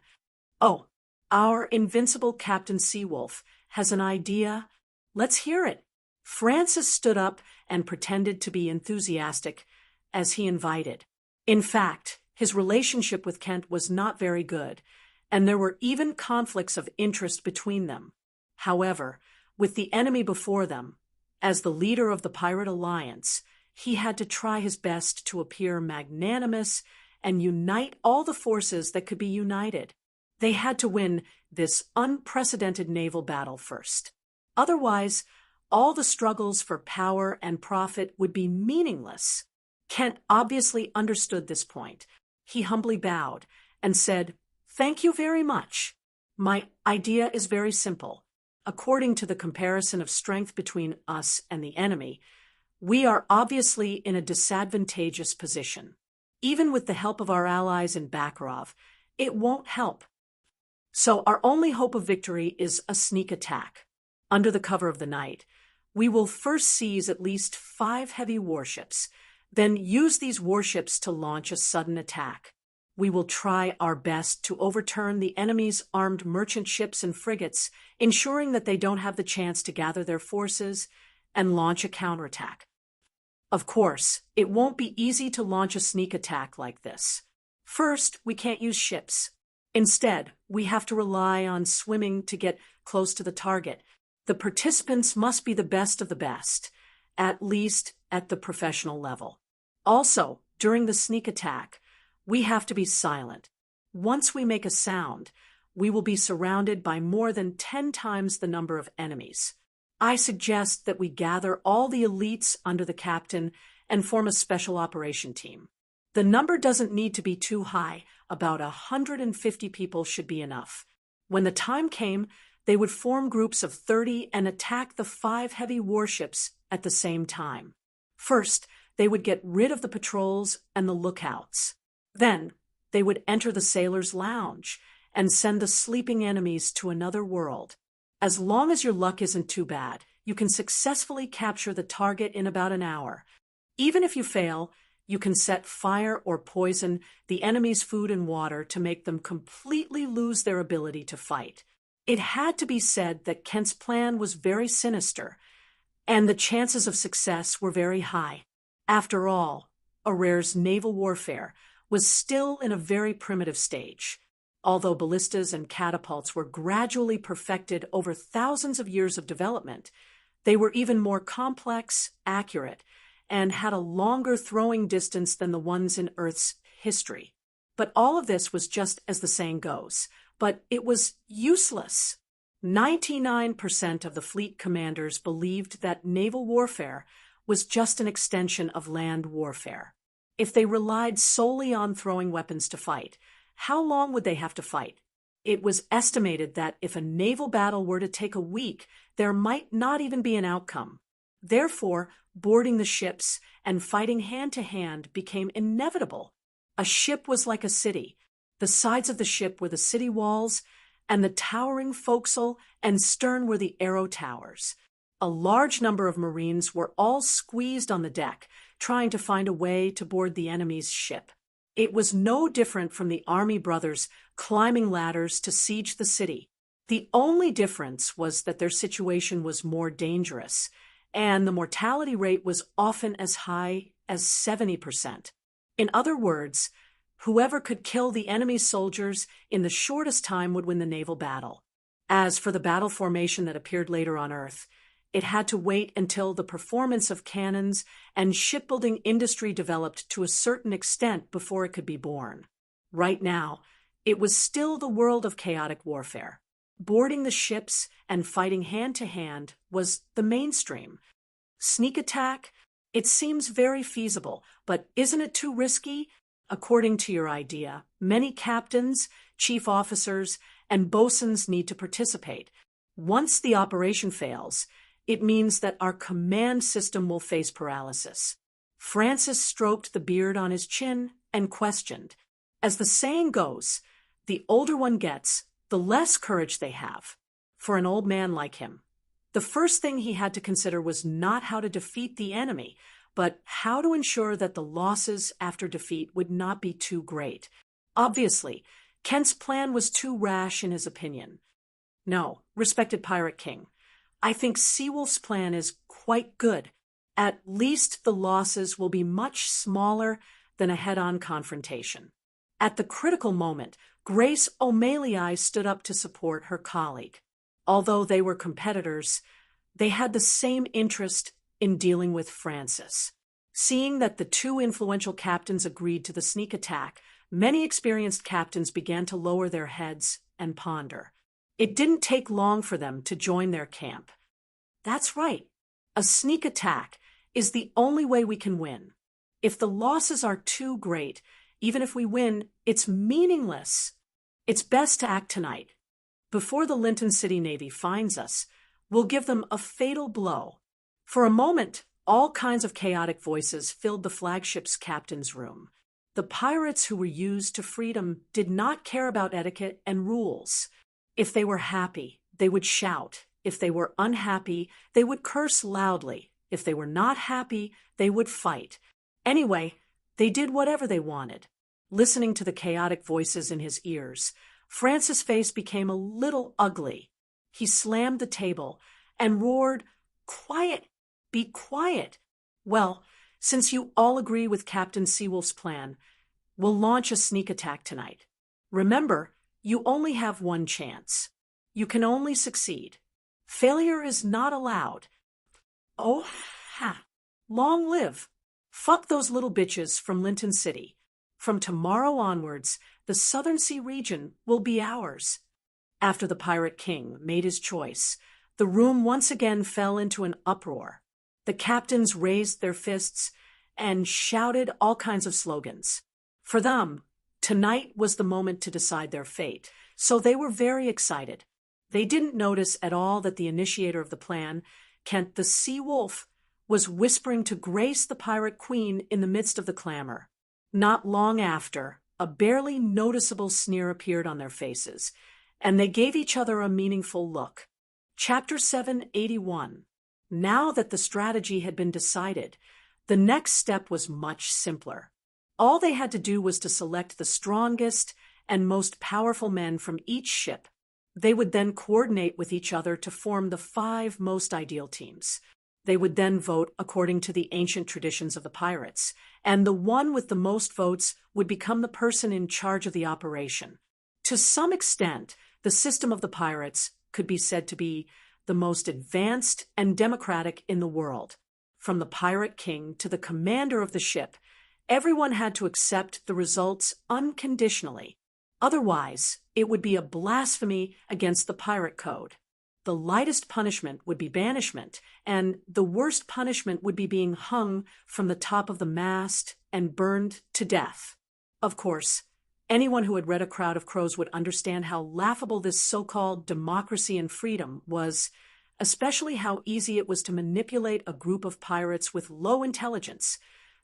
Oh, our invincible Captain Seawolf has an idea. Let's hear it." Francis stood up and pretended to be enthusiastic as he invited. In fact, his relationship with Kent was not very good, and there were even conflicts of interest between them. However, with the enemy before them, as the leader of the Pirate Alliance, he had to try his best to appear magnanimous and unite all the forces that could be united. They had to win this unprecedented naval battle first. Otherwise, all the struggles for power and profit would be meaningless. Kent obviously understood this point. He humbly bowed and said, "Thank you very much. My idea is very simple. According to the comparison of strength between us and the enemy, we are obviously in a disadvantageous position. Even with the help of our allies in Bakarov, it won't help. So our only hope of victory is a sneak attack. Under the cover of the night, we will first seize at least 5 heavy warships, then use these warships to launch a sudden attack. We will try our best to overturn the enemy's armed merchant ships and frigates, ensuring that they don't have the chance to gather their forces and launch a counterattack. Of course, it won't be easy to launch a sneak attack like this. First, we can't use ships. Instead, we have to rely on swimming to get close to the target. The participants must be the best of the best, at least at the professional level. Also, during the sneak attack, we have to be silent. Once we make a sound, we will be surrounded by more than 10 times the number of enemies. I suggest that we gather all the elites under the captain and form a special operation team. The number doesn't need to be too high. About 150 people should be enough. When the time came, they would form groups of 30 and attack the 5 heavy warships at the same time. First, they would get rid of the patrols and the lookouts. Then, they would enter the sailors' lounge and send the sleeping enemies to another world. As long as your luck isn't too bad, you can successfully capture the target in about an hour. Even if you fail, you can set fire or poison the enemy's food and water to make them completely lose their ability to fight. It had to be said that Kent's plan was very sinister, and the chances of success were very high. After all, Aurare's naval warfare was still in a very primitive stage. Although ballistas and catapults were gradually perfected over thousands of years of development, they were even more complex, accurate, and had a longer throwing distance than the ones in Earth's history. But all of this was just as the saying goes. But it was useless. 99% of the fleet commanders believed that naval warfare was just an extension of land warfare. If they relied solely on throwing weapons to fight, how long would they have to fight? It was estimated that if a naval battle were to take a week, there might not even be an outcome. Therefore, boarding the ships and fighting hand-to-hand became inevitable. A ship was like a city. The sides of the ship were the city walls, and the towering forecastle and stern were the arrow towers. A large number of Marines were all squeezed on the deck, trying to find a way to board the enemy's ship. It was no different from the army brothers climbing ladders to siege the city. The only difference was that their situation was more dangerous, and the mortality rate was often as high as 70%. In other words, whoever could kill the enemy's soldiers in the shortest time would win the naval battle. As for the battle formation that appeared later on Earth, it had to wait until the performance of cannons and shipbuilding industry developed to a certain extent before it could be born. Right now, it was still the world of chaotic warfare. Boarding the ships and fighting hand-to-hand was the mainstream. Sneak attack? It seems very feasible, but isn't it too risky? According to your idea, many captains, chief officers, and bosuns need to participate. Once the operation fails, it means that our command system will face paralysis. Francis stroked the beard on his chin and questioned. As the saying goes, the older one gets, the less courage they have. For an old man like him, the first thing he had to consider was not how to defeat the enemy, but how to ensure that the losses after defeat would not be too great. Obviously, Kent's plan was too rash in his opinion. No, respected Pirate King, I think Seawolf's plan is quite good. At least the losses will be much smaller than a head-on confrontation. At the critical moment, Grace O'Malley stood up to support her colleague. Although they were competitors, they had the same interest in dealing with Francis. Seeing that the two influential captains agreed to the sneak attack, many experienced captains began to lower their heads and ponder. It didn't take long for them to join their camp. That's right. A sneak attack is the only way we can win. If the losses are too great, even if we win, it's meaningless. It's best to act tonight. Before the Linton City Navy finds us, we'll give them a fatal blow. For a moment, all kinds of chaotic voices filled the flagship's captain's room. The pirates who were used to freedom did not care about etiquette and rules. If they were happy, they would shout. If they were unhappy, they would curse loudly. If they were not happy, they would fight. Anyway, they did whatever they wanted. Listening to the chaotic voices in his ears, Francis' face became a little ugly. He slammed the table and roared, "Quiet! Be quiet! Well, since you all agree with Captain Seawolf's plan, we'll launch a sneak attack tonight. Remember, you only have one chance. You can only succeed. Failure is not allowed. Oh, ha! Long live! Fuck those little bitches from Linton City. From tomorrow onwards, the Southern Sea region will be ours." After the Pirate King made his choice, the room once again fell into an uproar. The captains raised their fists and shouted all kinds of slogans. For them, tonight was the moment to decide their fate, so they were very excited. They didn't notice at all that the initiator of the plan, Kent the Sea Wolf, was whispering to Grace the Pirate Queen in the midst of the clamor. Not long after, a barely noticeable sneer appeared on their faces, and they gave each other a meaningful look. Chapter 781. Now that the strategy had been decided, the next step was much simpler. All they had to do was to select the strongest and most powerful men from each ship. They would then coordinate with each other to form the 5 most ideal teams. They would then vote according to the ancient traditions of the pirates, and the one with the most votes would become the person in charge of the operation. To some extent, the system of the pirates could be said to be the most advanced and democratic in the world. From the Pirate King to the commander of the ship, everyone had to accept the results unconditionally. Otherwise, it would be a blasphemy against the pirate code. The lightest punishment would be banishment, and the worst punishment would be being hung from the top of the mast and burned to death. Of course, anyone who had read A Crowd of Crows would understand how laughable this so-called democracy and freedom was, especially how easy it was to manipulate a group of pirates with low intelligence,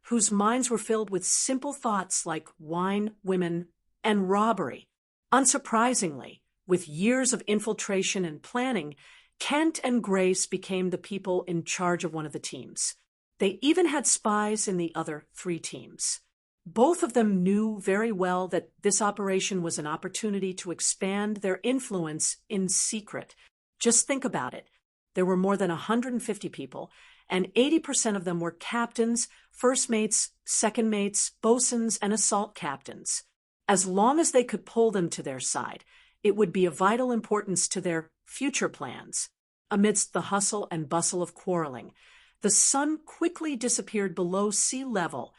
whose minds were filled with simple thoughts like wine, women, and robbery. Unsurprisingly, with years of infiltration and planning, Kent and Grace became the people in charge of one of the teams. They even had spies in the other 3 teams. Both of them knew very well that this operation was an opportunity to expand their influence in secret. Just think about it. There were more than 150 people, and 80% of them were captains, first mates, second mates, bosuns, and assault captains. As long as they could pull them to their side, it would be of vital importance to their future plans. Amidst the hustle and bustle of quarreling, the sun quickly disappeared below sea level,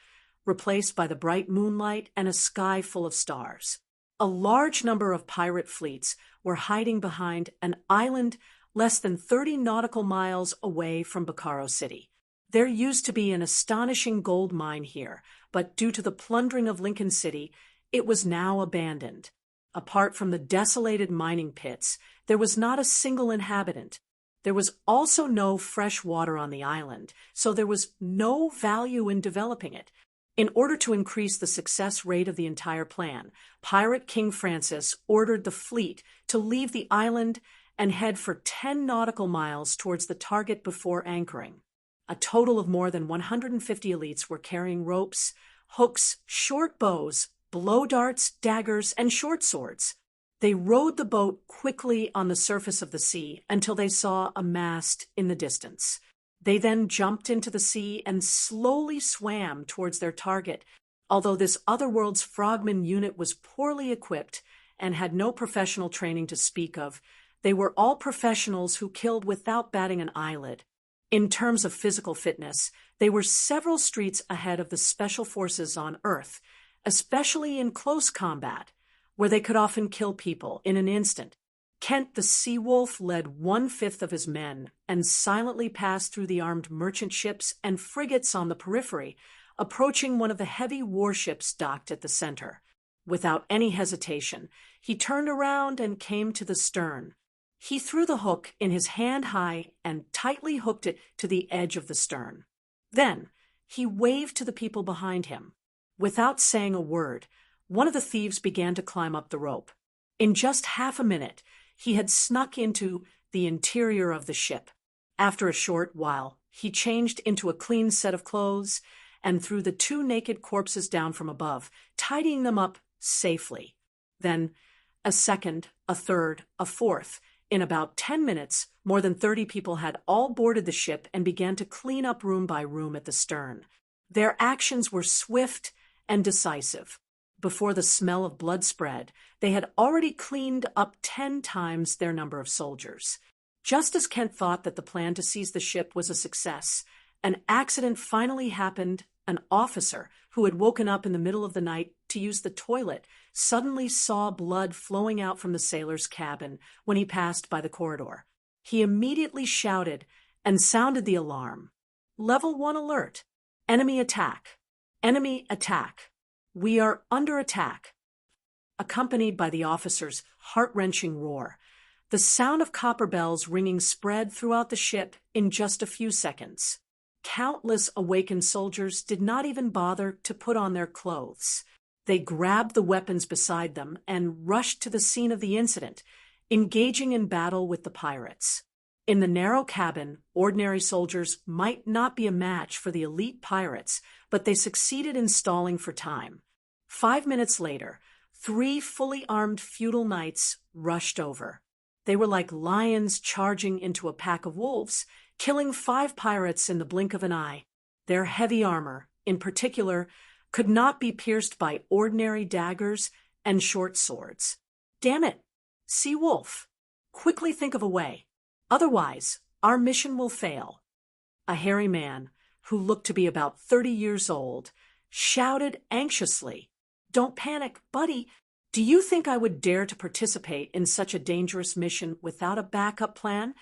replaced by the bright moonlight and a sky full of stars. A large number of pirate fleets were hiding behind an island less than 30 nautical miles away from Bocaro City. There used to be an astonishing gold mine here, but due to the plundering of Lincoln City, it was now abandoned. Apart from the desolated mining pits, there was not a single inhabitant. There was also no fresh water on the island, so there was no value in developing it. In order to increase the success rate of the entire plan, Pirate King Francis ordered the fleet to leave the island and head for 10 nautical miles towards the target before anchoring. A total of more than 150 elites were carrying ropes, hooks, short bows, blow darts, daggers, and short swords. They rowed the boat quickly on the surface of the sea until they saw a mast in the distance. They then jumped into the sea and slowly swam towards their target. Although this otherworld's frogman unit was poorly equipped and had no professional training to speak of, they were all professionals who killed without batting an eyelid. In terms of physical fitness, they were several streets ahead of the special forces on Earth, especially in close combat, where they could often kill people in an instant. Kent the Sea Wolf led 1/5 of his men and silently passed through the armed merchant ships and frigates on the periphery, approaching one of the heavy warships docked at the center. Without any hesitation, he turned around and came to the stern. He threw the hook in his hand high and tightly hooked it to the edge of the stern. Then he waved to the people behind him. Without saying a word, one of the thieves began to climb up the rope. In just half a minute, he had snuck into the interior of the ship. After a short while, he changed into a clean set of clothes and threw the 2 naked corpses down from above, tidying them up safely. Then, a second, a third, a fourth. In about 10 minutes, more than 30 people had all boarded the ship and began to clean up room by room at the stern. Their actions were swift and decisive. Before the smell of blood spread, they had already cleaned up 10 times their number of soldiers. Just as Kent thought that the plan to seize the ship was a success, an accident finally happened. An officer who had woken up in the middle of the night to use the toilet suddenly saw blood flowing out from the sailor's cabin when he passed by the corridor. He immediately shouted and sounded the alarm. Level 1 alert. Enemy attack. Enemy attack. We are under attack. Accompanied by the officer's heart-wrenching roar, the sound of copper bells ringing spread throughout the ship in just a few seconds. Countless awakened soldiers did not even bother to put on their clothes. They grabbed the weapons beside them and rushed to the scene of the incident, engaging in battle with the pirates. In the narrow cabin, ordinary soldiers might not be a match for the elite pirates, but they succeeded in stalling for time. 5 minutes later, 3 fully armed feudal knights rushed over. They were like lions charging into a pack of wolves, killing 5 pirates in the blink of an eye. Their heavy armor, in particular, could not be pierced by ordinary daggers and short swords. Damn it, Sea Wolf, quickly think of a way. Otherwise, our mission will fail. A hairy man, who looked to be about 30 years old, shouted anxiously, "Don't panic, buddy. Do you think I would dare to participate in such a dangerous mission without a backup plan?"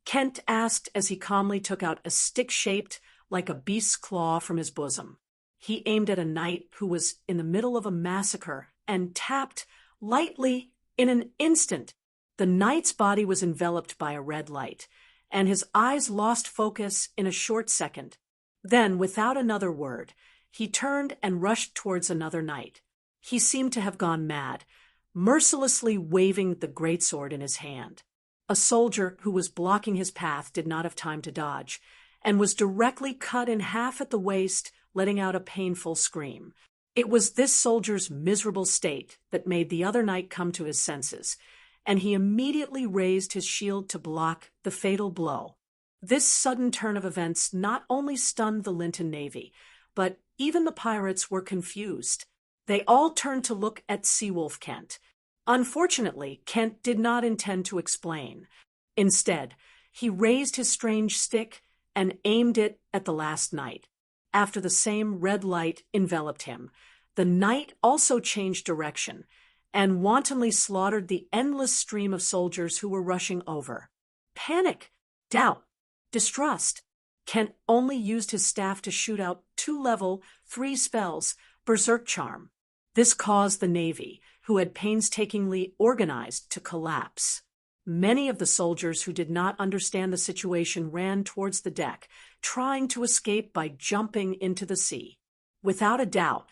Kent asked as he calmly took out a stick shaped like a beast's claw from his bosom. He aimed at a knight who was in the middle of a massacre and tapped lightly. In an instant, the knight's body was enveloped by a red light, and his eyes lost focus in a short second. Then, without another word, he turned and rushed towards another knight. He seemed to have gone mad, mercilessly waving the greatsword in his hand. A soldier who was blocking his path did not have time to dodge, and was directly cut in half at the waist, letting out a painful scream. It was this soldier's miserable state that made the other knight come to his senses, and he immediately raised his shield to block the fatal blow. This sudden turn of events not only stunned the Linton Navy, but even the pirates were confused. They all turned to look at Seawolf Kent. Unfortunately, Kent did not intend to explain. Instead, he raised his strange stick and aimed it at the last knight. After the same red light enveloped him, the knight also changed direction and wantonly slaughtered the endless stream of soldiers who were rushing over. Panic, doubt, distrust. Kent only used his staff to shoot out 2 level 3 spells, Berserk Charm. This caused the Navy, who had painstakingly organized, to collapse. Many of the soldiers who did not understand the situation ran towards the deck, trying to escape by jumping into the sea. Without a doubt,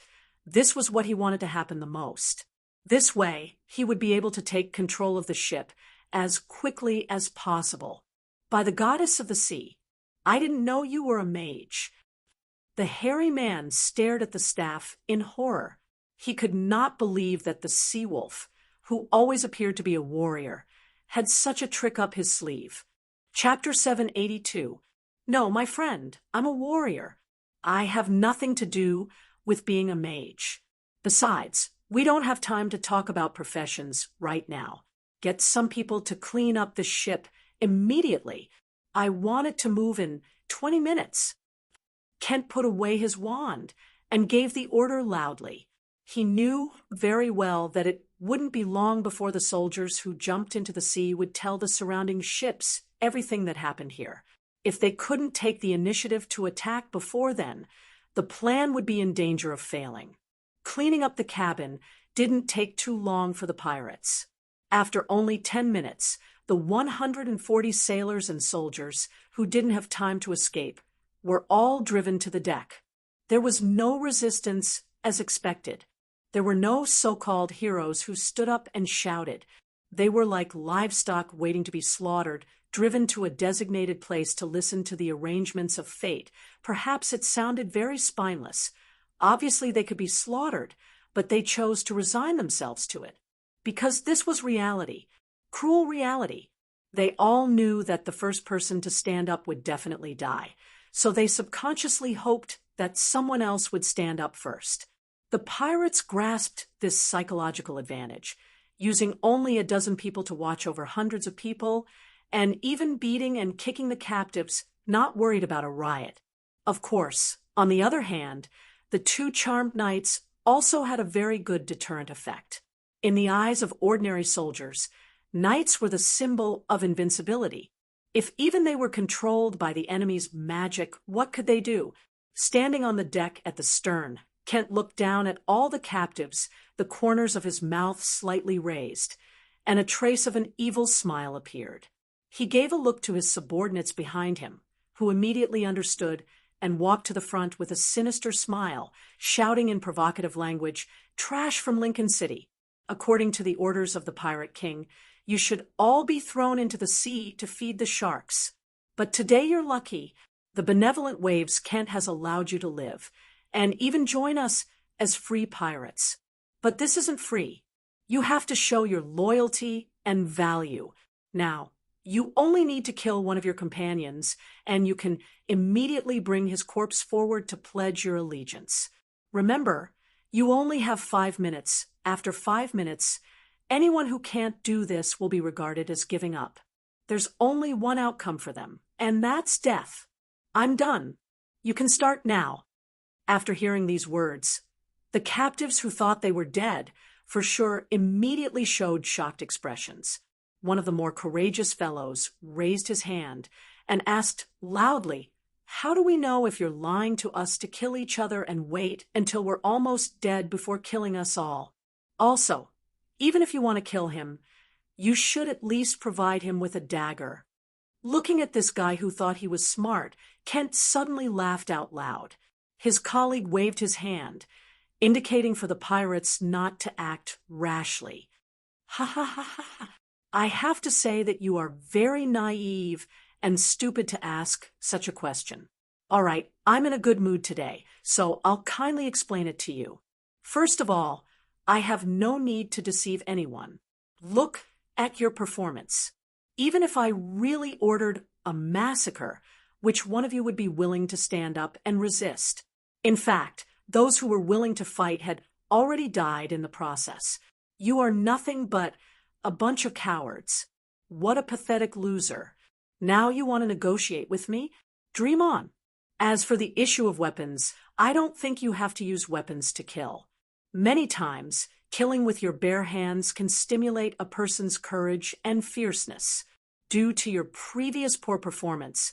this was what he wanted to happen the most. This way, he would be able to take control of the ship as quickly as possible. By the goddess of the sea, I didn't know you were a mage. The hairy man stared at the staff in horror. He could not believe that the sea wolf, who always appeared to be a warrior, had such a trick up his sleeve. Chapter 782. No, my friend, I'm a warrior. I have nothing to do with being a mage. Besides, we don't have time to talk about professions right now. Get some people to clean up the ship immediately. I want it to move in 20 minutes. Kent put away his wand and gave the order loudly. He knew very well that it wouldn't be long before the soldiers who jumped into the sea would tell the surrounding ships everything that happened here. If they couldn't take the initiative to attack before then, the plan would be in danger of failing. Cleaning up the cabin didn't take too long for the pirates. After only 10 minutes, the 140 sailors and soldiers who didn't have time to escape were all driven to the deck. There was no resistance as expected. There were no so-called heroes who stood up and shouted. They were like livestock waiting to be slaughtered, driven to a designated place to listen to the arrangements of fate. Perhaps it sounded very spineless. Obviously they could be slaughtered, but they chose to resign themselves to it. Because this was reality, cruel reality. They all knew that the first person to stand up would definitely die, so they subconsciously hoped that someone else would stand up first. The pirates grasped this psychological advantage, using only a dozen people to watch over hundreds of people, and even beating and kicking the captives, not worried about a riot. Of course, on the other hand, the two charmed knights also had a very good deterrent effect. In the eyes of ordinary soldiers, knights were the symbol of invincibility. If even they were controlled by the enemy's magic, what could they do? Standing on the deck at the stern, Kent looked down at all the captives, the corners of his mouth slightly raised, and a trace of an evil smile appeared. He gave a look to his subordinates behind him, who immediately understood and walked to the front with a sinister smile, shouting in provocative language, "Trash from Lincoln City. According to the orders of the Pirate King, you should all be thrown into the sea to feed the sharks. But today you're lucky. The benevolent waves Kent has allowed you to live, and even join us as free pirates. But this isn't free. You have to show your loyalty and value. Now, you only need to kill one of your companions, and you can immediately bring his corpse forward to pledge your allegiance. Remember, you only have 5 minutes. After 5 minutes, anyone who can't do this will be regarded as giving up. There's only one outcome for them, and that's death. I'm done. You can start now." After hearing these words, the captives who thought they were dead, for sure, immediately showed shocked expressions. One of the more courageous fellows raised his hand and asked loudly, "How do we know if you're lying to us to kill each other and wait until we're almost dead before killing us all? Also, even if you want to kill him, you should at least provide him with a dagger." Looking at this guy who thought he was smart, Kent suddenly laughed out loud. His colleague waved his hand, indicating for the pirates not to act rashly. "Ha ha ha ha. I have to say that you are very naive and stupid to ask such a question. All right, I'm in a good mood today, so I'll kindly explain it to you. First of all, I have no need to deceive anyone. Look at your performance. Even if I really ordered a massacre, which one of you would be willing to stand up and resist? In fact, those who were willing to fight had already died in the process. You are nothing but a bunch of cowards. What a pathetic loser. Now you want to negotiate with me? Dream on. As for the issue of weapons, I don't think you have to use weapons to kill. Many times, killing with your bare hands can stimulate a person's courage and fierceness. Due to your previous poor performance,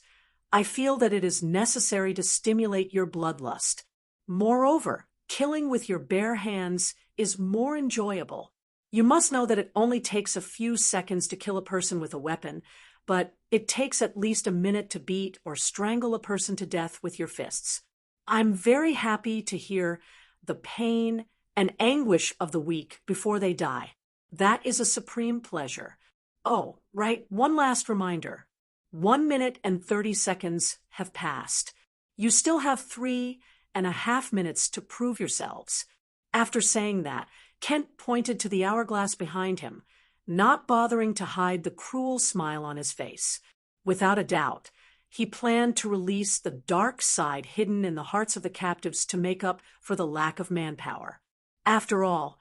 I feel that it is necessary to stimulate your bloodlust. Moreover, killing with your bare hands is more enjoyable. You must know that it only takes a few seconds to kill a person with a weapon, but it takes at least a minute to beat or strangle a person to death with your fists. I'm very happy to hear the pain and anguish of the weak before they die. That is a supreme pleasure. Oh, right, one last reminder. 1 minute and 30 seconds have passed. You still have 3.5 minutes to prove yourselves. After saying that, Kent pointed to the hourglass behind him, not bothering to hide the cruel smile on his face. Without a doubt, he planned to release the dark side hidden in the hearts of the captives to make up for the lack of manpower. After all,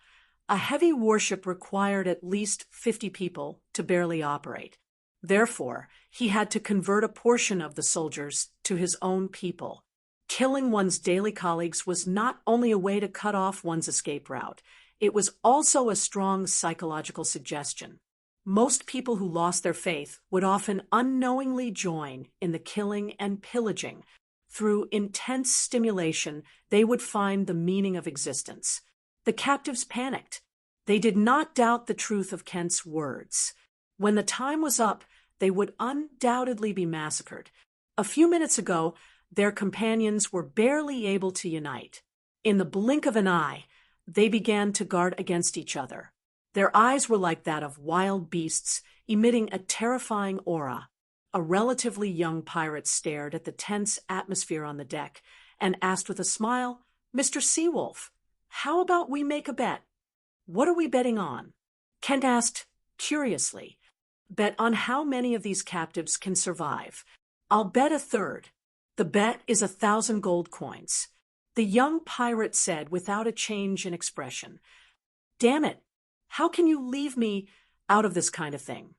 a heavy warship required at least 50 people to barely operate. Therefore, he had to convert a portion of the soldiers to his own people. Killing one's daily colleagues was not only a way to cut off one's escape route, it was also a strong psychological suggestion. Most people who lost their faith would often unknowingly join in the killing and pillaging. Through intense stimulation, they would find the meaning of existence. The captives panicked. They did not doubt the truth of Kent's words. When the time was up, they would undoubtedly be massacred. A few minutes ago, their companions were barely able to unite. In the blink of an eye, they began to guard against each other. Their eyes were like that of wild beasts, emitting a terrifying aura. A relatively young pirate stared at the tense atmosphere on the deck and asked with a smile, "Mr. Seawolf, how about we make a bet?" "What are we betting on?" Kent asked curiously. "Bet on how many of these captives can survive. I'll bet 1/3. The bet is 1,000 gold coins." The young pirate said without a change in expression, "Damn it, how can you leave me out of this kind of thing?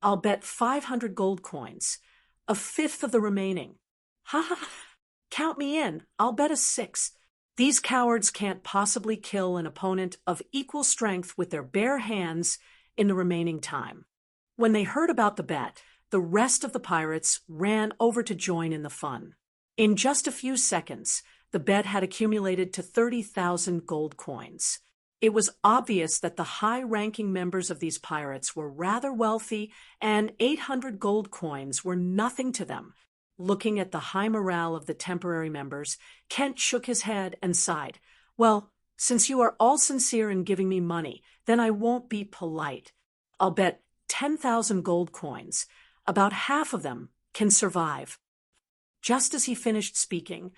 I'll bet 500 gold coins, 1/5 of the remaining." "Ha ha, count me in, I'll bet a 6. These cowards can't possibly kill an opponent of equal strength with their bare hands in the remaining time." When they heard about the bet, the rest of the pirates ran over to join in the fun. In just a few seconds, the bet had accumulated to 30,000 gold coins. It was obvious that the high-ranking members of these pirates were rather wealthy, and 800 gold coins were nothing to them. Looking at the high morale of the temporary members, Kent shook his head and sighed. "Well, since you are all sincere in giving me money, then I won't be polite. I'll bet 10,000 gold coins. About half of them can survive." Just as he finished speaking,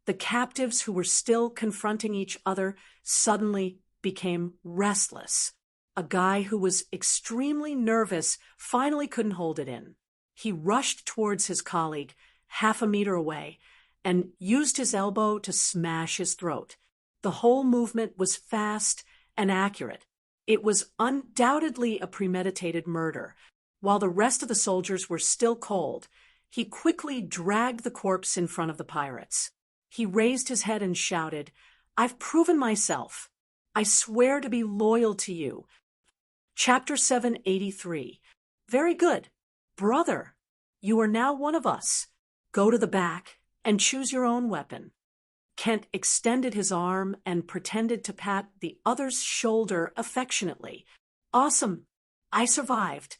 the captives who were still confronting each other suddenly became restless. A guy who was extremely nervous finally couldn't hold it in. He rushed towards his colleague, half a meter away, and used his elbow to smash his throat. The whole movement was fast and accurate. It was undoubtedly a premeditated murder. While the rest of the soldiers were still cold, he quickly dragged the corpse in front of the pirates. He raised his head and shouted, "I've proven myself. I swear to be loyal to you." Chapter 783. "Very good. Brother, you are now one of us. Go to the back and choose your own weapon." Kent extended his arm and pretended to pat the other's shoulder affectionately. "Awesome. I survived."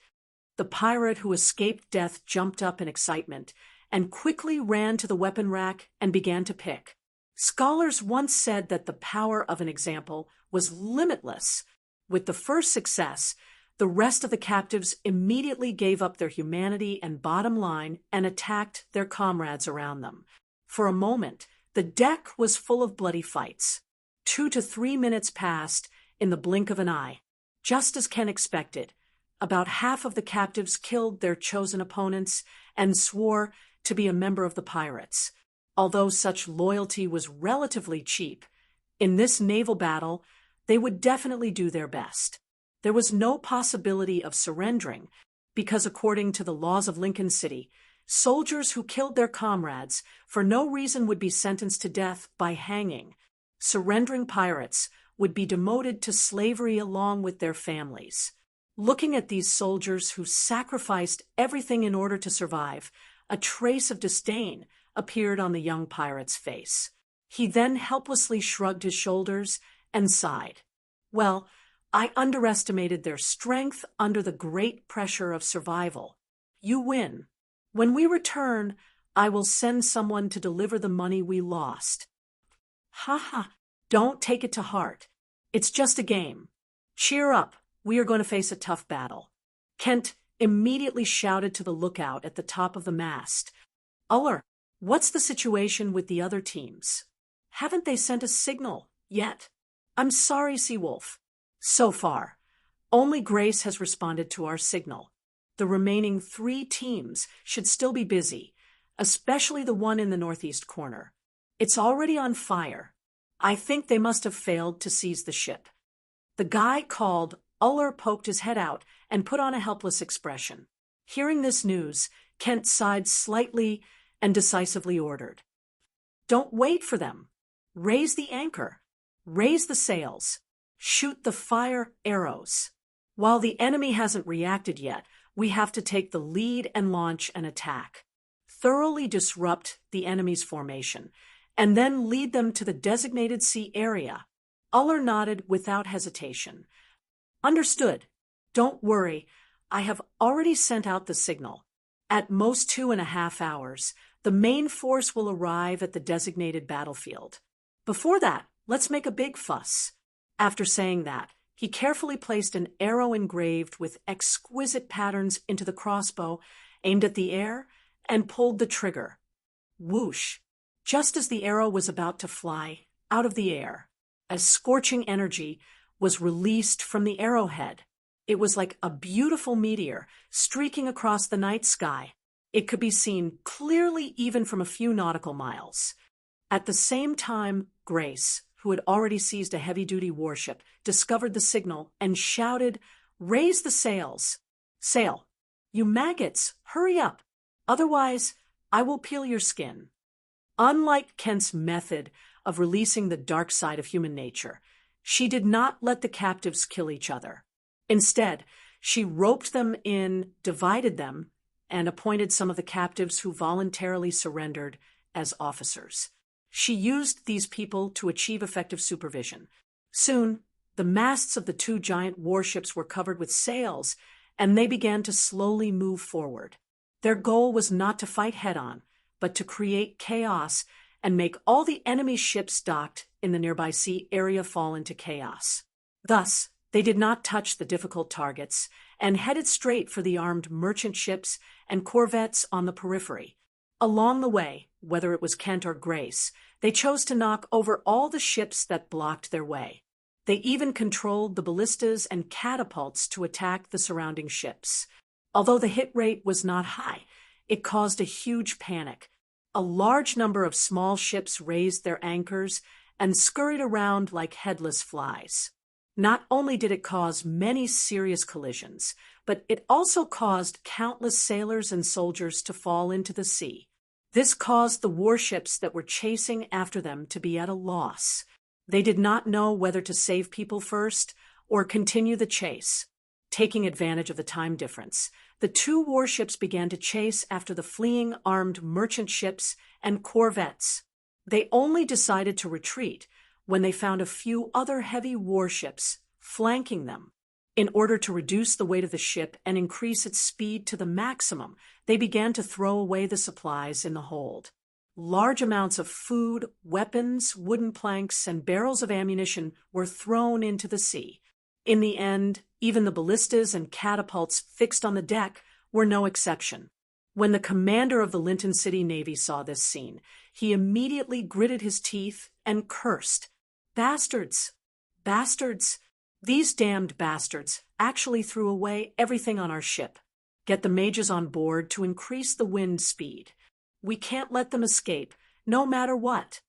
The pirate who escaped death jumped up in excitement and quickly ran to the weapon rack and began to pick. Scholars once said that the power of an example was limitless. With the first success, the rest of the captives immediately gave up their humanity and bottom line and attacked their comrades around them. For a moment, the deck was full of bloody fights. 2 to 3 minutes passed in the blink of an eye. Just as Ken expected, about half of the captives killed their chosen opponents and swore to be a member of the pirates. Although such loyalty was relatively cheap, in this naval battle, they would definitely do their best. There was no possibility of surrendering because, according to the laws of Lincoln City, soldiers who killed their comrades for no reason would be sentenced to death by hanging. Surrendering pirates would be demoted to slavery along with their families. Looking at these soldiers who sacrificed everything in order to survive, a trace of disdain appeared on the young pirate's face. He then helplessly shrugged his shoulders and sighed. Well, I underestimated their strength under the great pressure of survival. You win. When we return, I will send someone to deliver the money we lost. Ha, don't take it to heart. It's just a game. Cheer up, we are going to face a tough battle. Kent immediately shouted to the lookout at the top of the mast. Uller, what's the situation with the other teams? Haven't they sent a signal yet? I'm sorry, Seawolf. So far, only Grace has responded to our signal. The remaining 3 teams should still be busy, especially the one in the northeast corner. It's already on fire. I think they must have failed to seize the ship. The guy called Uller poked his head out and put on a helpless expression. Hearing this news, Kent sighed slightly and decisively ordered. Don't wait for them. Raise the anchor. Raise the sails. Shoot the fire arrows. While the enemy hasn't reacted yet, we have to take the lead and launch an attack. Thoroughly disrupt the enemy's formation, and then lead them to the designated sea area. Uller nodded without hesitation. Understood. Don't worry, I have already sent out the signal. At most 2.5 hours, the main force will arrive at the designated battlefield. Before that, let's make a big fuss. After saying that, he carefully placed an arrow engraved with exquisite patterns into the crossbow, aimed at the air, and pulled the trigger. Whoosh! Just as the arrow was about to fly out of the air, a scorching energy was released from the arrowhead. It was like a beautiful meteor streaking across the night sky. It could be seen clearly even from a few nautical miles. At the same time, Grace, who had already seized a heavy-duty warship, discovered the signal and shouted, "Raise the sails! Sail! You maggots, hurry up! Otherwise, I will peel your skin." Unlike Kent's method of releasing the dark side of human nature, she did not let the captives kill each other. Instead, she roped them in, divided them, and appointed some of the captives who voluntarily surrendered as officers. She used these people to achieve effective supervision. Soon, the masts of the 2 giant warships were covered with sails, and they began to slowly move forward. Their goal was not to fight head-on, but to create chaos and make all the enemy ships docked in the nearby sea area fall into chaos. Thus, they did not touch the difficult targets and headed straight for the armed merchant ships and corvettes on the periphery. Along the way, whether it was Kent or Grace, they chose to knock over all the ships that blocked their way. They even controlled the ballistas and catapults to attack the surrounding ships. Although the hit rate was not high, it caused a huge panic. A large number of small ships raised their anchors and scurried around like headless flies. Not only did it cause many serious collisions, but it also caused countless sailors and soldiers to fall into the sea. This caused the warships that were chasing after them to be at a loss. They did not know whether to save people first or continue the chase. Taking advantage of the time difference, the 2 warships began to chase after the fleeing armed merchant ships and corvettes. They only decided to retreat when they found a few other heavy warships flanking them. In order to reduce the weight of the ship and increase its speed to the maximum, they began to throw away the supplies in the hold. Large amounts of food, weapons, wooden planks, and barrels of ammunition were thrown into the sea. In the end, even the ballistas and catapults fixed on the deck were no exception. When the commander of the Linton City Navy saw this scene, he immediately gritted his teeth and cursed. Bastards! Bastards! These damned bastards actually threw away everything on our ship. Get the mages on board to increase the wind speed. We can't let them escape, no matter what.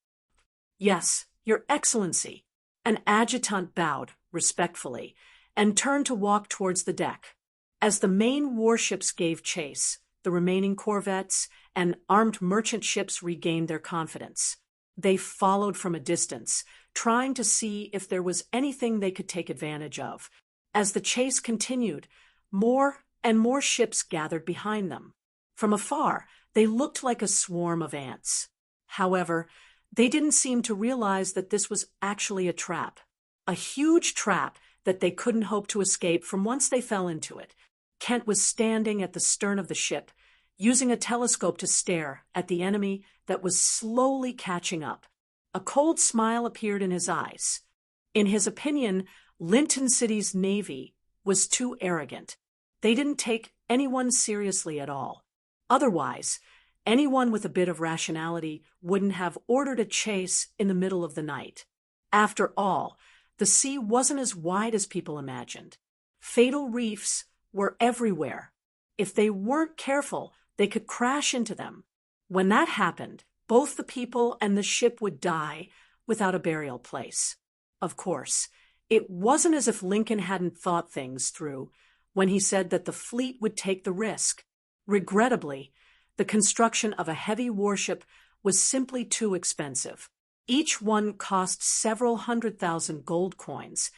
Yes, Your Excellency. An adjutant bowed respectfully and turned to walk towards the deck. As the main warships gave chase, the remaining corvettes and armed merchant ships regained their confidence. They followed from a distance, trying to see if there was anything they could take advantage of. As the chase continued, more and more ships gathered behind them. From afar, they looked like a swarm of ants. However, they didn't seem to realize that this was actually a trap. a huge trap that they couldn't hope to escape from once they fell into it. Kent was standing at the stern of the ship, using a telescope to stare at the enemy that was slowly catching up. A cold smile appeared in his eyes. In his opinion, Linton City's navy was too arrogant. They didn't take anyone seriously at all. Otherwise, anyone with a bit of rationality wouldn't have ordered a chase in the middle of the night. After all, the sea wasn't as wide as people imagined. Fatal reefs were everywhere. If they weren't careful, they could crash into them. When that happened, both the people and the ship would die without a burial place. Of course, it wasn't as if Lincoln hadn't thought things through when he said that the fleet would take the risk. Regrettably, the construction of a heavy warship was simply too expensive. Each one cost several 100,000 gold coins,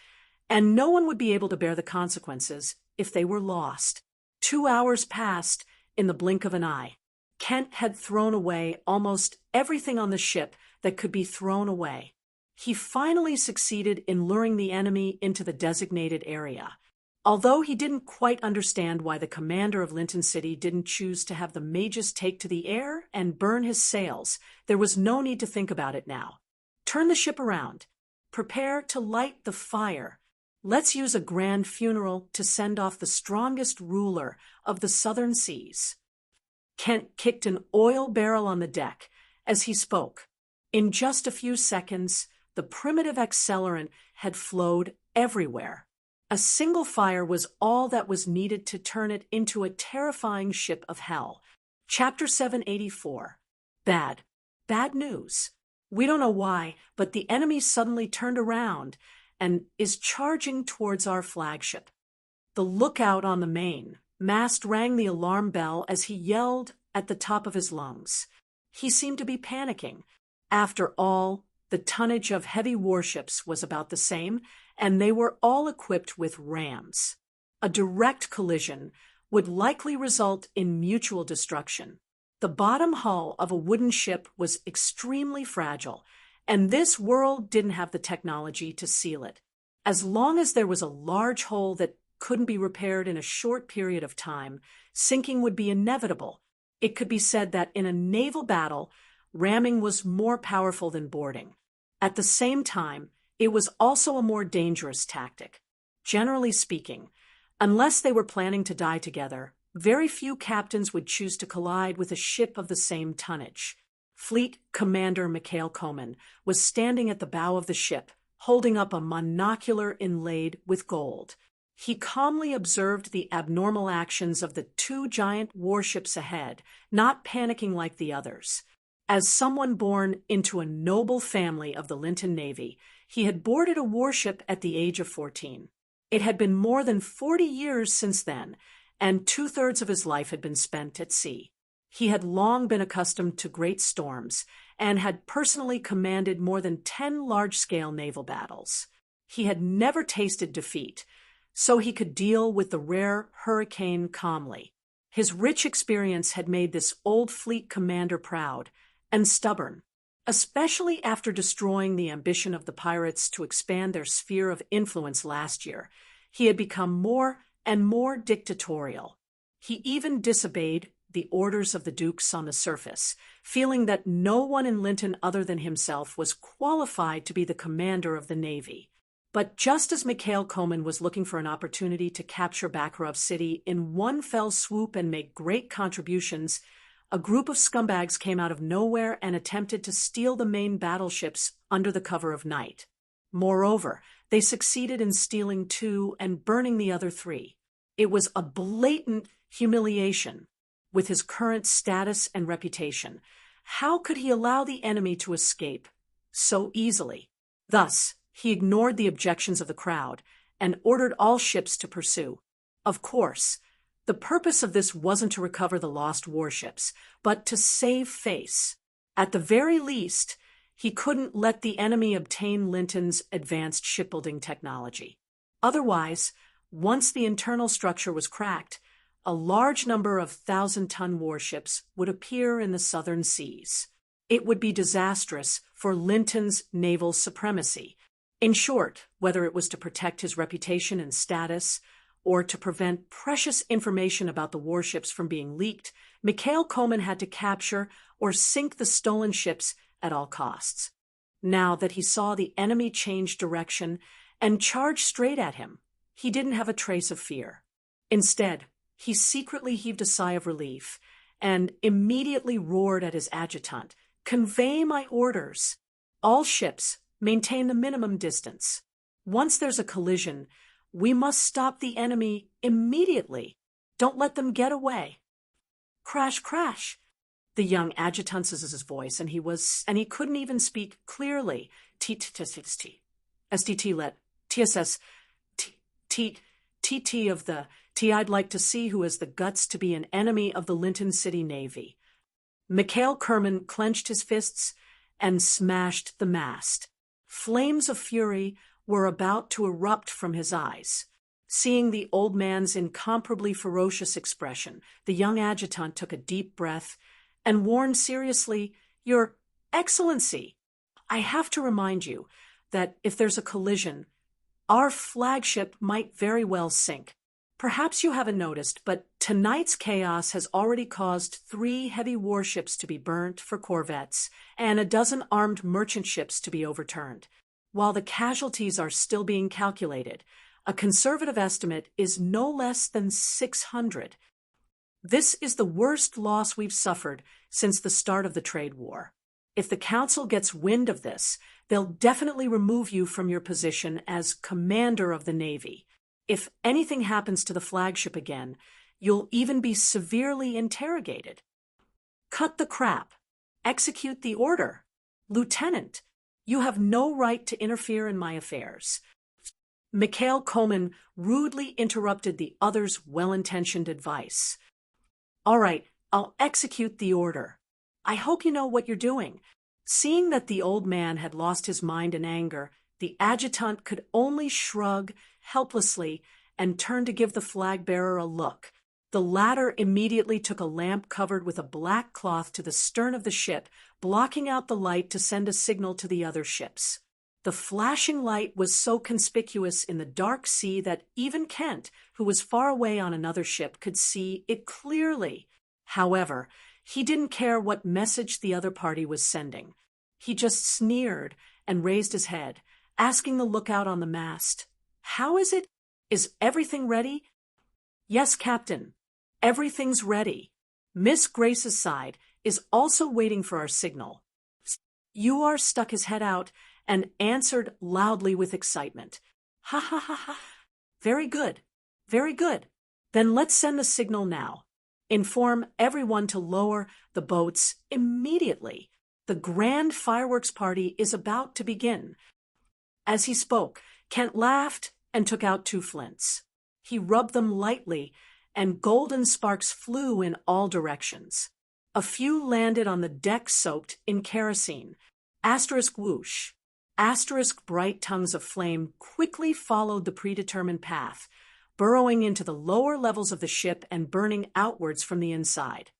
and no one would be able to bear the consequences if they were lost. 2 hours passed in the blink of an eye. Kent had thrown away almost everything on the ship that could be thrown away. He finally succeeded in luring the enemy into the designated area. Although he didn't quite understand why the commander of Linton City didn't choose to have the mages take to the air and burn his sails, there was no need to think about it now. Turn the ship around. Prepare to light the fire. Let's use a grand funeral to send off the strongest ruler of the southern seas. Kent kicked an oil barrel on the deck as he spoke. In just a few seconds, the primitive accelerant had flowed everywhere. A single fire was all that was needed to turn it into a terrifying ship of hell. Chapter 784. Bad news. We don't know why, but the enemy suddenly turned around and is charging towards our flagship. The lookout on the main mast rang the alarm bell as he yelled at the top of his lungs. He seemed to be panicking. After all, the tonnage of heavy warships was about the same, and they were all equipped with rams. A direct collision would likely result in mutual destruction. The bottom hull of a wooden ship was extremely fragile, and this world didn't have the technology to seal it. As long as there was a large hole that couldn't be repaired in a short period of time, sinking would be inevitable. It could be said that in a naval battle, ramming was more powerful than boarding. At the same time, it was also a more dangerous tactic. Generally speaking, unless they were planning to die together, very few captains would choose to collide with a ship of the same tonnage. Fleet Commander Mikhail Koman was standing at the bow of the ship, holding up a monocular inlaid with gold. He calmly observed the abnormal actions of the two giant warships ahead, not panicking like the others. As someone born into a noble family of the Linton Navy, he had boarded a warship at the age of 14. It had been more than 40 years since then, and 2/3 of his life had been spent at sea. He had long been accustomed to great storms and had personally commanded more than 10 large-scale naval battles. He had never tasted defeat, so he could deal with the rare hurricane calmly. His rich experience had made this old fleet commander proud and stubborn, especially after destroying the ambition of the pirates to expand their sphere of influence last year. He had become more and more dictatorial. He even disobeyed the orders of the dukes on the surface, feeling that no one in Linton other than himself was qualified to be the commander of the Navy. But just as Mikhail Koman was looking for an opportunity to capture Bakarov City in one fell swoop and make great contributions, a group of scumbags came out of nowhere and attempted to steal the main battleships under the cover of night. Moreover, they succeeded in stealing 2 and burning the other 3. It was a blatant humiliation. With his current status and reputation, how could he allow the enemy to escape so easily? Thus, he ignored the objections of the crowd and ordered all ships to pursue. Of course, the purpose of this wasn't to recover the lost warships, but to save face. At the very least, he couldn't let the enemy obtain Linton's advanced shipbuilding technology. Otherwise, once the internal structure was cracked, a large number of 1,000-ton warships would appear in the southern seas. It would be disastrous for Linton's naval supremacy. In short, whether it was to protect his reputation and status, or to prevent precious information about the warships from being leaked, Mikhail Koman had to capture or sink the stolen ships at all costs. Now that he saw the enemy change direction and charge straight at him, he didn't have a trace of fear. Instead, he secretly heaved a sigh of relief and immediately roared at his adjutant, "Convey my orders. All ships maintain the minimum distance. Once there's a collision, we must stop the enemy immediately. Don't let them get away." Crash, crash. The young adjutant's his voice, and he couldn't even speak clearly. SDT let TSS TT of the T. I'd like to see who has the guts to be an enemy of the Linton City Navy. Mikhail Kerman clenched his fists and smashed the mast. Flames of fury were about to erupt from his eyes. Seeing the old man's incomparably ferocious expression, the young adjutant took a deep breath and warned seriously, "Your Excellency, I have to remind you that if there's a collision, our flagship might very well sink. Perhaps you haven't noticed, but tonight's chaos has already caused 3 heavy warships to be burnt for corvettes and a dozen armed merchant ships to be overturned. While the casualties are still being calculated, a conservative estimate is no less than 600. This is the worst loss we've suffered since the start of the trade war. If the Council gets wind of this, they'll definitely remove you from your position as commander of the Navy. If anything happens to the flagship again, you'll even be severely interrogated." "Cut the crap. Execute the order. Lieutenant, you have no right to interfere in my affairs." Mikhail Koman rudely interrupted the other's well-intentioned advice. "All right, I'll execute the order. I hope you know what you're doing." Seeing that the old man had lost his mind in anger, the adjutant could only shrug helplessly and turn to give the flag-bearer a look. The latter immediately took a lamp covered with a black cloth to the stern of the ship, blocking out the light to send a signal to the other ships. The flashing light was so conspicuous in the dark sea that even Kent, who was far away on another ship, could see it clearly. However, he didn't care what message the other party was sending. He just sneered and raised his head, asking the lookout on the mast, "How is it? Is everything ready?" "Yes, Captain. Everything's ready. Miss Grace's side is also waiting for our signal." Uar stuck his head out and answered loudly with excitement. "Ha ha ha ha. Very good. Very good. Then let's send the signal now. Inform everyone to lower the boats immediately. The grand fireworks party is about to begin." As he spoke, Kent laughed and took out 2 flints. He rubbed them lightly, and golden sparks flew in all directions. A few landed on the deck soaked in kerosene. Asterisk whoosh. Asterisk bright tongues of flame quickly followed the predetermined path, burrowing into the lower levels of the ship and burning outwards from the inside.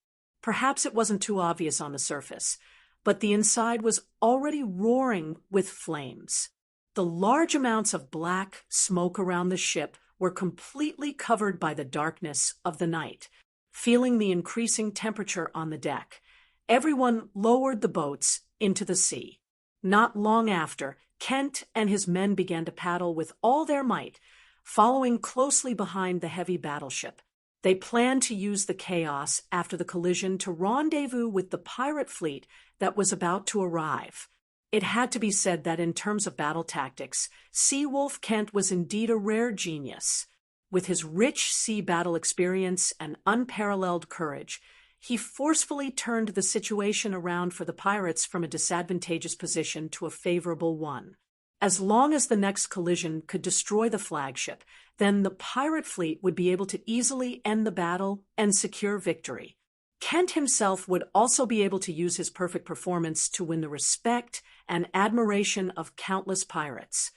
Perhaps it wasn't too obvious on the surface, but the inside was already roaring with flames. The large amounts of black smoke around the ship were completely covered by the darkness of the night. Feeling the increasing temperature on the deck, everyone lowered the boats into the sea. Not long after, Kent and his men began to paddle with all their might, following closely behind the heavy battleship. They planned to use the chaos after the collision to rendezvous with the pirate fleet that was about to arrive. It had to be said that in terms of battle tactics, Seawolf Kent was indeed a rare genius. With his rich sea battle experience and unparalleled courage, he forcefully turned the situation around for the pirates from a disadvantageous position to a favorable one. As long as the next collision could destroy the flagship, then the pirate fleet would be able to easily end the battle and secure victory. Kent himself would also be able to use his perfect performance to win the respect and admiration of countless pirates.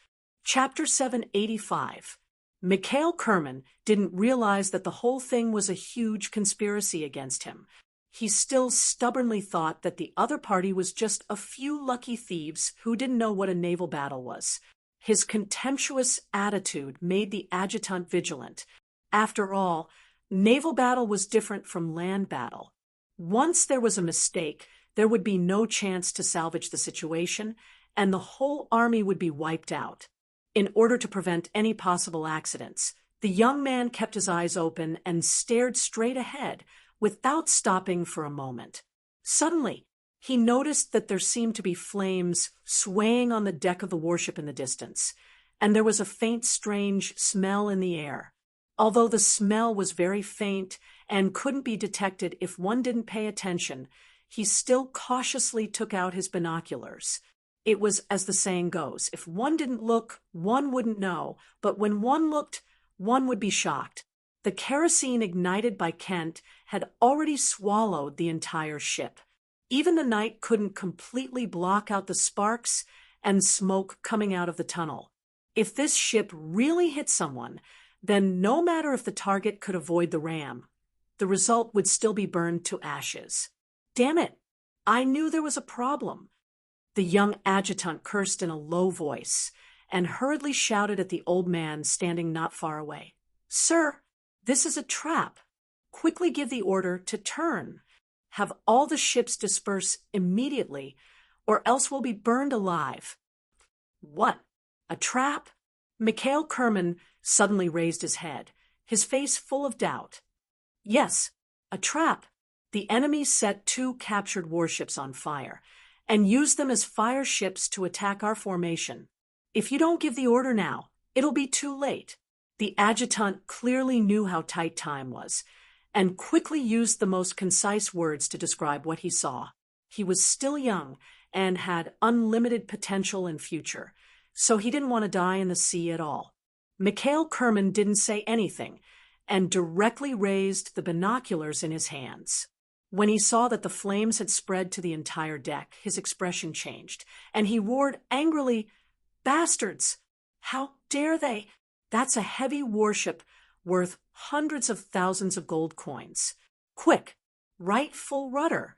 Chapter 785. Mikhail Kerman didn't realize that the whole thing was a huge conspiracy against him. He still stubbornly thought that the other party was just a few lucky thieves who didn't know what a naval battle was. His contemptuous attitude made the adjutant vigilant. After all, naval battle was different from land battle. Once there was a mistake, there would be no chance to salvage the situation, and the whole army would be wiped out. In order to prevent any possible accidents, the young man kept his eyes open and stared straight ahead without stopping for a moment. Suddenly, he noticed that there seemed to be flames swaying on the deck of the warship in the distance, and there was a faint, strange smell in the air. Although the smell was very faint and couldn't be detected if one didn't pay attention, he still cautiously took out his binoculars. It was as the saying goes, if one didn't look, one wouldn't know, but when one looked, one would be shocked. The kerosene ignited by Kent had already swallowed the entire ship. Even the night couldn't completely block out the sparks and smoke coming out of the tunnel. If this ship really hit someone, then no matter if the target could avoid the ram, the result would still be burned to ashes. Damn it! I knew there was a problem. The young adjutant cursed in a low voice and hurriedly shouted at the old man standing not far away. "Sir, this is a trap. Quickly give the order to turn. Have all the ships disperse immediately, or else we'll be burned alive." "What? A trap?" Mikhail Kerman suddenly raised his head, his face full of doubt. "Yes, a trap. The enemy set 2 captured warships on fire and used them as fire ships to attack our formation. If you don't give the order now, it'll be too late." The adjutant clearly knew how tight time was, and quickly used the most concise words to describe what he saw. He was still young and had unlimited potential and future, so he didn't want to die in the sea at all. Mikhail Kerman didn't say anything and directly raised the binoculars in his hands. When he saw that the flames had spread to the entire deck, his expression changed, and he roared angrily, "Bastards! How dare they? That's a heavy warship worth hundreds of thousands of gold coins. Quick, right full rudder.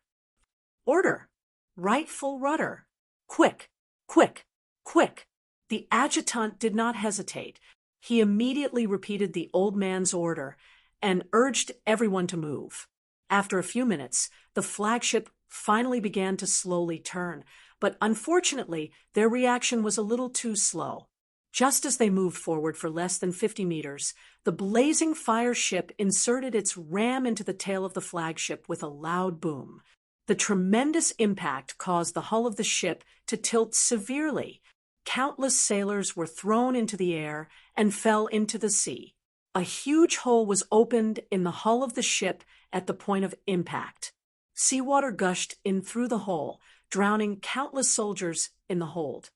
Order, right full rudder. Quick, quick, quick." The adjutant did not hesitate. He immediately repeated the old man's order and urged everyone to move. After a few minutes, the flagship finally began to slowly turn, but unfortunately, their reaction was a little too slow. Just as they moved forward for less than 50 meters, the blazing fire ship inserted its ram into the tail of the flagship with a loud boom. The tremendous impact caused the hull of the ship to tilt severely. Countless sailors were thrown into the air and fell into the sea. A huge hole was opened in the hull of the ship at the point of impact. Seawater gushed in through the hole, drowning countless soldiers in the hold.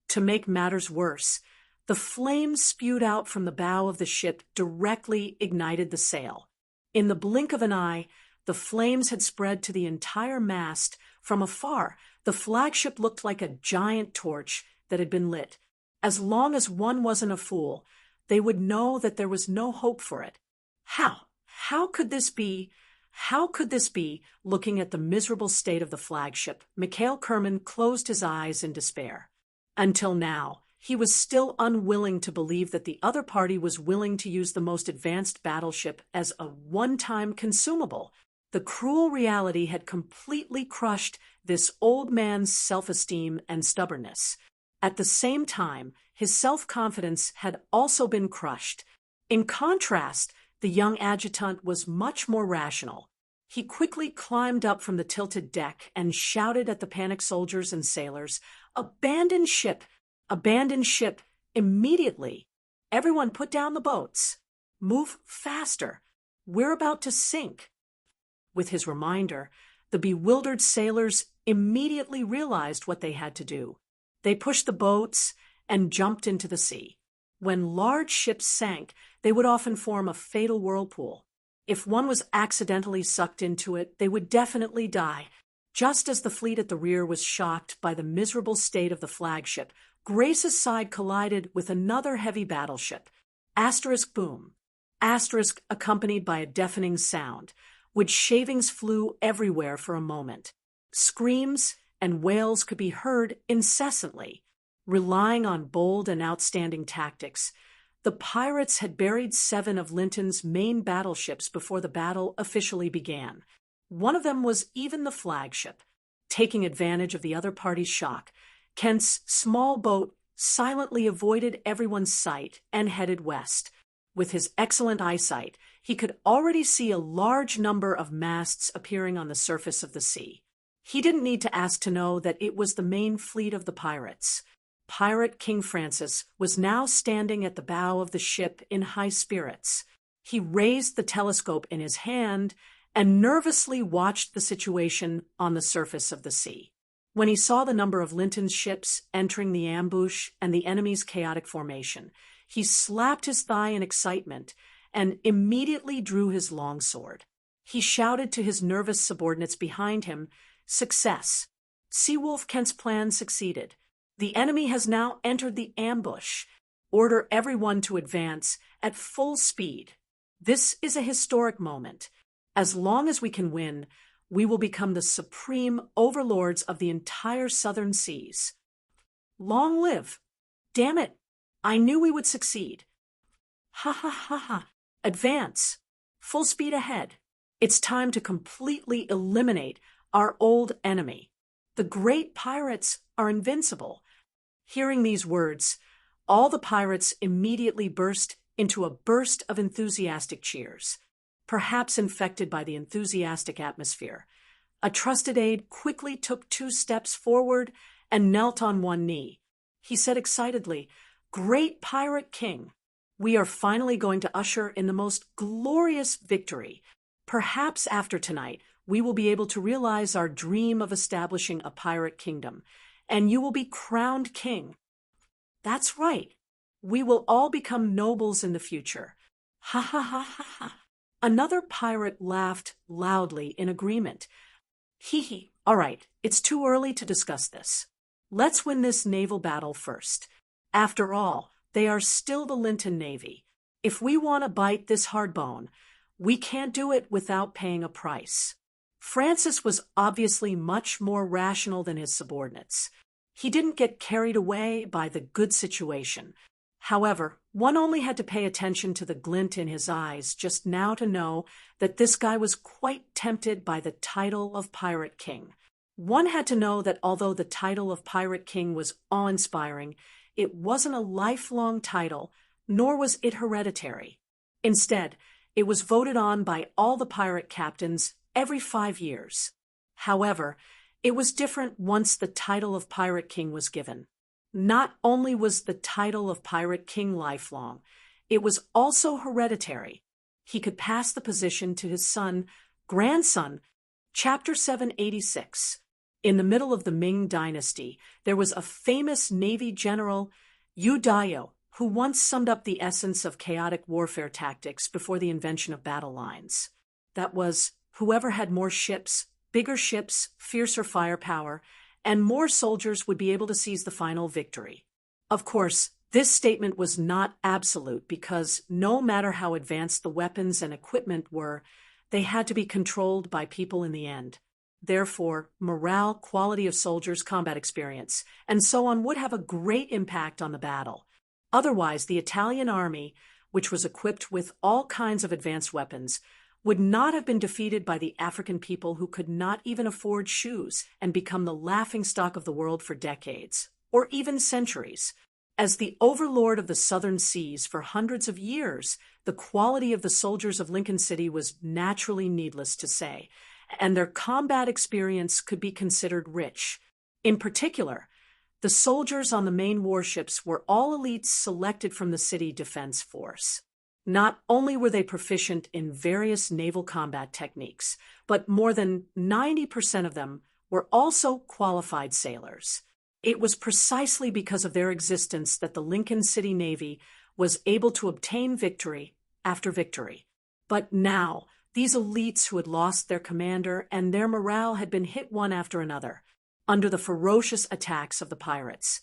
To make matters worse, the flames spewed out from the bow of the ship directly ignited the sail. In the blink of an eye, the flames had spread to the entire mast. From afar, the flagship looked like a giant torch that had been lit. As long as one wasn't a fool, they would know that there was no hope for it. How could this be? How could this be? Looking at the miserable state of the flagship, Mikhail Kerman closed his eyes in despair. Until now, he was still unwilling to believe that the other party was willing to use the most advanced battleship as a one-time consumable. The cruel reality had completely crushed this old man's self-esteem and stubbornness. At the same time, his self-confidence had also been crushed. In contrast, the young adjutant was much more rational. He quickly climbed up from the tilted deck and shouted at the panicked soldiers and sailors, "Abandon ship! Abandon ship! Immediately! Everyone put down the boats! Move faster! We're about to sink!" With his reminder, the bewildered sailors immediately realized what they had to do. They pushed the boats and jumped into the sea. When large ships sank, they would often form a fatal whirlpool. If one was accidentally sucked into it, they would definitely die. Just as the fleet at the rear was shocked by the miserable state of the flagship, Grace's side collided with another heavy battleship. Asterisk boom. Asterisk accompanied by a deafening sound, which shavings flew everywhere for a moment. Screams and wails could be heard incessantly. Relying on bold and outstanding tactics, the pirates had buried 7 of Linton's main battleships before the battle officially began. One of them was even the flagship. Taking advantage of the other party's shock, Kent's small boat silently avoided everyone's sight and headed west. With his excellent eyesight, he could already see a large number of masts appearing on the surface of the sea. He didn't need to ask to know that it was the main fleet of the pirates. Pirate King Francis was now standing at the bow of the ship in high spirits. He raised the telescope in his hand and nervously watched the situation on the surface of the sea. When he saw the number of Linton's ships entering the ambush and the enemy's chaotic formation, he slapped his thigh in excitement and immediately drew his longsword. He shouted to his nervous subordinates behind him, "Success! Seawolf Kent's plan succeeded. The enemy has now entered the ambush. Order everyone to advance at full speed. This is a historic moment. As long as we can win, we will become the supreme overlords of the entire southern seas. Long live! Damn it! I knew we would succeed. Ha ha ha ha! Advance! Full speed ahead! It's time to completely eliminate our old enemy. The great pirates are invincible." Hearing these words, all the pirates immediately burst into a burst of enthusiastic cheers. Perhaps infected by the enthusiastic atmosphere, a trusted aide quickly took 2 steps forward and knelt on one knee. He said excitedly, "Great Pirate King, we are finally going to usher in the most glorious victory. Perhaps after tonight, we will be able to realize our dream of establishing a pirate kingdom, and you will be crowned king. That's right. We will all become nobles in the future. Ha ha ha ha ha." Another pirate laughed loudly in agreement. "Hee hee, all right, it's too early to discuss this. Let's win this naval battle first. After all, they are still the Linton Navy. If we want to bite this hard bone, we can't do it without paying a price." Francis was obviously much more rational than his subordinates. He didn't get carried away by the good situation. However, one only had to pay attention to the glint in his eyes just now to know that this guy was quite tempted by the title of Pirate King. One had to know that although the title of Pirate King was awe-inspiring, it wasn't a lifelong title, nor was it hereditary. Instead, it was voted on by all the pirate captains every 5 years. However, it was different once the title of Pirate King was given. Not only was the title of Pirate King lifelong, it was also hereditary. He could pass the position to his grandson. Chapter 786. In the middle of the Ming Dynasty, there was a famous Navy general, Yu Dayo, who once summed up the essence of chaotic warfare tactics before the invention of battle lines. That was, whoever had more ships, bigger ships, fiercer firepower, and more soldiers would be able to seize the final victory. Of course, this statement was not absolute because no matter how advanced the weapons and equipment were, they had to be controlled by people in the end. Therefore, morale, quality of soldiers, combat experience, and so on would have a great impact on the battle. Otherwise, the Italian army, which was equipped with all kinds of advanced weapons, would not have been defeated by the African people who could not even afford shoes and become the laughingstock of the world for decades, or even centuries. As the overlord of the southern seas for hundreds of years, the quality of the soldiers of Lincoln City was naturally needless to say, and their combat experience could be considered rich. In particular, the soldiers on the main warships were all elites selected from the city defense force. Not only were they proficient in various naval combat techniques, but more than 90% of them were also qualified sailors. It was precisely because of their existence that the Lincoln City Navy was able to obtain victory after victory. But now, these elites who had lost their commander and their morale had been hit one after another, under the ferocious attacks of the pirates,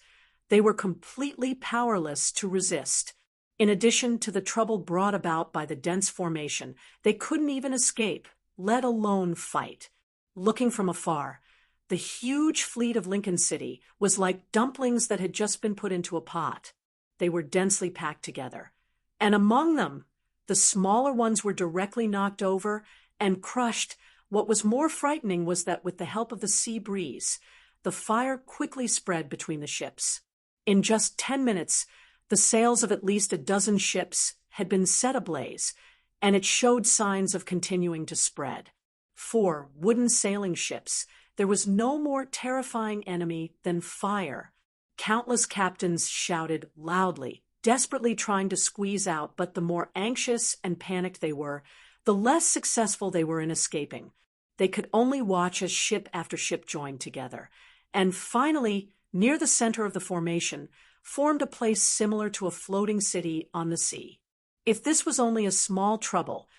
they were completely powerless to resist. In addition to the trouble brought about by the dense formation, they couldn't even escape, let alone fight. Looking from afar, The huge fleet of Lincoln City was like dumplings that had just been put into a pot. They were densely packed together. And among them, the smaller ones were directly knocked over and crushed. What was more frightening was that with the help of the sea breeze, the fire quickly spread between the ships. In just 10 minutes, the sails of at least a dozen ships had been set ablaze, and it showed signs of continuing to spread. 4 wooden sailing ships. There was no more terrifying enemy than fire. Countless captains shouted loudly, desperately trying to squeeze out, but the more anxious and panicked they were, the less successful they were in escaping. They could only watch as ship after ship joined together, and finally, near the center of the formation, formed a place similar to a floating city on the sea. If this was only a small trouble,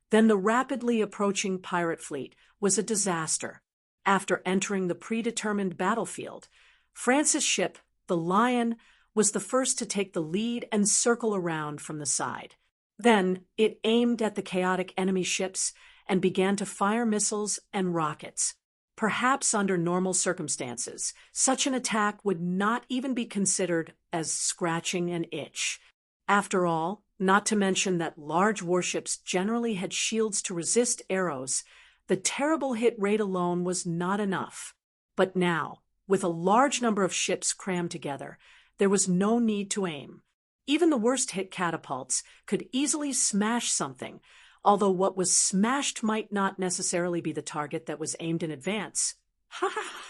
then the rapidly approaching pirate fleet was a disaster. After entering the predetermined battlefield, France's ship, the Lion, was the first to take the lead and circle around from the side. Then it aimed at the chaotic enemy ships and began to fire missiles and rockets. Perhaps under normal circumstances, such an attack would not even be considered as scratching an itch. After all, not to mention that large warships generally had shields to resist arrows, the terrible hit rate alone was not enough. But now, with a large number of ships crammed together, there was no need to aim. Even the worst-hit catapults could easily smash something, although what was smashed might not necessarily be the target that was aimed in advance. Ha ha!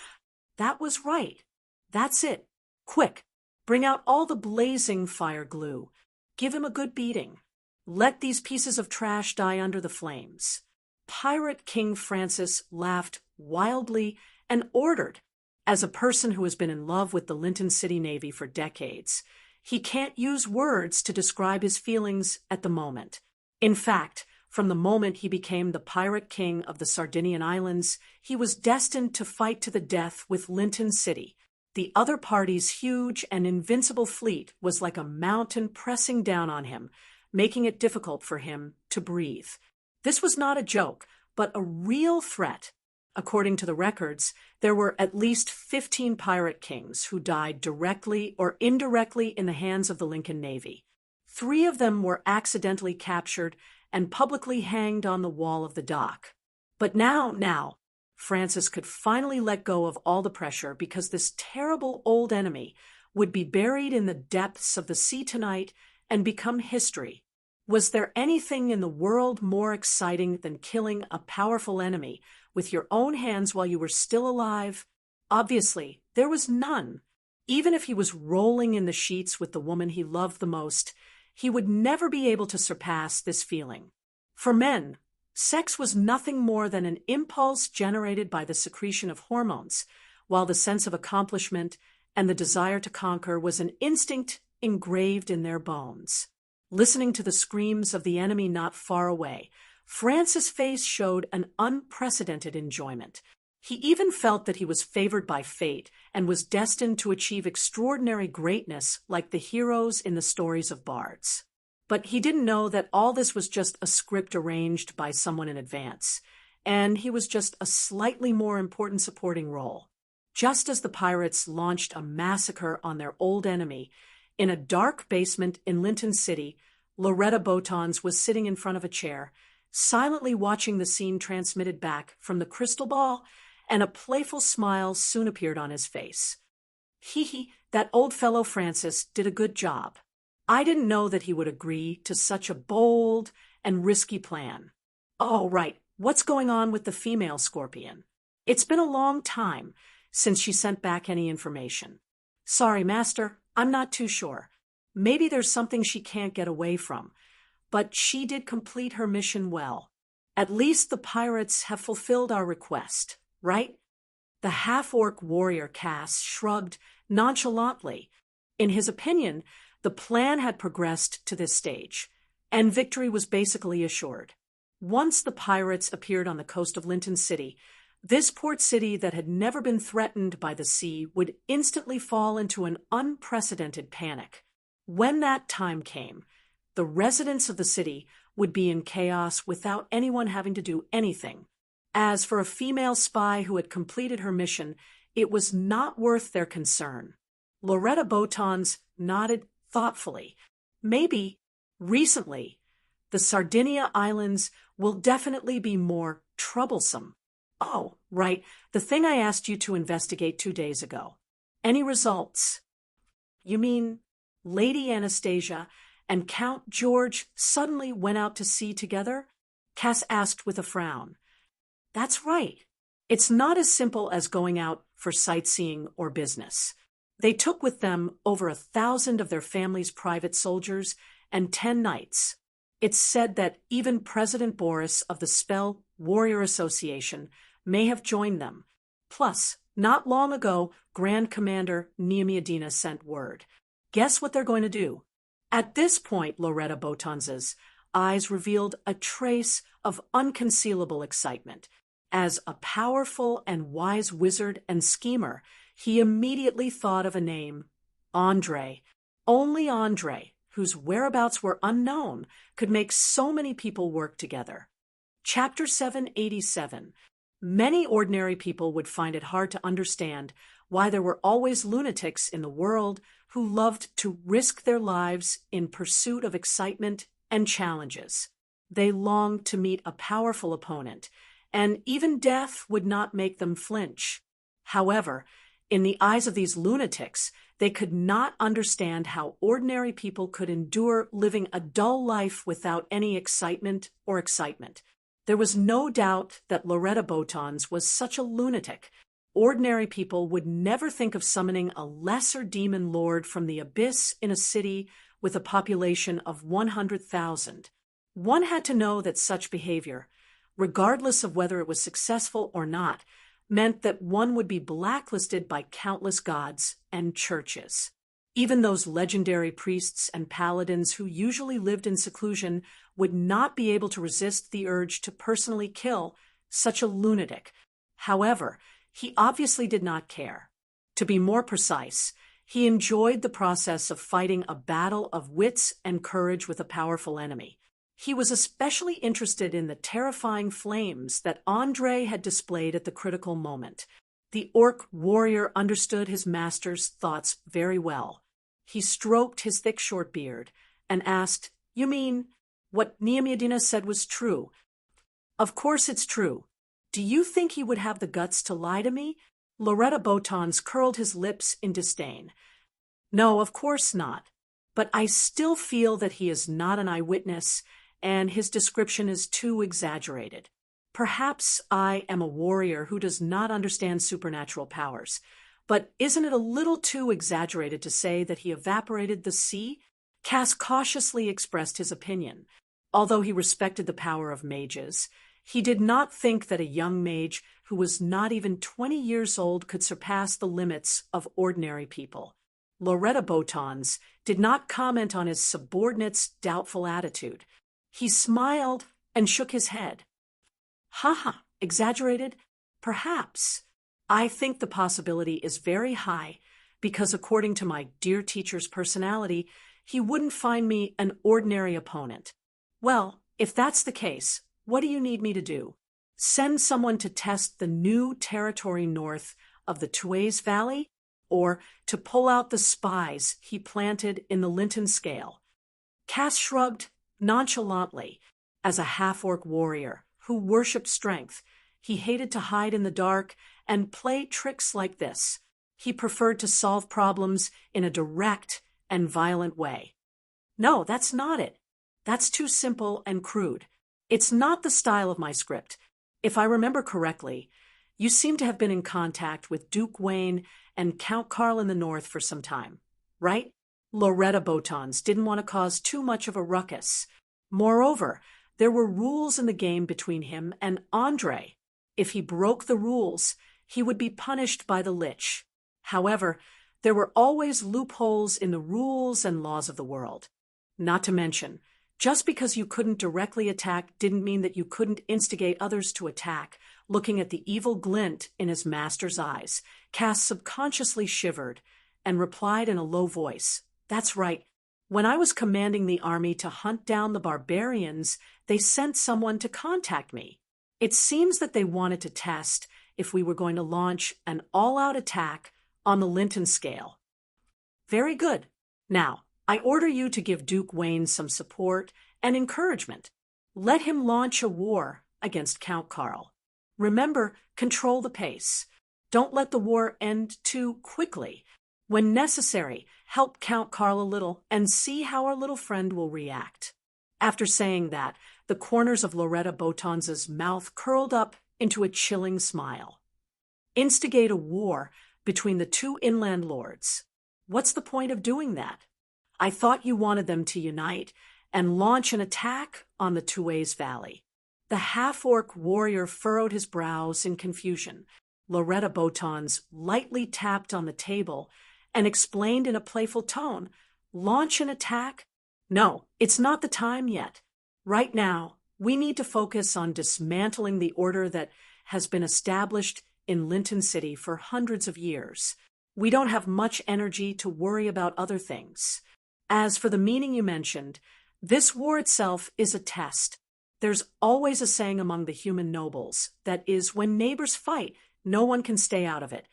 That was right. That's it. Quick, bring out all the blazing fire glue. Give him a good beating. Let these pieces of trash die under the flames. Pirate King Francis laughed wildly and ordered. As a person who has been in love with the Lincoln City Navy for decades, he can't use words to describe his feelings at the moment. In fact, from the moment he became the pirate king of the Sardinian Islands, he was destined to fight to the death with Lincoln City. The other party's huge and invincible fleet was like a mountain pressing down on him, making it difficult for him to breathe. This was not a joke, but a real threat. According to the records, there were at least 15 pirate kings who died directly or indirectly in the hands of the Lincoln Navy. 3 of them were accidentally captured and publicly hanged on the wall of the dock. But now, Francis could finally let go of all the pressure because this terrible old enemy would be buried in the depths of the sea tonight and become history. Was there anything in the world more exciting than killing a powerful enemy with your own hands while you were still alive? Obviously, there was none. Even if he was rolling in the sheets with the woman he loved the most, he would never be able to surpass this feeling. For men, sex was nothing more than an impulse generated by the secretion of hormones, while the sense of accomplishment and the desire to conquer was an instinct engraved in their bones. Listening to the screams of the enemy not far away, Francis' face showed an unprecedented enjoyment. He even felt that he was favored by fate and was destined to achieve extraordinary greatness like the heroes in the stories of bards. But he didn't know that all this was just a script arranged by someone in advance, and he was just a slightly more important supporting role. Just as the pirates launched a massacre on their old enemy, in a dark basement in Lincoln City, Loretta Botons was sitting in front of a chair, silently watching the scene transmitted back from the crystal ball, and a playful smile soon appeared on his face. Hee, that old fellow Francis did a good job. I didn't know that he would agree to such a bold and risky plan. Oh, right, what's going on with the female scorpion? It's been a long time since she sent back any information. Sorry, Master, I'm not too sure. Maybe there's something she can't get away from, but she did complete her mission well. At least the pirates have fulfilled our request, right? The half-orc warrior Cass shrugged nonchalantly. In his opinion, the plan had progressed to this stage, and victory was basically assured. Once the pirates appeared on the coast of Lincoln City, this port city that had never been threatened by the sea would instantly fall into an unprecedented panic. When that time came, the residents of the city would be in chaos without anyone having to do anything. As for a female spy who had completed her mission, it was not worth their concern. Loretta Botons nodded thoughtfully. Maybe, recently, the Sardinia Islands will definitely be more troublesome. Oh, right, the thing I asked you to investigate 2 days ago. Any results? You mean Lady Anastasia and Count George suddenly went out to sea together? Cass asked with a frown. That's right. It's not as simple as going out for sightseeing or business. They took with them over 1,000 of their family's private soldiers and 10 knights. It's said that even President Boris of the Spell Warrior Association may have joined them. Plus, not long ago, Grand Commander Niamiadina sent word. Guess what they're going to do? At this point, Loretta Botons's eyes revealed a trace of unconcealable excitement. As a powerful and wise wizard and schemer, he immediately thought of a name, Andre. Only Andre, whose whereabouts were unknown, could make so many people work together. Chapter 787. Many ordinary people would find it hard to understand why there were always lunatics in the world who loved to risk their lives in pursuit of excitement and challenges. They longed to meet a powerful opponent, and even death would not make them flinch. However, in the eyes of these lunatics, they could not understand how ordinary people could endure living a dull life without any excitement or excitement. There was no doubt that Loretta Botons was such a lunatic. Ordinary people would never think of summoning a lesser demon lord from the abyss in a city with a population of 100,000. One had to know that such behavior, regardless of whether it was successful or not, meant that one would be blacklisted by countless gods and churches. Even those legendary priests and paladins who usually lived in seclusion would not be able to resist the urge to personally kill such a lunatic. However, he obviously did not care. To be more precise, he enjoyed the process of fighting a battle of wits and courage with a powerful enemy. He was especially interested in the terrifying flames that Andre had displayed at the critical moment. The orc warrior understood his master's thoughts very well. He stroked his thick short beard and asked, "You mean, what Niamiadina said was true?" "Of course it's true. Do you think he would have the guts to lie to me?" Loretta Botons curled his lips in disdain. "No, of course not. But I still feel that he is not an eyewitness, and his description is too exaggerated. Perhaps I am a warrior who does not understand supernatural powers, but isn't it a little too exaggerated to say that he evaporated the sea?" Cass cautiously expressed his opinion. Although he respected the power of mages, he did not think that a young mage who was not even 20 years old could surpass the limits of ordinary people. Loretta Botons did not comment on his subordinate's doubtful attitude. He smiled and shook his head. "Ha, exaggerated? Perhaps. I think the possibility is very high because according to my dear teacher's personality, he wouldn't find me an ordinary opponent." "Well, if that's the case, what do you need me to do? Send someone to test the new territory north of the Tuaze Valley, or to pull out the spies he planted in the Linton Scale?" Cass shrugged nonchalantly. As a half-orc warrior who worshipped strength, he hated to hide in the dark and play tricks like this. He preferred to solve problems in a direct and violent way. "No, that's not it. That's too simple and crude. It's not the style of my script. If I remember correctly, you seem to have been in contact with Duke Wayne and Count Carl in the north for some time, right?" Loretta Botons didn't want to cause too much of a ruckus. Moreover, there were rules in the game between him and Andre. If he broke the rules, he would be punished by the Lich. However, there were always loopholes in the rules and laws of the world. Not to mention, just because you couldn't directly attack didn't mean that you couldn't instigate others to attack. Looking at the evil glint in his master's eyes, Cass subconsciously shivered and replied in a low voice, "That's right. When I was commanding the army to hunt down the barbarians, they sent someone to contact me." It seems that they wanted to test if we were going to launch an all-out attack on the Linton scale. Very good. Now, I order you to give Duke Wayne some support and encouragement. Let him launch a war against Count Carl. Remember, control the pace. Don't let the war end too quickly. When necessary, help Count Carl a little and see how our little friend will react. After saying that, the corners of Loretta Beautons's mouth curled up into a chilling smile. Instigate a war between the two inland lords. What's the point of doing that? I thought you wanted them to unite and launch an attack on the Tuays Valley. The half-orc warrior furrowed his brows in confusion. Loretta Beautons lightly tapped on the table and explained in a playful tone, "Launch an attack? No, it's not the time yet. Right now, we need to focus on dismantling the order that has been established in Linton City for hundreds of years. We don't have much energy to worry about other things. As for the meaning you mentioned, this war itself is a test. There's always a saying among the human nobles that is, when neighbors fight, no one can stay out of it."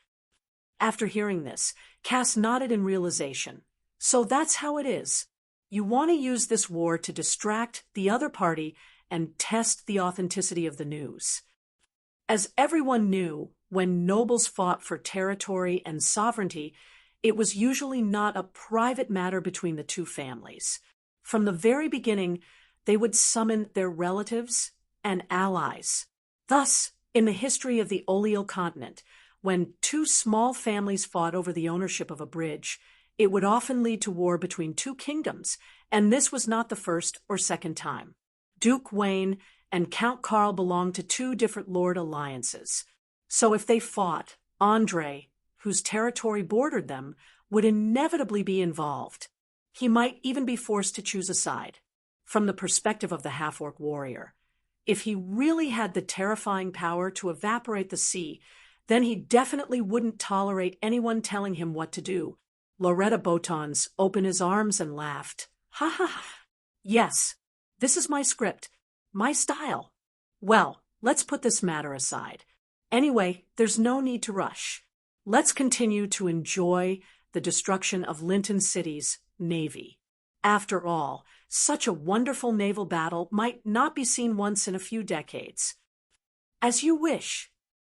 After hearing this, Cass nodded in realization. So that's how it is. You want to use this war to distract the other party and test the authenticity of the news. As everyone knew, when nobles fought for territory and sovereignty, it was usually not a private matter between the two families. From the very beginning, they would summon their relatives and allies. Thus, in the history of the Oleal continent, when two small families fought over the ownership of a bridge, it would often lead to war between two kingdoms, and this was not the first or second time. Duke Wayne and Count Carl belonged to two different lord alliances. So if they fought, Andre, whose territory bordered them, would inevitably be involved. He might even be forced to choose a side. From the perspective of the half-orc warrior, if he really had the terrifying power to evaporate the sea, then he definitely wouldn't tolerate anyone telling him what to do. Loretta Beautons opened his arms and laughed. "Ha ha ha. Yes, this is my script, my style. Well, let's put this matter aside. Anyway, there's no need to rush. Let's continue to enjoy the destruction of Linton City's navy. After all, such a wonderful naval battle might not be seen once in a few decades." "As you wish."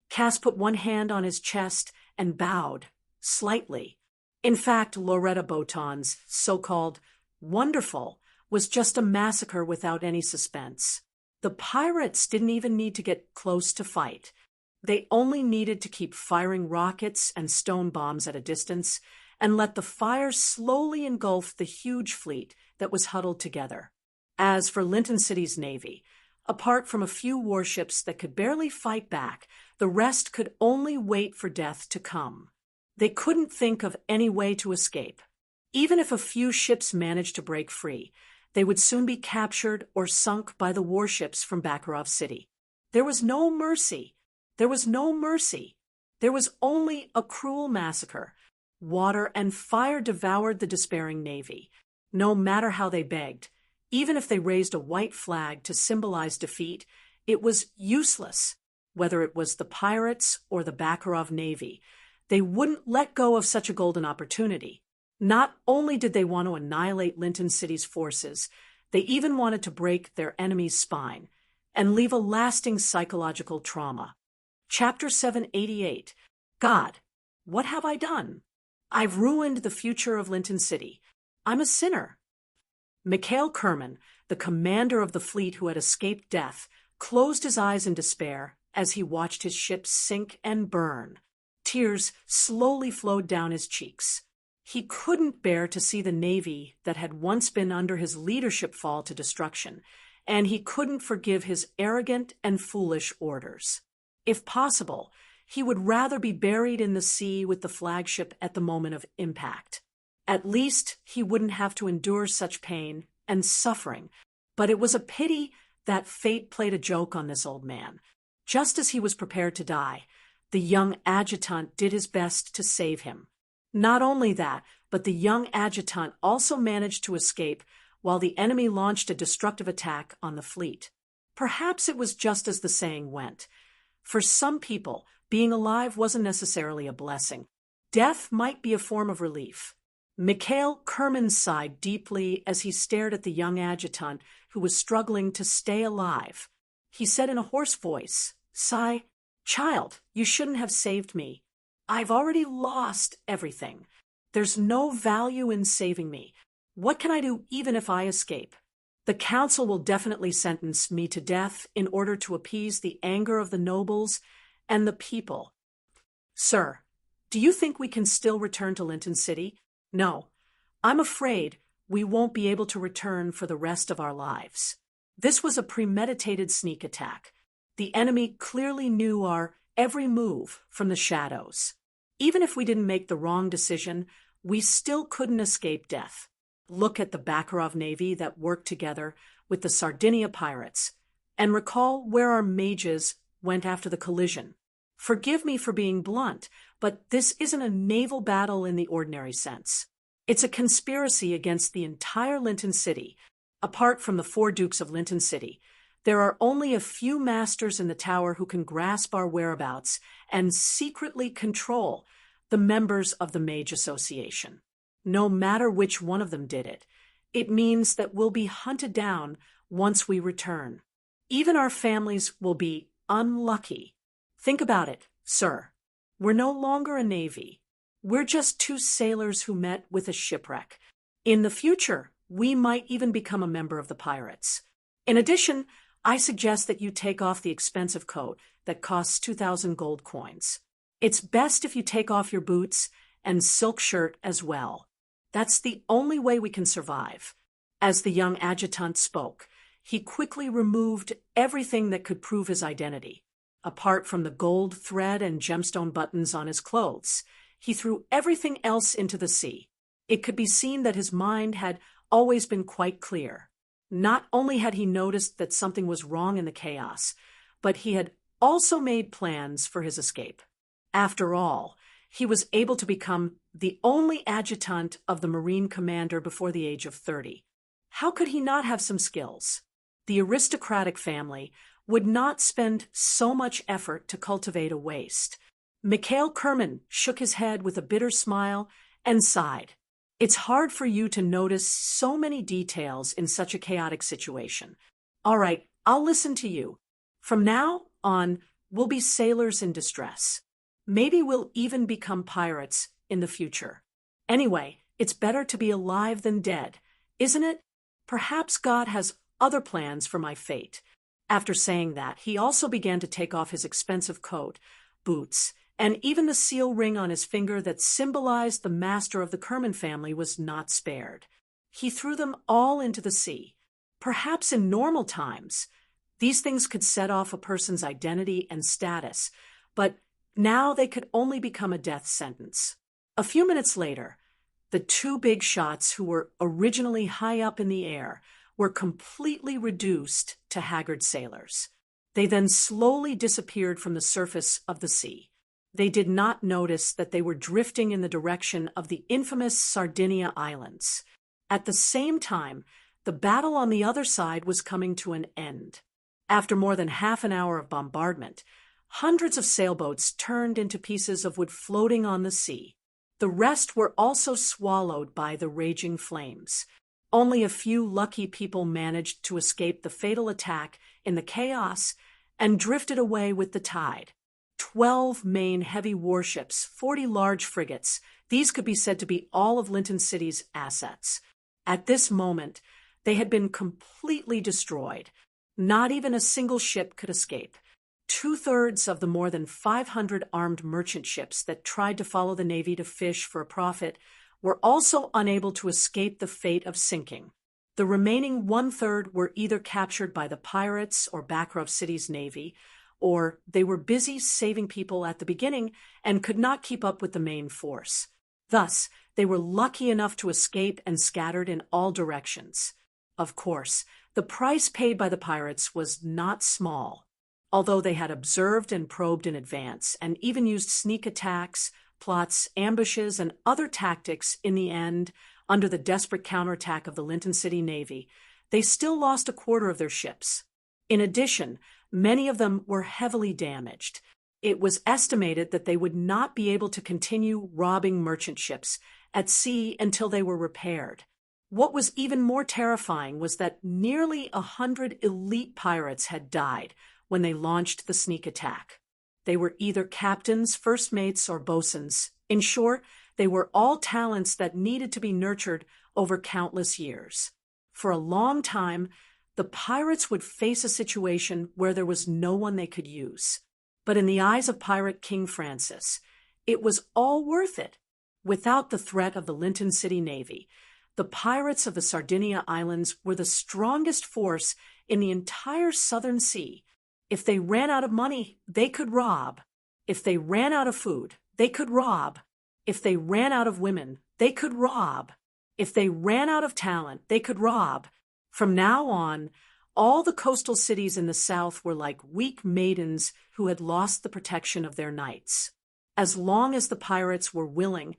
Cass put one hand on his chest and bowed, slightly. In fact, Loretta Beauton's so-called wonderful was just a massacre without any suspense. The pirates didn't even need to get close to fight. They only needed to keep firing rockets and stone bombs at a distance and let the fire slowly engulf the huge fleet that was huddled together. As for Linton City's navy, apart from a few warships that could barely fight back, the rest could only wait for death to come. They couldn't think of any way to escape. Even if a few ships managed to break free, they would soon be captured or sunk by the warships from Bakarov City. There was no mercy. There was no mercy. There was only a cruel massacre. Water and fire devoured the despairing navy. No matter how they begged, even if they raised a white flag to symbolize defeat, it was useless. Whether it was the pirates or the Bakarov navy, they wouldn't let go of such a golden opportunity. Not only did they want to annihilate Linton City's forces, they even wanted to break their enemy's spine and leave a lasting psychological trauma. Chapter 788. God, what have I done? I've ruined the future of Linton City. I'm a sinner. Mikhail Kerman, the commander of the fleet who had escaped death, closed his eyes in despair as he watched his ship sink and burn. Tears slowly flowed down his cheeks. He couldn't bear to see the navy that had once been under his leadership fall to destruction, and he couldn't forgive his arrogant and foolish orders. If possible, he would rather be buried in the sea with the flagship at the moment of impact. At least he wouldn't have to endure such pain and suffering, but it was a pity that fate played a joke on this old man. Just as he was prepared to die, the young adjutant did his best to save him. Not only that, but the young adjutant also managed to escape while the enemy launched a destructive attack on the fleet. Perhaps it was just as the saying went. For some people, being alive wasn't necessarily a blessing. Death might be a form of relief. Mikhail Kerman sighed deeply as he stared at the young adjutant who was struggling to stay alive. He said in a hoarse voice, "Sigh, child, you shouldn't have saved me. I've already lost everything. There's no value in saving me. What can I do even if I escape? The council will definitely sentence me to death in order to appease the anger of the nobles and the people. Sir, do you think we can still return to Linton City? No, I'm afraid we won't be able to return for the rest of our lives." This was a premeditated sneak attack. The enemy clearly knew our every move from the shadows. Even if we didn't make the wrong decision, we still couldn't escape death. Look at the Bakarov Navy that worked together with the Sardinia pirates, and recall where our mages went after the collision. Forgive me for being blunt, but this isn't a naval battle in the ordinary sense. It's a conspiracy against the entire Linton City. Apart from the 4 Dukes of Linton City, there are only a few masters in the tower who can grasp our whereabouts and secretly control the members of the Mage Association. No matter which one of them did it, it means that we'll be hunted down once we return. Even our families will be unlucky. Think about it, sir. We're no longer a navy. We're just 2 sailors who met with a shipwreck. In the future, we might even become a member of the pirates. In addition, I suggest that you take off the expensive coat that costs 2,000 gold coins. It's best if you take off your boots and silk shirt as well. That's the only way we can survive. As the young adjutant spoke, he quickly removed everything that could prove his identity. Apart from the gold thread and gemstone buttons on his clothes, he threw everything else into the sea. It could be seen that his mind had always been quite clear. Not only had he noticed that something was wrong in the chaos, but he had also made plans for his escape. After all, he was able to become the only adjutant of the Marine commander before the age of 30. How could he not have some skills? The aristocratic family would not spend so much effort to cultivate a waste. Mikhail Kerman shook his head with a bitter smile and sighed. It's hard for you to notice so many details in such a chaotic situation. All right, I'll listen to you. From now on, we'll be sailors in distress. Maybe we'll even become pirates in the future. Anyway, it's better to be alive than dead, isn't it? Perhaps God has other plans for my fate. After saying that, he also began to take off his expensive coat, boots, and even the seal ring on his finger that symbolized the master of the Kerman family was not spared. He threw them all into the sea. Perhaps in normal times, these things could set off a person's identity and status, but now they could only become a death sentence. A few minutes later, the 2 big shots who were originally high up in the air were completely reduced to haggard sailors. They then slowly disappeared from the surface of the sea. They did not notice that they were drifting in the direction of the infamous Sardinia Islands. At the same time, the battle on the other side was coming to an end. After more than half an hour of bombardment, hundreds of sailboats turned into pieces of wood floating on the sea. The rest were also swallowed by the raging flames. Only a few lucky people managed to escape the fatal attack in the chaos and drifted away with the tide. 12 main heavy warships, 40 large frigates. These could be said to be all of Linton City's assets. At this moment, they had been completely destroyed. Not even a single ship could escape. 2/3 of the more than 500 armed merchant ships that tried to follow the Navy to fish for a profit were also unable to escape the fate of sinking. The remaining 1/3 were either captured by the pirates or Bakarov City's Navy, or they were busy saving people at the beginning and could not keep up with the main force. Thus, they were lucky enough to escape and scattered in all directions. Of course, the price paid by the pirates was not small. Although they had observed and probed in advance and even used sneak attacks, plots, ambushes, and other tactics, in the end, under the desperate counterattack of the Linton City Navy, they still lost 1/4 of their ships. In addition, many of them were heavily damaged. It was estimated that they would not be able to continue robbing merchant ships at sea until they were repaired. What was even more terrifying was that nearly 100 elite pirates had died when they launched the sneak attack. They were either captains, first mates, or bosuns. In short, they were all talents that needed to be nurtured over countless years. For a long time, the pirates would face a situation where there was no one they could use. But in the eyes of Pirate King Francis, it was all worth it. Without the threat of the Lincoln City Navy, the pirates of the Sardinia Islands were the strongest force in the entire Southern Sea. If they ran out of money, they could rob. If they ran out of food, they could rob. If they ran out of women, they could rob. If they ran out of talent, they could rob. From now on, all the coastal cities in the South were like weak maidens who had lost the protection of their knights. As long as the pirates were willing,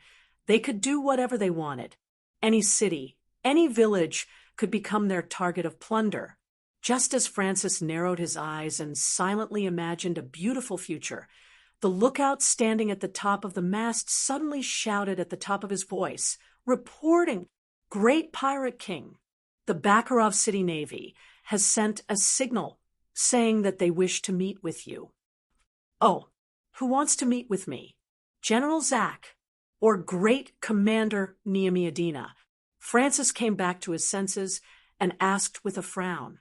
they could do whatever they wanted. Any city, any village could become their target of plunder. Just as Francis narrowed his eyes and silently imagined a beautiful future, the lookout standing at the top of the mast suddenly shouted at the top of his voice, "Reporting! Great Pirate King! The Bakharov City Navy has sent a signal saying that they wish to meet with you." "Oh, who wants to meet with me? General Zach or Great Commander Neemiadina?" Francis came back to his senses and asked with a frown.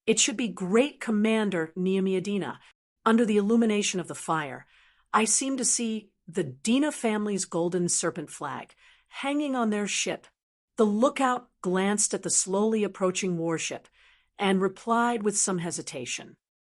"It should be Great Commander Neemiadina." Under the illumination of the fire, I seemed to see the Dina family's golden serpent flag hanging on their ship. The lookout glanced at the slowly approaching warship and replied with some hesitation.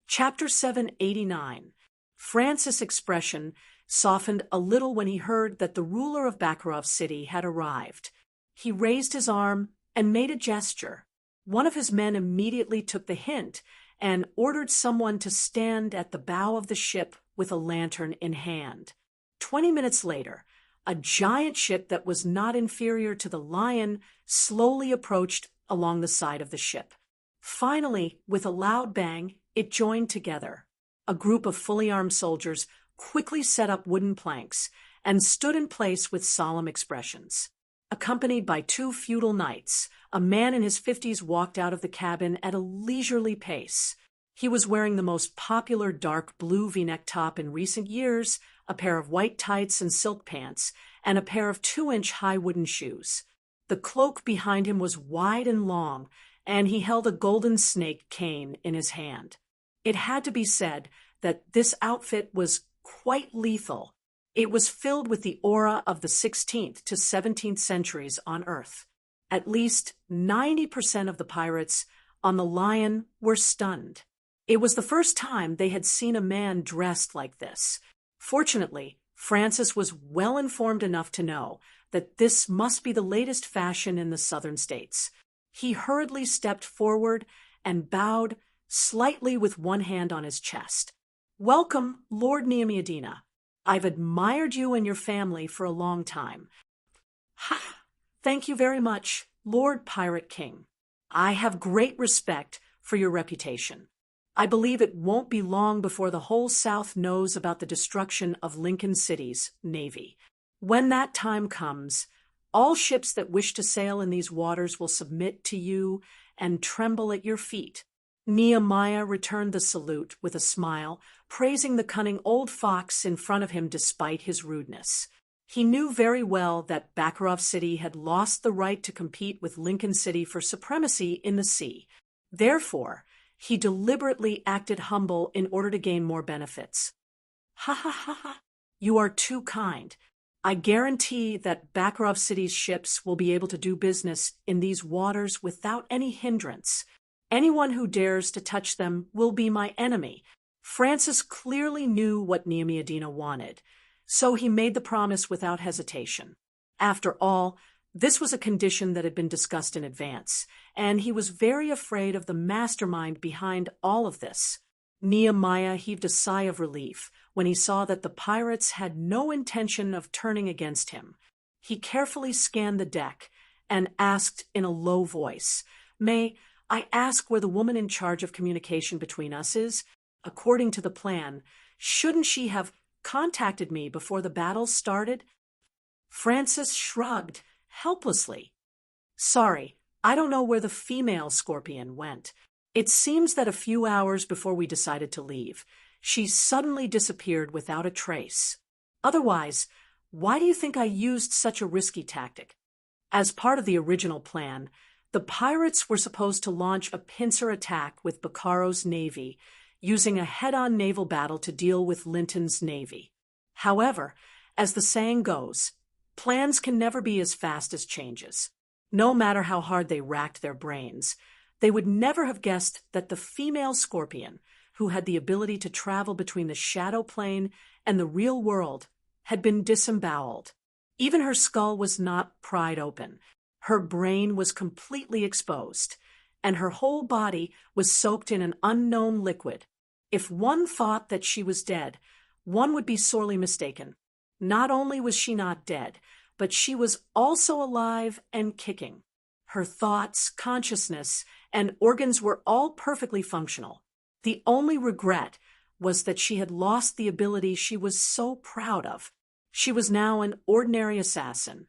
Chapter 789. Francis' expression softened a little when he heard that the ruler of Bakharov City had arrived. He raised his arm and made a gesture. One of his men immediately took the hint and ordered someone to stand at the bow of the ship with a lantern in hand. 20 minutes later, a giant ship that was not inferior to the Lion slowly approached along the side of the ship. Finally, with a loud bang, it joined together. A group of fully armed soldiers quickly set up wooden planks and stood in place with solemn expressions. Accompanied by two feudal knights, a man in his 50s walked out of the cabin at a leisurely pace. He was wearing the most popular dark blue V-neck top in recent years, a pair of white tights and silk pants, and a pair of 2-inch high wooden shoes. The cloak behind him was wide and long, and he held a golden snake cane in his hand. It had to be said that this outfit was quite lethal. It was filled with the aura of the 16th to 17th centuries on Earth. At least 90% of the pirates on the Lion were stunned. It was the first time they had seen a man dressed like this. Fortunately, Francis was well informed enough to know that this must be the latest fashion in the southern states. He hurriedly stepped forward and bowed slightly with one hand on his chest. "Welcome, Lord Neemiadina. I've admired you and your family for a long time." "Ha! Thank you very much, Lord Pirate King. I have great respect for your reputation. I believe it won't be long before the whole South knows about the destruction of Lincoln City's navy. When that time comes, all ships that wish to sail in these waters will submit to you and tremble at your feet." Nehemiah returned the salute with a smile, praising the cunning old fox in front of him despite his rudeness. He knew very well that Bakharov City had lost the right to compete with Lincoln City for supremacy in the sea. Therefore, he deliberately acted humble in order to gain more benefits. "Ha ha ha ha! You are too kind. I guarantee that Bakharov City's ships will be able to do business in these waters without any hindrance. Anyone who dares to touch them will be my enemy." Francis clearly knew what Neemiadina wanted, so he made the promise without hesitation. After all, this was a condition that had been discussed in advance, and he was very afraid of the mastermind behind all of this. Nehemiah heaved a sigh of relief when he saw that the pirates had no intention of turning against him. He carefully scanned the deck and asked in a low voice, "May I ask where the woman in charge of communication between us is. According to the plan, shouldn't she have contacted me before the battle started? Francis shrugged helplessly. Sorry, I don't know where the female scorpion went. It seems that a few hours before we decided to leave, she suddenly disappeared without a trace. Otherwise, why do you think I used such a risky tactic? As part of the original plan, the pirates were supposed to launch a pincer attack with Baccaro's navy, using a head-on naval battle to deal with Linton's navy. However, as the saying goes, plans can never be as fast as changes. No matter how hard they racked their brains, they would never have guessed that the female scorpion, who had the ability to travel between the shadow plane and the real world, had been disemboweled. Even her skull was not pried open. Her brain was completely exposed, and her whole body was soaked in an unknown liquid. If one thought that she was dead, one would be sorely mistaken. Not only was she not dead, but she was also alive and kicking. Her thoughts, consciousness, and organs were all perfectly functional. The only regret was that she had lost the ability she was so proud of. She was now an ordinary assassin.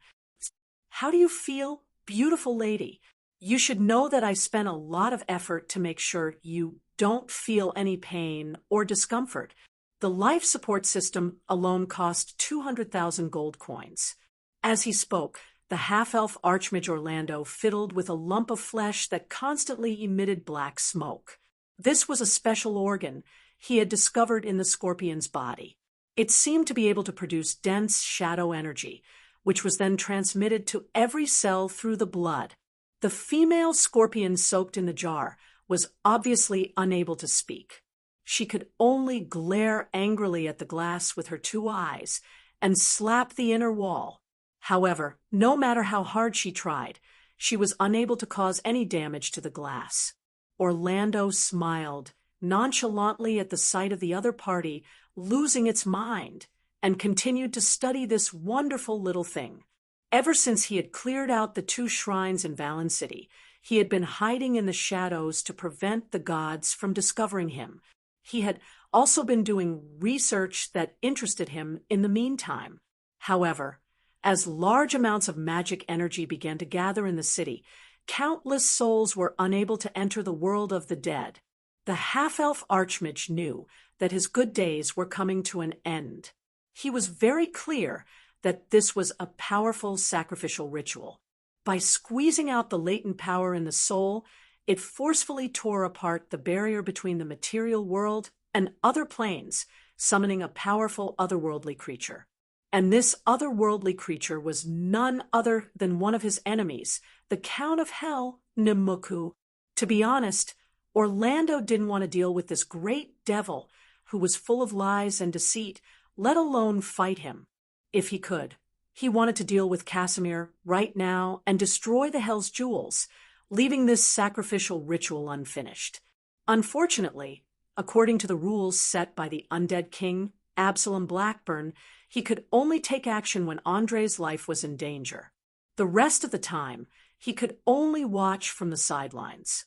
How do you feel, beautiful lady? You should know that I spent a lot of effort to make sure you don't feel any pain or discomfort. The life support system alone cost 200,000 gold coins. As he spoke, the half-elf archmage Orlando fiddled with a lump of flesh that constantly emitted black smoke. This was a special organ he had discovered in the scorpion's body. It seemed to be able to produce dense shadow energy, which was then transmitted to every cell through the blood. The female scorpion soaked in the jar was obviously unable to speak. She could only glare angrily at the glass with her two eyes and slap the inner wall. However, no matter how hard she tried, she was unable to cause any damage to the glass. Orlando smiled nonchalantly at the sight of the other party losing its mind, and continued to study this wonderful little thing. Ever since he had cleared out the 2 shrines in Valen City, he had been hiding in the shadows to prevent the gods from discovering him. He had also been doing research that interested him in the meantime. However, as large amounts of magic energy began to gather in the city, countless souls were unable to enter the world of the dead. The half-elf archmage knew that his good days were coming to an end. He was very clear that this was a powerful sacrificial ritual. By squeezing out the latent power in the soul, it forcefully tore apart the barrier between the material world and other planes, summoning a powerful otherworldly creature. And this otherworldly creature was none other than one of his enemies, the Count of Hell, Nemuku. To be honest, Orlando didn't want to deal with this great devil who was full of lies and deceit, let alone fight him. If he could, he wanted to deal with Casimir right now and destroy the Hell's jewels, leaving this sacrificial ritual unfinished. Unfortunately, according to the rules set by the undead king, Absalom Blackburn, he could only take action when Andre's life was in danger. The rest of the time, he could only watch from the sidelines.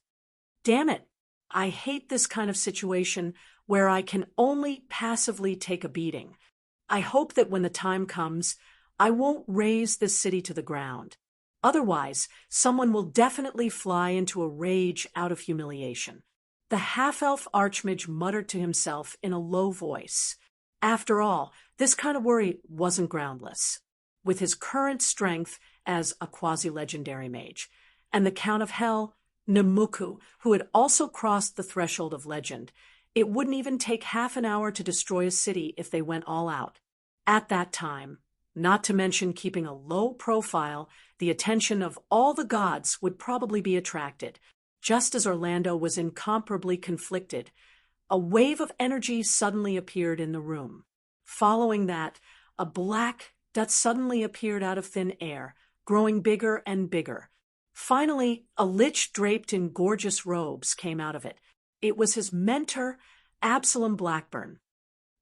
Damn it, I hate this kind of situation where I can only passively take a beating. I hope that when the time comes, I won't raze this city to the ground. Otherwise, someone will definitely fly into a rage out of humiliation. The half-elf archmage muttered to himself in a low voice. After all, this kind of worry wasn't groundless. With his current strength as a quasi-legendary mage, and the Count of Hell, Nemuku, who had also crossed the threshold of legend, it wouldn't even take half an hour to destroy a city if they went all out. At that time, not to mention keeping a low profile, the attention of all the gods would probably be attracted. Just as Orlando was incomparably conflicted, a wave of energy suddenly appeared in the room. Following that, a black dot suddenly appeared out of thin air, growing bigger and bigger. Finally, a lich draped in gorgeous robes came out of it. It was his mentor, Absalom Blackburn.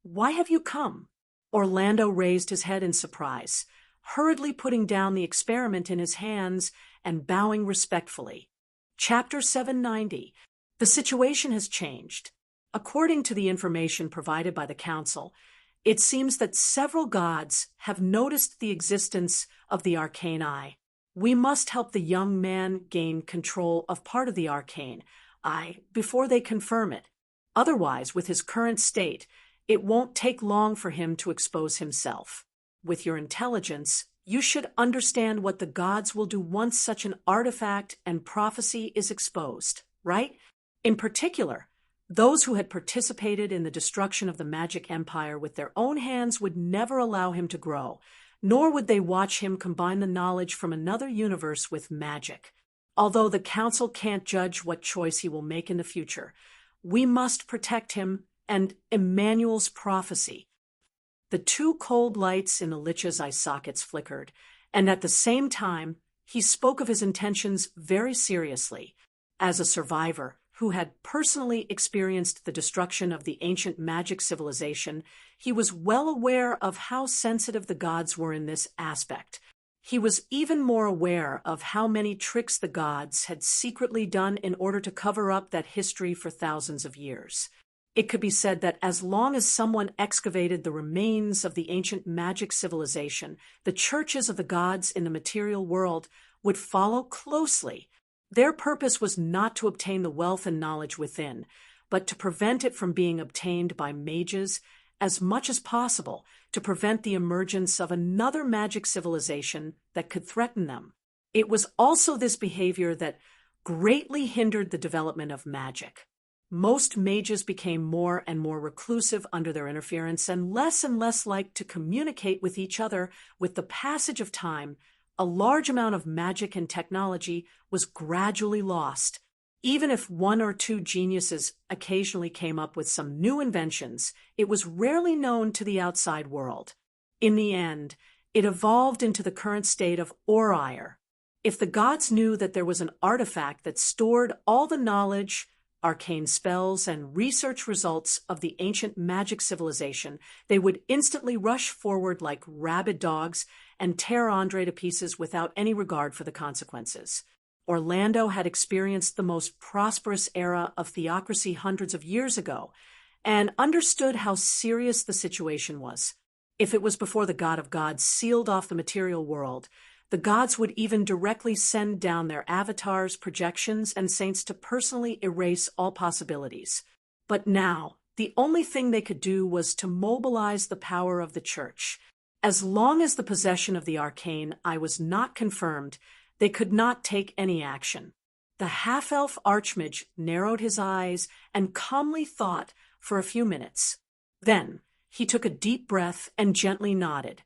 "Why have you come?" Orlando raised his head in surprise, hurriedly putting down the experiment in his hands and bowing respectfully. Chapter 790. The situation has changed. According to the information provided by the Council, it seems that several gods have noticed the existence of the arcane eye. We must help the young man gain control of part of the arcane eye before they confirm it. Otherwise, with his current state, it won't take long for him to expose himself. With your intelligence, you should understand what the gods will do once such an artifact and prophecy is exposed, right? In particular, those who had participated in the destruction of the magic empire with their own hands would never allow him to grow, nor would they watch him combine the knowledge from another universe with magic. Although the Council can't judge what choice he will make in the future, we must protect him and Emmanuel's prophecy. The two cold lights in the Lich's eye sockets flickered, and at the same time, he spoke of his intentions very seriously. As a survivor who had personally experienced the destruction of the ancient magic civilization, he was well aware of how sensitive the gods were in this aspect. He was even more aware of how many tricks the gods had secretly done in order to cover up that history for thousands of years. It could be said that as long as someone excavated the remains of the ancient magic civilization, the churches of the gods in the material world would follow closely. Their purpose was not to obtain the wealth and knowledge within, but to prevent it from being obtained by mages as much as possible, to prevent the emergence of another magic civilization that could threaten them. It was also this behavior that greatly hindered the development of magic. Most mages became more and more reclusive under their interference and less like to communicate with each other. With the passage of time, a large amount of magic and technology was gradually lost. Even if one or two geniuses occasionally came up with some new inventions, it was rarely known to the outside world. In the end, it evolved into the current state of Ore. If the gods knew that there was an artifact that stored all the knowledge, arcane spells, and research results of the ancient magic civilization, they would instantly rush forward like rabid dogs and tear Andre to pieces without any regard for the consequences. Orlando had experienced the most prosperous era of theocracy hundreds of years ago and understood how serious the situation was. If it was before the God of gods sealed off the material world, the gods would even directly send down their avatars, projections, and saints to personally erase all possibilities. But now, the only thing they could do was to mobilize the power of the church. As long as the possession of the arcane eye was not confirmed, they could not take any action. The half-elf archmage narrowed his eyes and calmly thought for a few minutes. Then, he took a deep breath and gently nodded.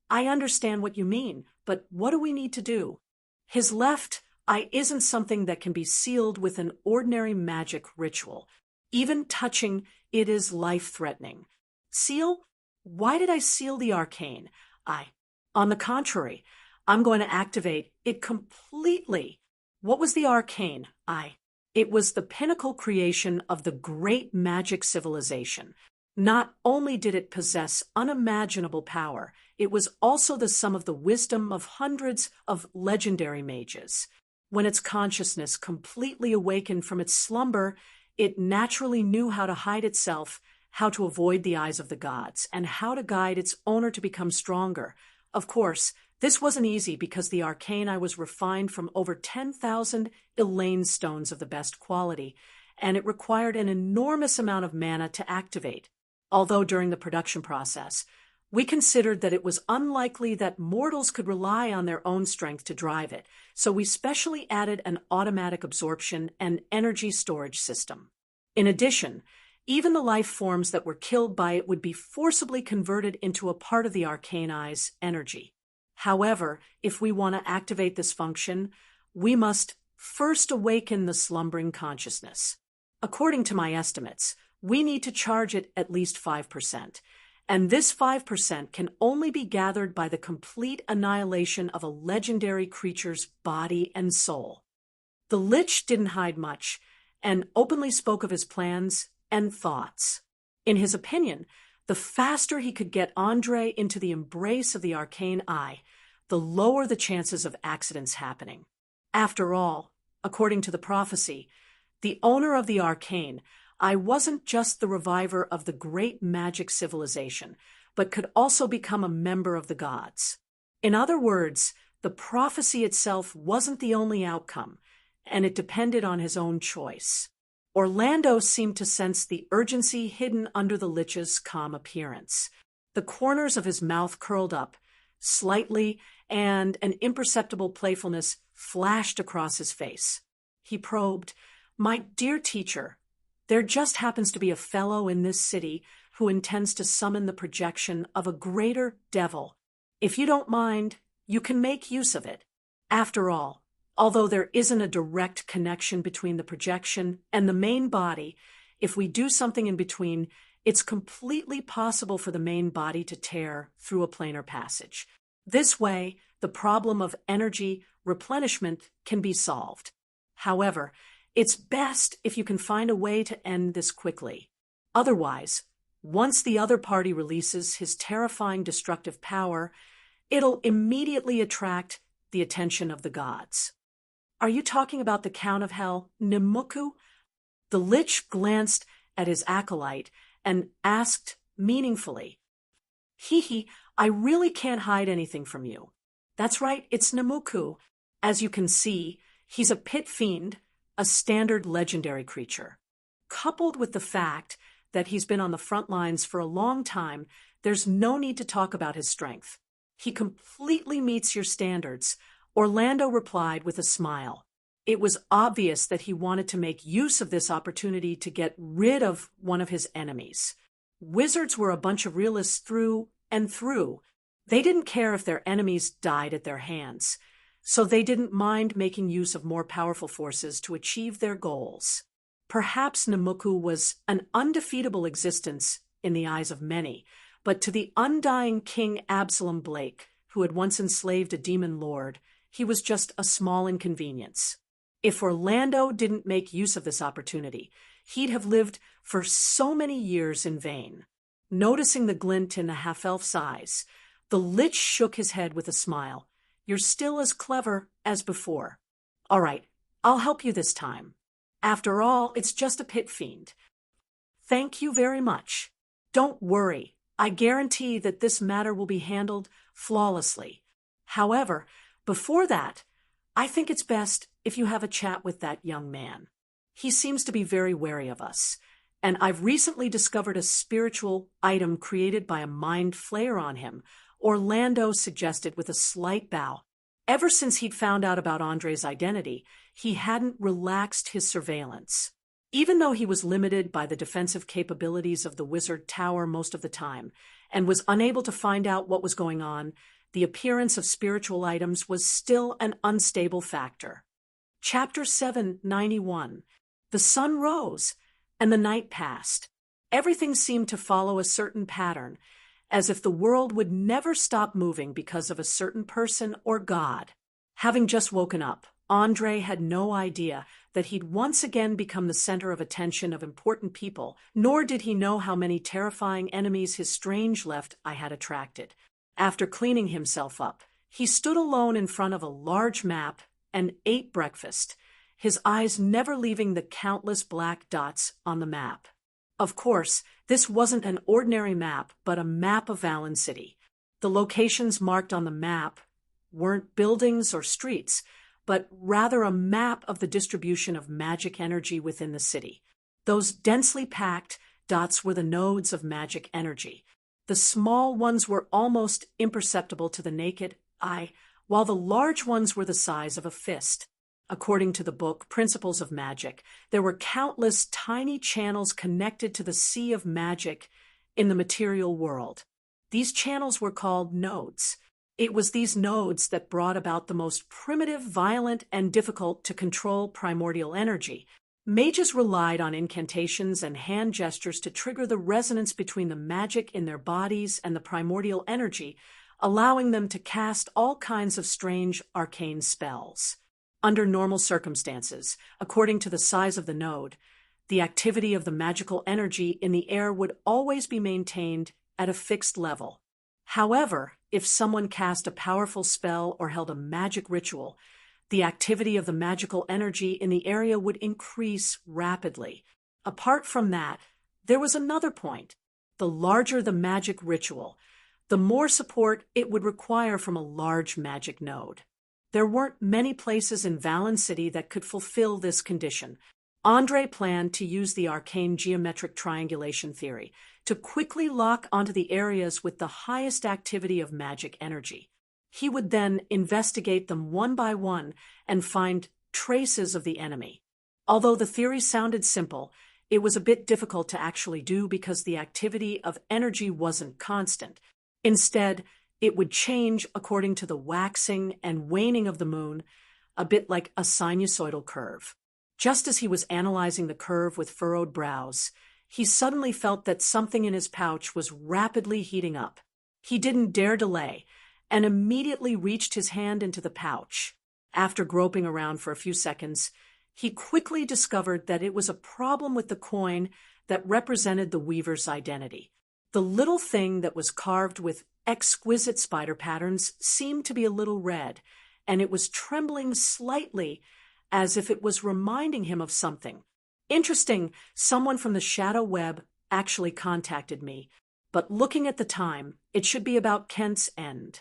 "I understand what you mean, but what do we need to do?" His left eye isn't something that can be sealed with an ordinary magic ritual. Even touching it is life-threatening. Seal? Why did I seal the arcane eye? On the contrary, I'm going to activate it completely. What was the arcane eye? It was the pinnacle creation of the great magic civilization. Not only did it possess unimaginable power, it was also the sum of the wisdom of hundreds of legendary mages. When its consciousness completely awakened from its slumber, it naturally knew how to hide itself, how to avoid the eyes of the gods, and how to guide its owner to become stronger. Of course, this wasn't easy because the arcane eye was refined from over 10,000 Elaine stones of the best quality, and it required an enormous amount of mana to activate. Although during the production process, we considered that it was unlikely that mortals could rely on their own strength to drive it, so we specially added an automatic absorption and energy storage system. In addition, even the life forms that were killed by it would be forcibly converted into a part of the arcane eye's energy. However, if we want to activate this function, we must first awaken the slumbering consciousness. According to my estimates, we need to charge it at least 5%, and this 5% can only be gathered by the complete annihilation of a legendary creature's body and soul. The Lich didn't hide much, and openly spoke of his plans and thoughts. In his opinion, the faster he could get Andre into the embrace of the arcane eye, the lower the chances of accidents happening. After all, According to the prophecy, the owner of the Arcane, I wasn't just the reviver of the great magic civilization, but could also become a member of the gods. In other words, the prophecy itself wasn't the only outcome, and it depended on his own choice. Orlando seemed to sense the urgency hidden under the Lich's calm appearance. The corners of his mouth curled up slightly, and an imperceptible playfulness flashed across his face. He probed, "My dear teacher, there just happens to be a fellow in this city who intends to summon the projection of a greater devil. If you don't mind, you can make use of it. After all, although there isn't a direct connection between the projection and the main body, if we do something in between, it's completely possible for the main body to tear through a planar passage. This way, the problem of energy replenishment can be solved. However, it's best if you can find a way to end this quickly. Otherwise, once the other party releases his terrifying destructive power, it'll immediately attract the attention of the gods." "Are you talking about the Count of Hell, Nimuku?" The Lich glanced at his acolyte and asked meaningfully, "Hee, I really can't hide anything from you. That's right, it's Nimuku. As you can see, he's a pit fiend, a standard legendary creature. Coupled with the fact that he's been on the front lines for a long time, there's no need to talk about his strength. He completely meets your standards," Orlando replied with a smile. It was obvious that he wanted to make use of this opportunity to get rid of one of his enemies. Wizards were a bunch of realists through and through. They didn't care if their enemies died at their hands, so they didn't mind making use of more powerful forces to achieve their goals. Perhaps Nimuku was an undefeatable existence in the eyes of many, but to the undying King Absalom Blake, who had once enslaved a demon lord, he was just a small inconvenience. If Orlando didn't make use of this opportunity, he'd have lived for so many years in vain. Noticing the glint in the half-elf's eyes, the Lich shook his head with a smile. "You're still as clever as before. All right, I'll help you this time. After all, it's just a pit fiend. Thank you very much. Don't worry, I guarantee that this matter will be handled flawlessly. However, before that, I think it's best if you have a chat with that young man. He seems to be very wary of us, and I've recently discovered a spiritual item created by a mind flayer on him," Orlando suggested with a slight bow. Ever since he'd found out about Andre's identity, he hadn't relaxed his surveillance. Even though he was limited by the defensive capabilities of the wizard tower most of the time, and was unable to find out what was going on, the appearance of spiritual items was still an unstable factor. Chapter 791. The sun rose, and the night passed. Everything seemed to follow a certain pattern, as if the world would never stop moving because of a certain person or god. Having just woken up, Andre had no idea that he'd once again become the center of attention of important people, nor did he know how many terrifying enemies his strange left eye had attracted. After cleaning himself up, he stood alone in front of a large map and ate breakfast, his eyes never leaving the countless black dots on the map. Of course, this wasn't an ordinary map, but a map of Valen City. The locations marked on the map weren't buildings or streets, but rather a map of the distribution of magic energy within the city. Those densely packed dots were the nodes of magic energy. The small ones were almost imperceptible to the naked eye, while the large ones were the size of a fist. According to the book Principles of Magic, there were countless tiny channels connected to the sea of magic in the material world. These channels were called nodes. It was these nodes that brought about the most primitive, violent, and difficult to control primordial energy. Mages relied on incantations and hand gestures to trigger the resonance between the magic in their bodies and the primordial energy, allowing them to cast all kinds of strange arcane spells. Under normal circumstances, according to the size of the node, the activity of the magical energy in the air would always be maintained at a fixed level. However, if someone cast a powerful spell or held a magic ritual, the activity of the magical energy in the area would increase rapidly. Apart from that, there was another point. The larger the magic ritual, the more support it would require from a large magic node. There weren't many places in Valen City that could fulfill this condition. Andre planned to use the arcane geometric triangulation theory to quickly lock onto the areas with the highest activity of magic energy. He would then investigate them one by one and find traces of the enemy. Although the theory sounded simple, it was a bit difficult to actually do because the activity of energy wasn't constant. Instead, it would change according to the waxing and waning of the moon, a bit like a sinusoidal curve. Just as he was analyzing the curve with furrowed brows, he suddenly felt that something in his pouch was rapidly heating up. He didn't dare delay, and immediately reached his hand into the pouch. After groping around for a few seconds, he quickly discovered that it was a problem with the coin that represented the weaver's identity. The little thing that was carved with exquisite spider patterns seemed to be a little red, and it was trembling slightly as if it was reminding him of something. Interesting, someone from the shadow web actually contacted me, but looking at the time, it should be about Kent's end.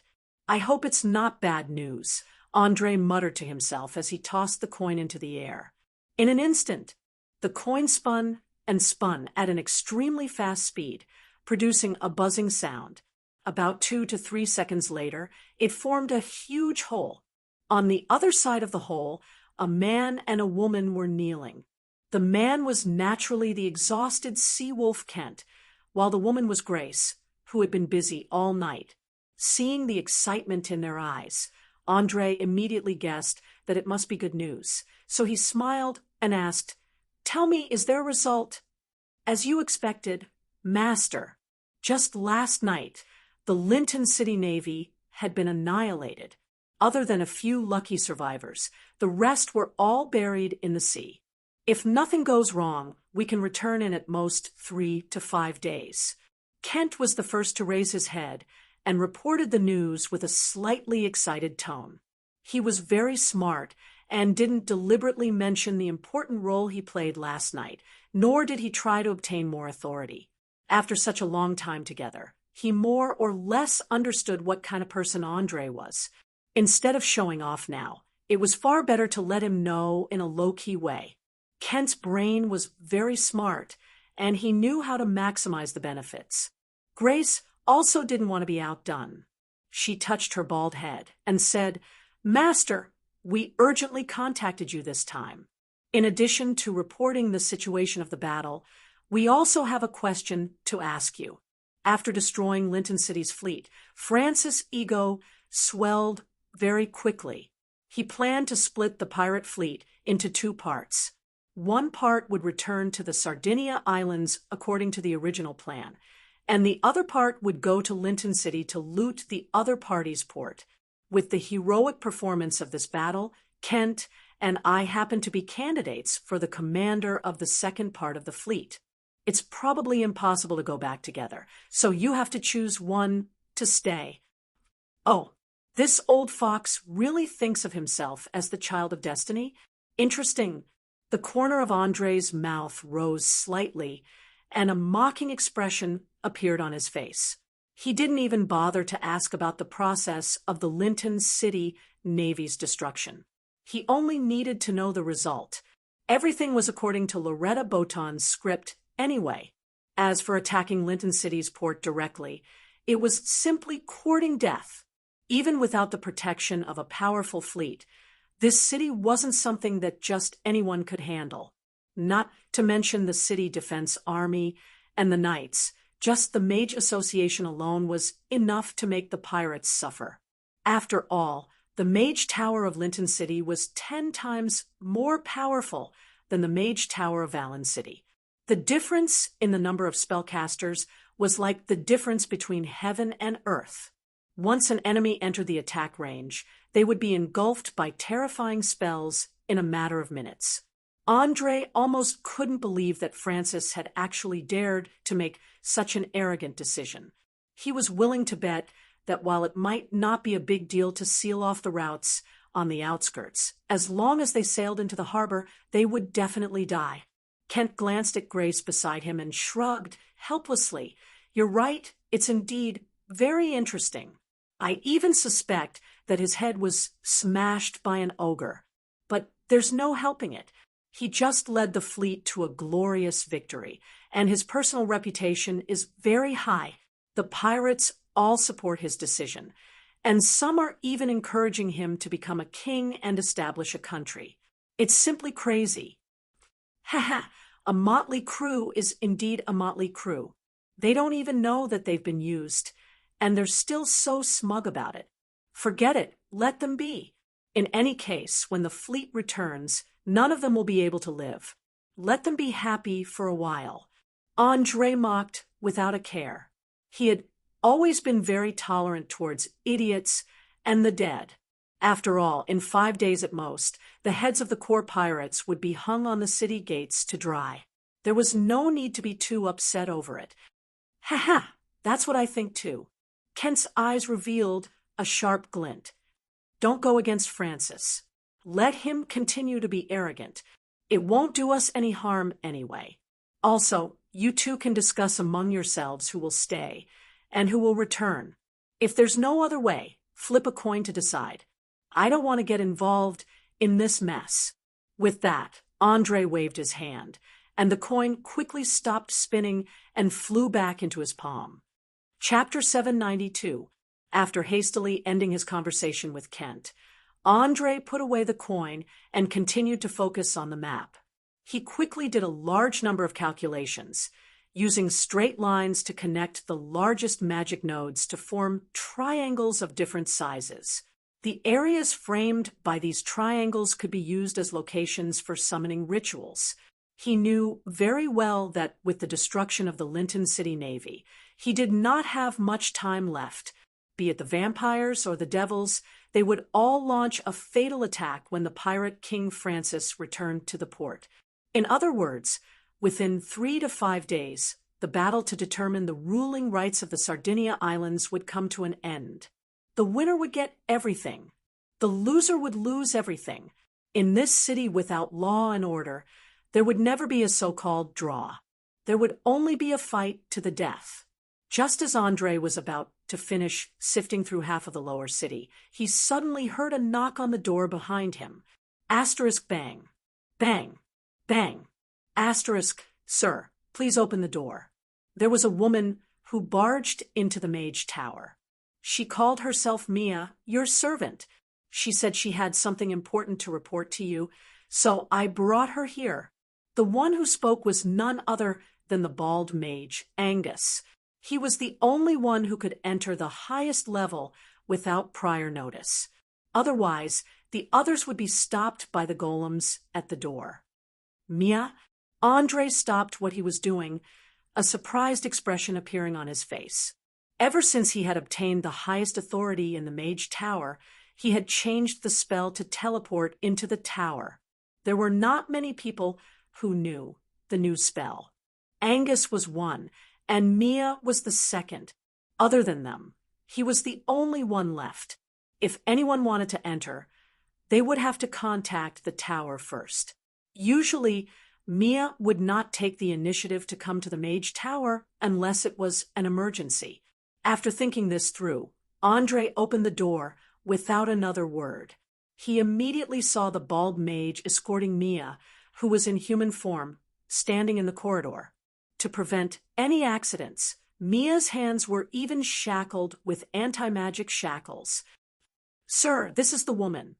I hope it's not bad news, Andre muttered to himself as he tossed the coin into the air. In an instant, the coin spun and spun at an extremely fast speed, producing a buzzing sound. About 2 to 3 seconds later, it formed a huge hole. On the other side of the hole, a man and a woman were kneeling. The man was naturally the exhausted sea wolf Kent, while the woman was Grace, who had been busy all night. Seeing the excitement in their eyes, Andre immediately guessed that it must be good news, so he smiled and asked, "Tell me, is there a result?" "As you expected, Master. Just last night, the Linton City Navy had been annihilated. Other than a few lucky survivors, the rest were all buried in the sea. If nothing goes wrong, we can return in at most 3 to 5 days." Kent was the first to raise his head and reported the news with a slightly excited tone. He was very smart and didn't deliberately mention the important role he played last night, nor did he try to obtain more authority. After such a long time together, he more or less understood what kind of person Andre was. Instead of showing off now, it was far better to let him know in a low-key way. Kent's brain was very smart, and he knew how to maximize the benefits. Grace also didn't want to be outdone. She touched her bald head and said, "Master, we urgently contacted you this time. In addition to reporting the situation of the battle, we also have a question to ask you. After destroying Linton City's fleet, Francis' ego swelled very quickly. He planned to split the pirate fleet into 2 parts. One part would return to the Sardinia Islands according to the original plan, and the other part would go to Linton City to loot the other party's port. With the heroic performance of this battle, Kent and I happen to be candidates for the commander of the second part of the fleet. It's probably impossible to go back together, so you have to choose one to stay." "Oh, this old fox really thinks of himself as the child of destiny? Interesting." The corner of Andre's mouth rose slightly, and a mocking expression appeared on his face. He didn't even bother to ask about the process of the Linton City Navy's destruction. He only needed to know the result. Everything was according to Loretta Botan's script anyway. As for attacking Linton City's port directly, it was simply courting death. Even without the protection of a powerful fleet, this city wasn't something that just anyone could handle. Not to mention the city defense army and the knights. Just the Mage Association alone was enough to make the pirates suffer. After all, the Mage Tower of Linton City was 10 times more powerful than the Mage Tower of Valen City. The difference in the number of spellcasters was like the difference between heaven and earth. Once an enemy entered the attack range, they would be engulfed by terrifying spells in a matter of minutes. Andre almost couldn't believe that Francis had actually dared to make such an arrogant decision. He was willing to bet that while it might not be a big deal to seal off the routes, on the outskirts. As long as they sailed into the harbor, they would definitely die. Kent glanced at Grace beside him and shrugged helplessly. You're right, it's indeed very interesting. I even suspect that his head was smashed by an ogre. But there's no helping it. He just led the fleet to a glorious victory, and his personal reputation is very high. The pirates all support his decision, and some are even encouraging him to become a king and establish a country. It's simply crazy. Haha, a motley crew is indeed a motley crew. They don't even know that they've been used, and they're still so smug about it. Forget it, let them be. In any case, when the fleet returns, none of them will be able to live. Let them be happy for a while. Andre mocked without a care. He had always been very tolerant towards idiots and the dead. After all, in 5 days at most, the heads of the core pirates would be hung on the city gates to dry. There was no need to be too upset over it. Ha, that's what I think too. Kent's eyes revealed a sharp glint. Don't go against Francis. Let him continue to be arrogant. It won't do us any harm anyway. Also, you two can discuss among yourselves who will stay and who will return. If there's no other way, flip a coin to decide. I don't want to get involved in this mess. With that, Andre waved his hand, and the coin quickly stopped spinning and flew back into his palm. Chapter 792. After hastily ending his conversation with Kent, Andre put away the coin and continued to focus on the map. He quickly did a large number of calculations, using straight lines to connect the largest magic nodes to form triangles of different sizes. The areas framed by these triangles could be used as locations for summoning rituals. He knew very well that with the destruction of the Linton City Navy, he did not have much time left. Be it the vampires or the devils, they would all launch a fatal attack when the pirate King Francis returned to the port. In other words, within 3 to 5 days, the battle to determine the ruling rights of the Sardinia Islands would come to an end. The winner would get everything. The loser would lose everything. In this city without law and order, there would never be a so-called draw. There would only be a fight to the death. Just as Andre was about to finish sifting through half of the lower city, he suddenly heard a knock on the door behind him. Asterisk bang. Bang. Bang. Asterisk, sir, please open the door. There was a woman who barged into the mage tower. She called herself Mia, your servant. She said she had something important to report to you, so I brought her here. The one who spoke was none other than the bald mage, Angus. He was the only one who could enter the highest level without prior notice. Otherwise, the others would be stopped by the golems at the door. Mia? Andre stopped what he was doing, a surprised expression appearing on his face. Ever since he had obtained the highest authority in the mage tower, he had changed the spell to teleport into the tower. There were not many people who knew the new spell. Angus was one, and Mia was the second. Other than them, he was the only one left. If anyone wanted to enter, they would have to contact the tower first. Usually, Mia would not take the initiative to come to the mage tower unless it was an emergency. After thinking this through, Andre opened the door without another word. He immediately saw the bald mage escorting Mia, who was in human form, standing in the corridor. To prevent any accidents, Mia's hands were even shackled with anti-magic shackles. Sir, this is the woman.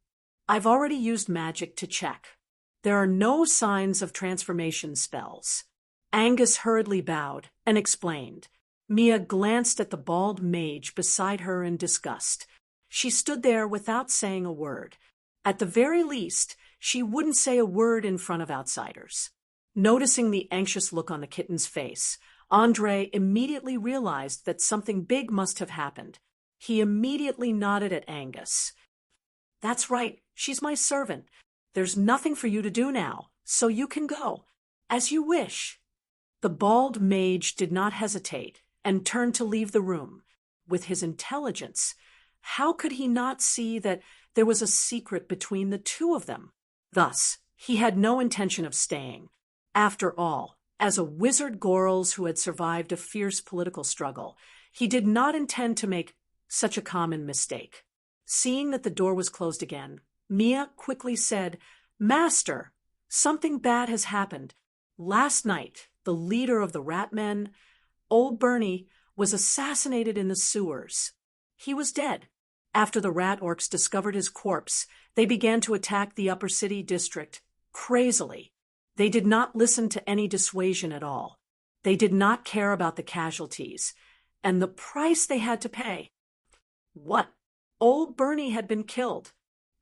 I've already used magic to check. There are no signs of transformation spells. Angus hurriedly bowed and explained. Mia glanced at the bald mage beside her in disgust. She stood there without saying a word. At the very least, she wouldn't say a word in front of outsiders. Noticing the anxious look on the kitten's face, Andre immediately realized that something big must have happened. He immediately nodded at Angus. That's right, she's my servant. There's nothing for you to do now, so you can go, as you wish. The bald mage did not hesitate and turned to leave the room. With his intelligence, how could he not see that there was a secret between the two of them. Thus, he had no intention of staying. After all, as a wizard Gorals who had survived a fierce political struggle, he did not intend to make such a common mistake. Seeing that the door was closed again, Mia quickly said, "Master, something bad has happened. Last night, the leader of the rat men, Old Bernie, was assassinated in the sewers. He was dead. After the rat orcs discovered his corpse, they began to attack the upper city district, crazily. They did not listen to any dissuasion at all. They did not care about the casualties, and the price they had to pay." "What? Old Bernie had been killed?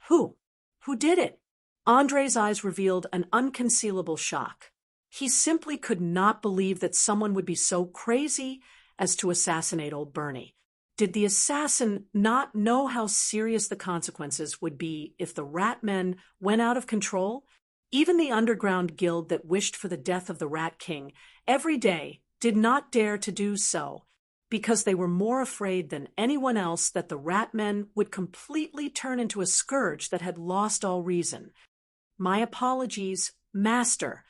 Who? Who did it?" Andre's eyes revealed an unconcealable shock. He simply could not believe that someone would be so crazy as to assassinate Old Bernie. Did the assassin not know how serious the consequences would be if the rat men went out of control? Even the underground guild that wished for the death of the Rat King every day did not dare to do so, because they were more afraid than anyone else that the rat men would completely turn into a scourge that had lost all reason. "My apologies, Master.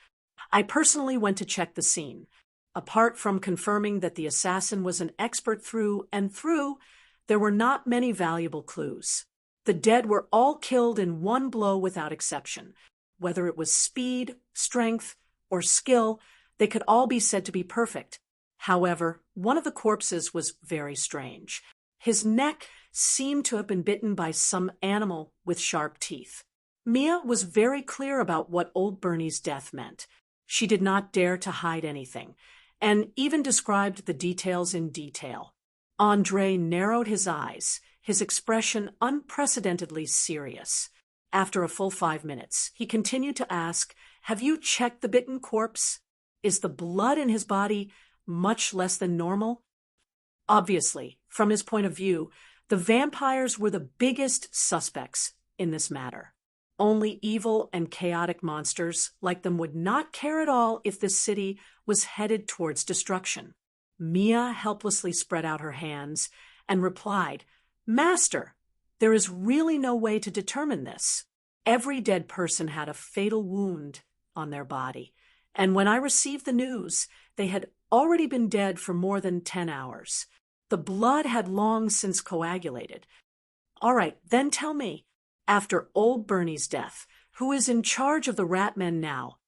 I personally went to check the scene. Apart from confirming that the assassin was an expert through and through, there were not many valuable clues. The dead were all killed in one blow without exception. Whether it was speed, strength, or skill, they could all be said to be perfect. However, one of the corpses was very strange. His neck seemed to have been bitten by some animal with sharp teeth." Mia was very clear about what Old Bernie's death meant. She did not dare to hide anything, and even described the details in detail. Andre narrowed his eyes, his expression unprecedentedly serious. After a full 5 minutes, he continued to ask, "Have you checked the bitten corpse? Is the blood in his body much less than normal?" Obviously, from his point of view, the vampires were the biggest suspects in this matter. Only evil and chaotic monsters like them would not care at all if this city was headed towards destruction. Mia helplessly spread out her hands and replied, "Master, there is really no way to determine this. Every dead person had a fatal wound on their body, and when I received the news, they had already been dead for more than 10 hours. The blood had long since coagulated. All right, then tell me, after Old Bernie's death, who is in charge of the rat men now?"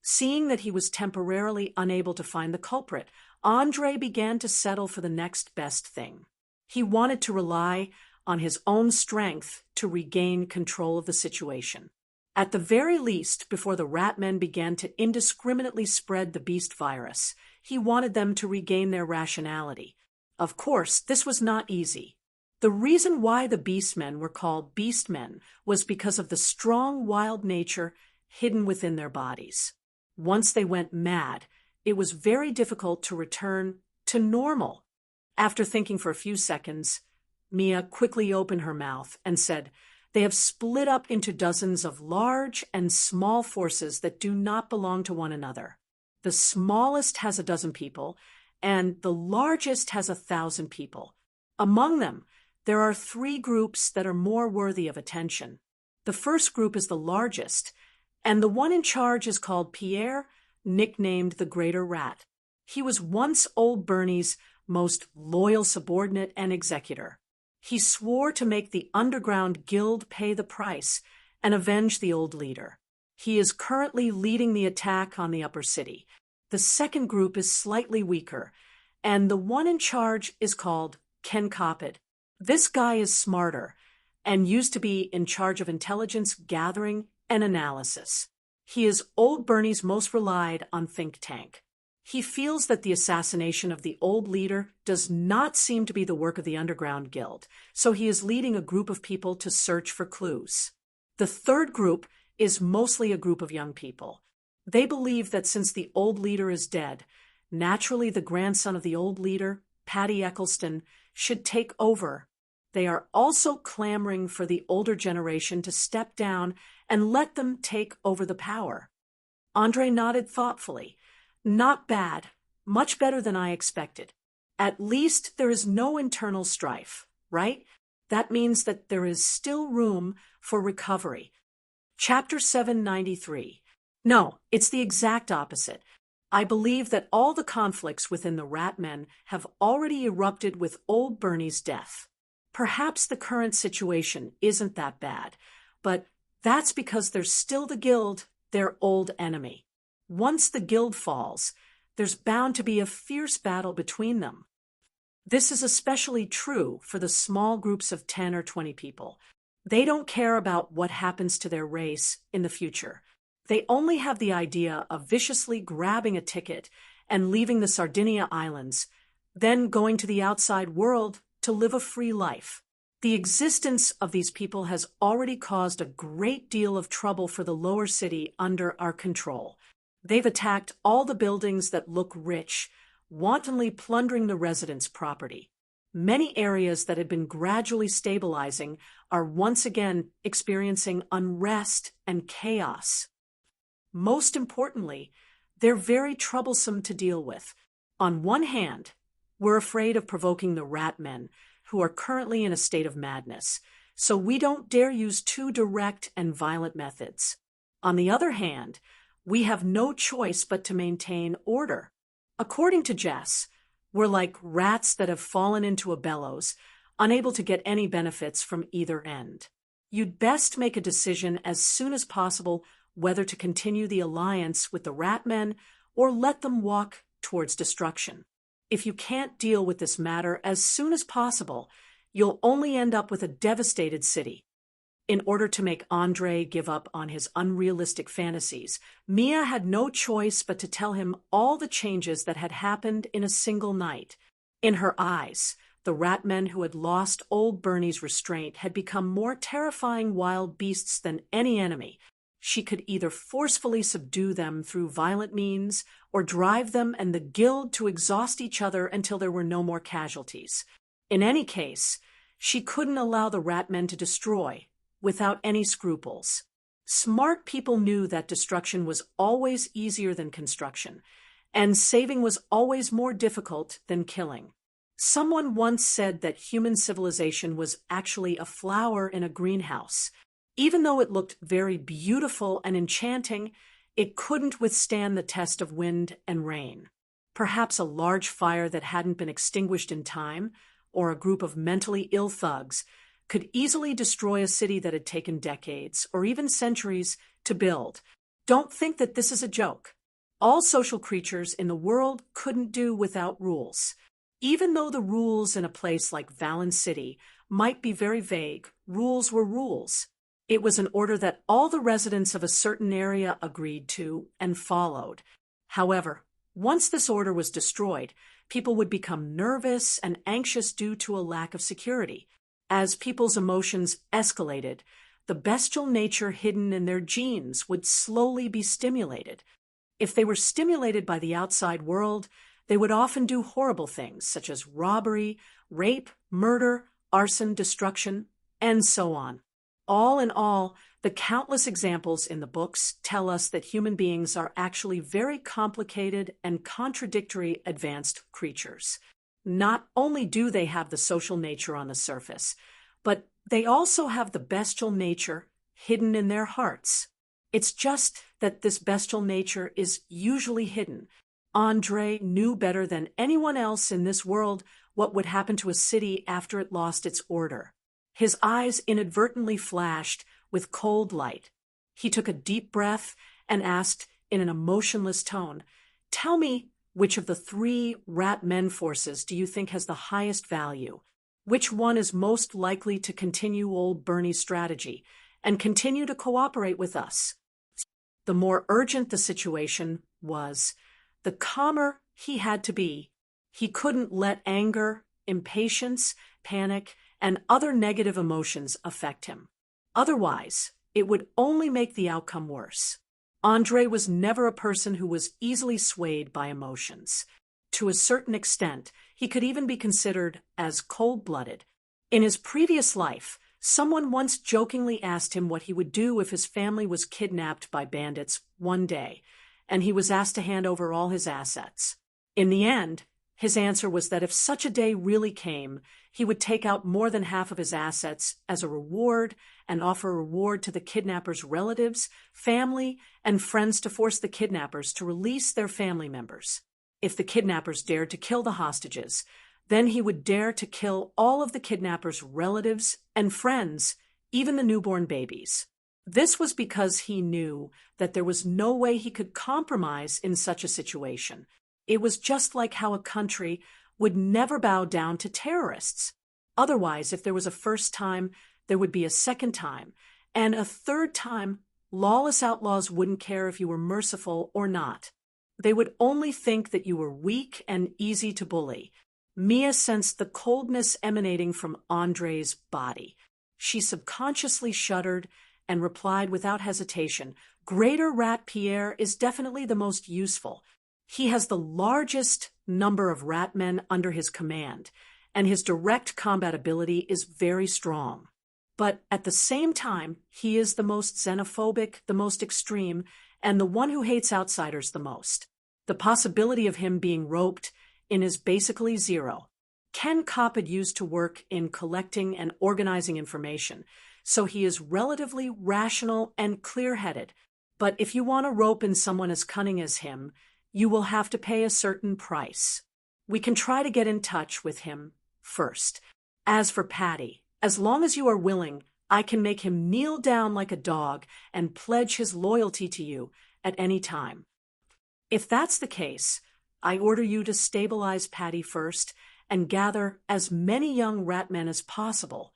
Seeing that he was temporarily unable to find the culprit, Andre began to settle for the next best thing. He wanted to rely on his own strength to regain control of the situation. At the very least, before the rat men began to indiscriminately spread the beast virus, he wanted them to regain their rationality. Of course, this was not easy. The reason why the beastmen were called beastmen was because of the strong wild nature hidden within their bodies. Once they went mad, it was very difficult to return to normal. After thinking for a few seconds, Mia quickly opened her mouth and said, "They have split up into dozens of large and small forces that do not belong to one another. The smallest has a dozen people, and the largest has 1,000 people. Among them, there are 3 groups that are more worthy of attention. The first group is the largest, and the one in charge is called Pierre, nicknamed the Greater Rat. He was once Old Bernie's most loyal subordinate and executor. He swore to make the underground guild pay the price and avenge the old leader. He is currently leading the attack on the upper city. The second group is slightly weaker, and the one in charge is called Ken Coppet. This guy is smarter and used to be in charge of intelligence gathering and analysis. He is Old Bernie's most relied on think tank. He feels that the assassination of the old leader does not seem to be the work of the underground guild, so he is leading a group of people to search for clues. The third group is mostly a group of young people. They believe that since the old leader is dead, naturally the grandson of the old leader, Patty Eccleston, should take over. They are also clamoring for the older generation to step down and let them take over the power. Andre nodded thoughtfully. Not bad. Much better than I expected. At least there is no internal strife, right? That means that there is still room for recovery. Chapter 793. No, it's the exact opposite. I believe that all the conflicts within the Ratmen have already erupted with old Bernie's death. Perhaps the current situation isn't that bad, but that's because there's still the Guild, their old enemy. Once the Guild falls, there's bound to be a fierce battle between them. This is especially true for the small groups of 10 or 20 people. They don't care about what happens to their race in the future. They only have the idea of viciously grabbing a ticket and leaving the Sardinia Islands, then going to the outside world to live a free life. The existence of these people has already caused a great deal of trouble for the lower city under our control. They've attacked all the buildings that look rich, wantonly plundering the residents' property. Many areas that had been gradually stabilizing are once again experiencing unrest and chaos. Most importantly, they're very troublesome to deal with. On one hand, we're afraid of provoking the Ratmen, who are currently in a state of madness, so we don't dare use too direct and violent methods. On the other hand, we have no choice but to maintain order. According to Jess, we're like rats that have fallen into a bellows, unable to get any benefits from either end. You'd best make a decision as soon as possible whether to continue the alliance with the Ratmen or let them walk towards destruction. If you can't deal with this matter as soon as possible, you'll only end up with a devastated city. In order to make Andre give up on his unrealistic fantasies, Mia had no choice but to tell him all the changes that had happened in a single night. In her eyes, the Ratmen who had lost old Bernie's restraint had become more terrifying wild beasts than any enemy. She could either forcefully subdue them through violent means or drive them and the Guild to exhaust each other until there were no more casualties. In any case, she couldn't allow the Ratmen to destroy without any scruples. Smart people knew that destruction was always easier than construction, and saving was always more difficult than killing. Someone once said that human civilization was actually a flower in a greenhouse. Even though it looked very beautiful and enchanting, it couldn't withstand the test of wind and rain. Perhaps a large fire that hadn't been extinguished in time, or a group of mentally ill thugs, could easily destroy a city that had taken decades, or even centuries, to build. Don't think that this is a joke. All social creatures in the world couldn't do without rules. Even though the rules in a place like Valen City might be very vague, rules were rules. It was an order that all the residents of a certain area agreed to and followed. However, once this order was destroyed, people would become nervous and anxious due to a lack of security. As people's emotions escalated, the bestial nature hidden in their genes would slowly be stimulated. If they were stimulated by the outside world, they would often do horrible things such as robbery, rape, murder, arson, destruction, and so on. All in all, the countless examples in the books tell us that human beings are actually very complicated and contradictory advanced creatures. Not only do they have the social nature on the surface, but they also have the bestial nature hidden in their hearts. It's just that this bestial nature is usually hidden. Andre knew better than anyone else in this world what would happen to a city after it lost its order. His eyes inadvertently flashed with cold light. He took a deep breath and asked in an emotionless tone, "Tell me, which of the 3 Rat-Men forces do you think has the highest value? Which one is most likely to continue old Bernie's strategy and continue to cooperate with us?" The more urgent the situation was, the calmer he had to be. He couldn't let anger, impatience, panic, and other negative emotions affect him. Otherwise, it would only make the outcome worse. Andre was never a person who was easily swayed by emotions. To a certain extent, he could even be considered as cold-blooded. In his previous life, someone once jokingly asked him what he would do if his family was kidnapped by bandits one day, and he was asked to hand over all his assets. In the end, His answer was that if such a day really came, he would take out more than half of his assets as a reward and offer a reward to the kidnappers' relatives, family, and friends to force the kidnappers to release their family members. If the kidnappers dared to kill the hostages, then he would dare to kill all of the kidnappers' relatives and friends, even the newborn babies. This was because he knew that there was no way he could compromise in such a situation. It was just like how a country would never bow down to terrorists. Otherwise, if there was a first time, there would be a second time, and a third time, lawless outlaws wouldn't care if you were merciful or not. They would only think that you were weak and easy to bully. Mia sensed the coldness emanating from Andre's body. She subconsciously shuddered and replied without hesitation, "Greater Rat Pierre is definitely the most useful. He has the largest number of rat men under his command, and his direct combat ability is very strong. But at the same time, he is the most xenophobic, the most extreme, and the one who hates outsiders the most. The possibility of him being roped in is basically zero. Ken Copped used to work in collecting and organizing information, so he is relatively rational and clear-headed. But if you want to rope in someone as cunning as him, you will have to pay a certain price. We can try to get in touch with him first. As for Patty, as long as you are willing, I can make him kneel down like a dog and pledge his loyalty to you at any time. If that's the case, I order you to stabilize Patty first and gather as many young rat men as possible.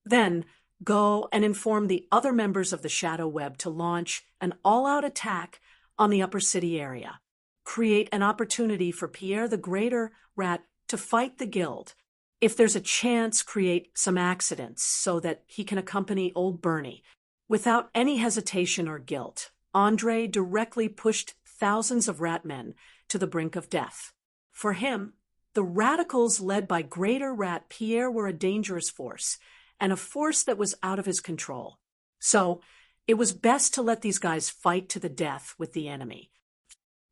Then go and inform the other members of the Shadow Web to launch an all-out attack on the Upper City area. Create an opportunity for Pierre the Greater Rat to fight the Guild. If there's a chance, create some accidents so that he can accompany old Bernie. Without any hesitation or guilt, Andre directly pushed thousands of rat men to the brink of death. For him, the radicals led by Greater Rat Pierre were a dangerous force, and a force that was out of his control. So, it was best to let these guys fight to the death with the enemy.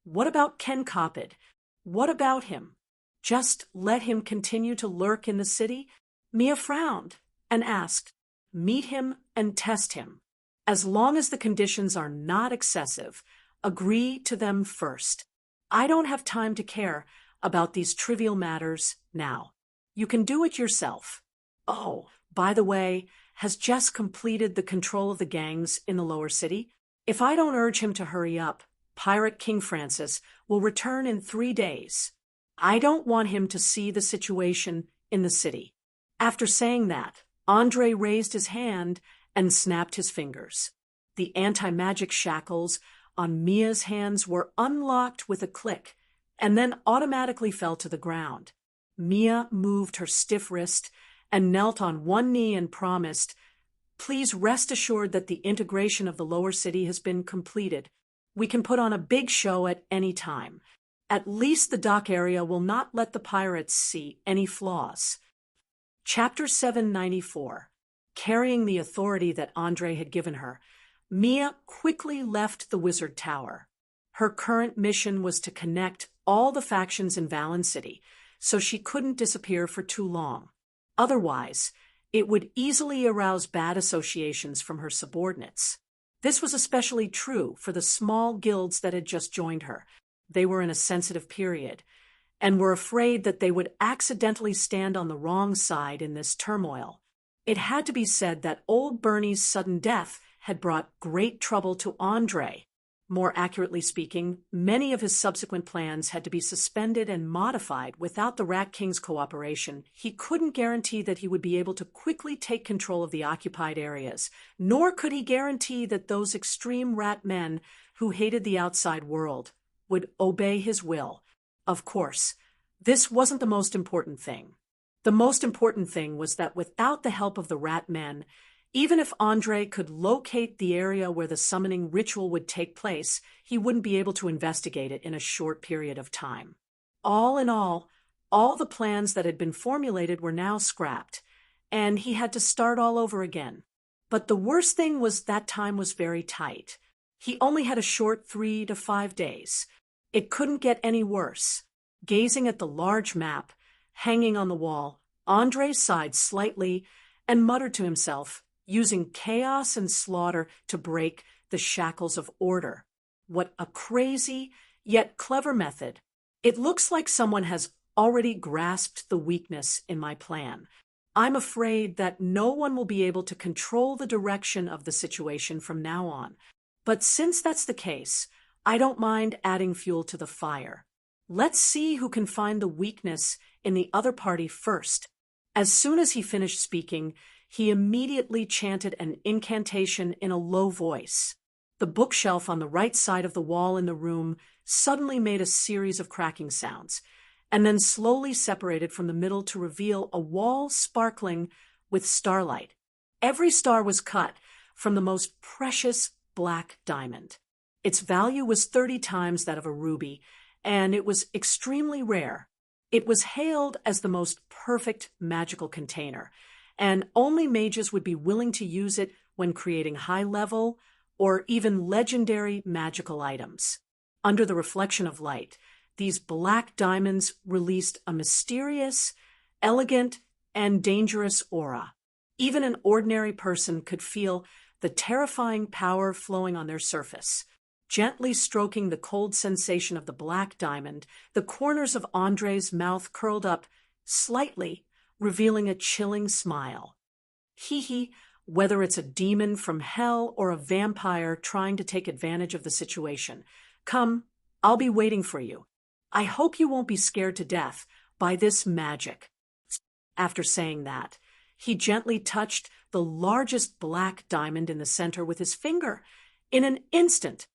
What about Ken Copped? What about him? Just let him continue to lurk in the city? Mia frowned and asked, "Meet him and test him. As long as the conditions are not excessive, agree to them first. I don't have time to care about these trivial matters now. You can do it yourself. Oh, by the way, has Jess completed the control of the gangs in the lower city? If I don't urge him to hurry up, Pirate King Francis will return in 3 days. I don't want him to see the situation in the city." After saying that, Andre raised his hand and snapped his fingers. The anti-magic shackles on Mia's hands were unlocked with a click and then automatically fell to the ground. Mia moved her stiff wrist and knelt on one knee and promised, "Please rest assured that the integration of the lower city has been completed. We can put on a big show at any time. At least the dock area will not let the pirates see any flaws." Chapter 794. Carrying the authority that Andre had given her, Mia quickly left the Wizard Tower. Her current mission was to connect all the factions in Valen City, so she couldn't disappear for too long. Otherwise, it would easily arouse bad associations from her subordinates. This was especially true for the small guilds that had just joined her. They were in a sensitive period, and were afraid that they would accidentally stand on the wrong side in this turmoil. It had to be said that old Bernie's sudden death had brought great trouble to Andre. More accurately speaking, many of his subsequent plans had to be suspended and modified without the Rat King's cooperation. He couldn't guarantee that he would be able to quickly take control of the occupied areas, nor could he guarantee that those extreme rat men who hated the outside world would obey his will. Of course, this wasn't the most important thing. The most important thing was that without the help of the rat men, even if Andre could locate the area where the summoning ritual would take place, he wouldn't be able to investigate it in a short period of time. All in all the plans that had been formulated were now scrapped, and he had to start all over again. But the worst thing was that time was very tight. He only had a short 3 to 5 days. It couldn't get any worse. Gazing at the large map hanging on the wall, Andre sighed slightly and muttered to himself, using chaos and slaughter to break the shackles of order. What a crazy, yet clever method. It looks like someone has already grasped the weakness in my plan. I'm afraid that no one will be able to control the direction of the situation from now on. But since that's the case, I don't mind adding fuel to the fire. Let's see who can find the weakness in the other party first. As soon as he finished speaking, he immediately chanted an incantation in a low voice. The bookshelf on the right side of the wall in the room suddenly made a series of cracking sounds, and then slowly separated from the middle to reveal a wall sparkling with starlight. Every star was cut from the most precious black diamond. Its value was 30 times that of a ruby, and it was extremely rare. It was hailed as the most perfect magical container, and only mages would be willing to use it when creating high-level or even legendary magical items. Under the reflection of light, these black diamonds released a mysterious, elegant, and dangerous aura. Even an ordinary person could feel the terrifying power flowing on their surface. Gently stroking the cold sensation of the black diamond, the corners of Andre's mouth curled up slightly, revealing a chilling smile. Hee, whether it's a demon from hell or a vampire trying to take advantage of the situation. Come, I'll be waiting for you. I hope you won't be scared to death by this magic. After saying that, he gently touched the largest black diamond in the center with his finger. In an instant,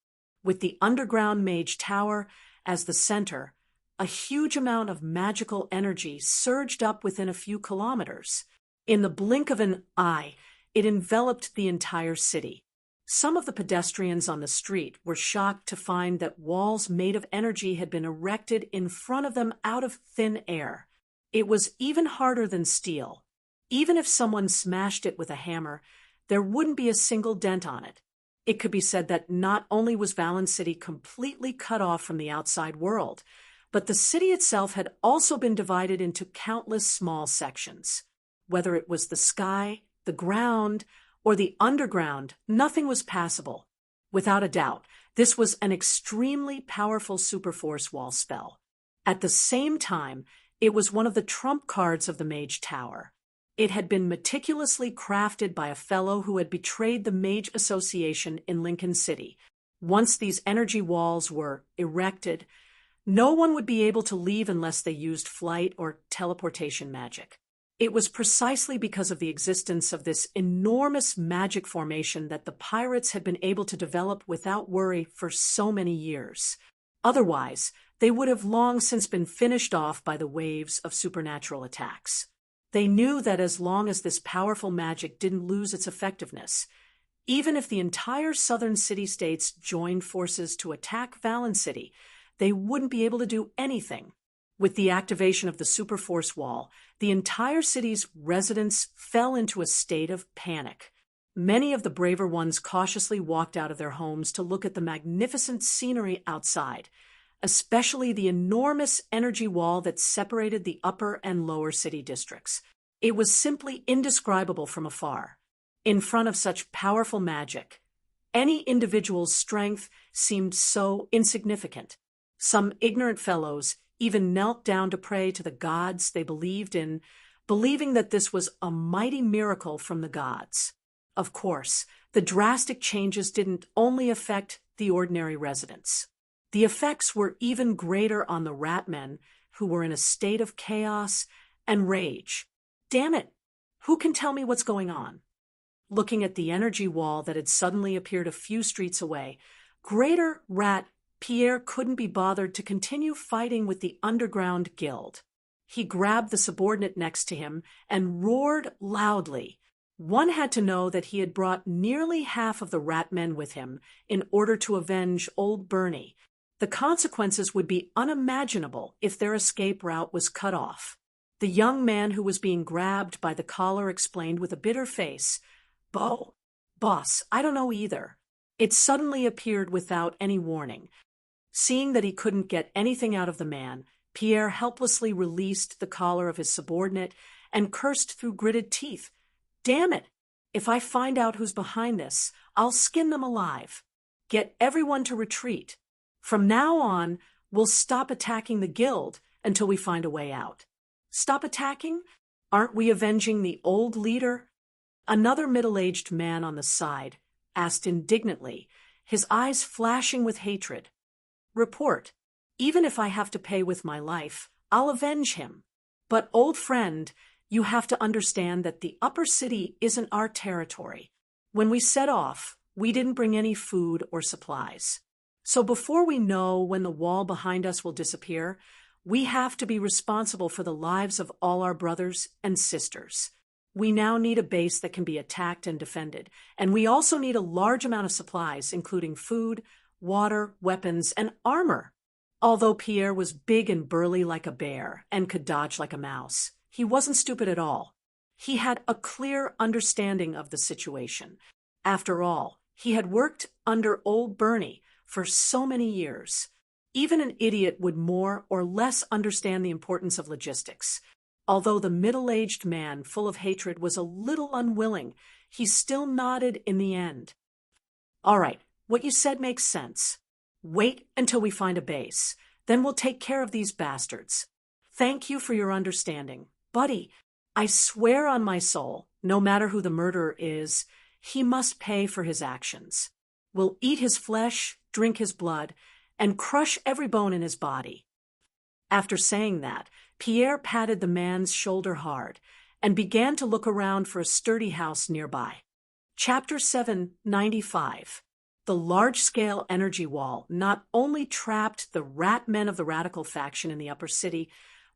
with the underground mage tower as the center, a huge amount of magical energy surged up within a few kilometers. In the blink of an eye, it enveloped the entire city. Some of the pedestrians on the street were shocked to find that walls made of energy had been erected in front of them out of thin air. It was even harder than steel. Even if someone smashed it with a hammer, there wouldn't be a single dent on it. It could be said that not only was Valen City completely cut off from the outside world, but the city itself had also been divided into countless small sections. Whether it was the sky, the ground, or the underground, nothing was passable. Without a doubt, this was an extremely powerful superforce wall spell. At the same time, it was one of the trump cards of the Mage Tower. It had been meticulously crafted by a fellow who had betrayed the Mage Association in Lincoln City. Once these energy walls were erected, no one would be able to leave unless they used flight or teleportation magic. It was precisely because of the existence of this enormous magic formation that the pirates had been able to develop without worry for so many years. Otherwise, they would have long since been finished off by the waves of supernatural attacks. They knew that as long as this powerful magic didn't lose its effectiveness, even if the entire southern city-states joined forces to attack Valen City, they wouldn't be able to do anything. With the activation of the Superforce Wall, the entire city's residents fell into a state of panic. Many of the braver ones cautiously walked out of their homes to look at the magnificent scenery outside, especially the enormous energy wall that separated the upper and lower city districts. It was simply indescribable from afar. In front of such powerful magic, any individual's strength seemed so insignificant. Some ignorant fellows even knelt down to pray to the gods they believed in, believing that this was a mighty miracle from the gods. Of course, the drastic changes didn't only affect the ordinary residents. The effects were even greater on the ratmen, who were in a state of chaos and rage. Damn it! Who can tell me what's going on? Looking at the energy wall that had suddenly appeared a few streets away, Greater Rat Pierre couldn't be bothered to continue fighting with the underground guild. He grabbed the subordinate next to him and roared loudly. One had to know that he had brought nearly half of the ratmen with him in order to avenge old Bernie. The consequences would be unimaginable if their escape route was cut off. The young man who was being grabbed by the collar explained with a bitter face, Boss, I don't know either. It suddenly appeared without any warning. Seeing that he couldn't get anything out of the man, Pierre helplessly released the collar of his subordinate and cursed through gritted teeth. "Damn it! If I find out who's behind this, I'll skin them alive. Get everyone to retreat. From now on, we'll stop attacking the guild until we find a way out." "Stop attacking? Aren't we avenging the old leader?" Another middle-aged man on the side asked indignantly, his eyes flashing with hatred. "Report. Even if I have to pay with my life, I'll avenge him. But, old friend, you have to understand that the upper city isn't our territory. When we set off, we didn't bring any food or supplies. So before we know when the wall behind us will disappear, we have to be responsible for the lives of all our brothers and sisters. We now need a base that can be attacked and defended, and we also need a large amount of supplies, including food, water, weapons, and armor." Although Pierre was big and burly like a bear and could dodge like a mouse, he wasn't stupid at all. He had a clear understanding of the situation. After all, he had worked under old Bernie for so many years. Even an idiot would more or less understand the importance of logistics. Although the middle-aged man, full of hatred, was a little unwilling, he still nodded in the end. "All right, what you said makes sense. Wait until we find a base. Then we'll take care of these bastards. Thank you for your understanding. Buddy, I swear on my soul, no matter who the murderer is, he must pay for his actions. We'll eat his flesh, drink his blood, and crush every bone in his body." After saying that, Pierre patted the man's shoulder hard and began to look around for a sturdy house nearby. Chapter 795. The large-scale energy wall not only trapped the rat men of the radical faction in the upper city,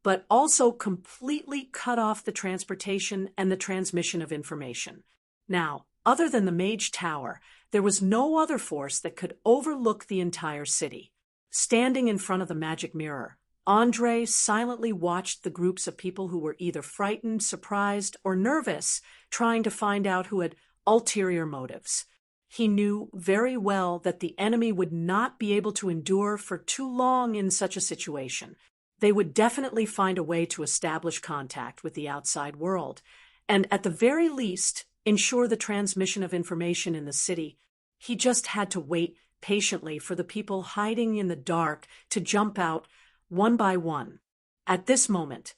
but also completely cut off the transportation and the transmission of information. Now, other than the Mage Tower, there was no other force that could overlook the entire city. Standing in front of the magic mirror, Andre silently watched the groups of people who were either frightened, surprised, or nervous, trying to find out who had ulterior motives. He knew very well that the enemy would not be able to endure for too long in such a situation. They would definitely find a way to establish contact with the outside world, and at the very least, ensure the transmission of information in the city. He just had to wait patiently for the people hiding in the dark to jump out one by one. At this moment,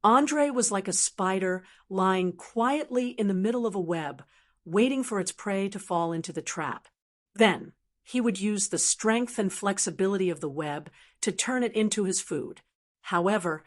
Andre was like a spider lying quietly in the middle of a web, waiting for its prey to fall into the trap. Then, he would use the strength and flexibility of the web to turn it into his food. However,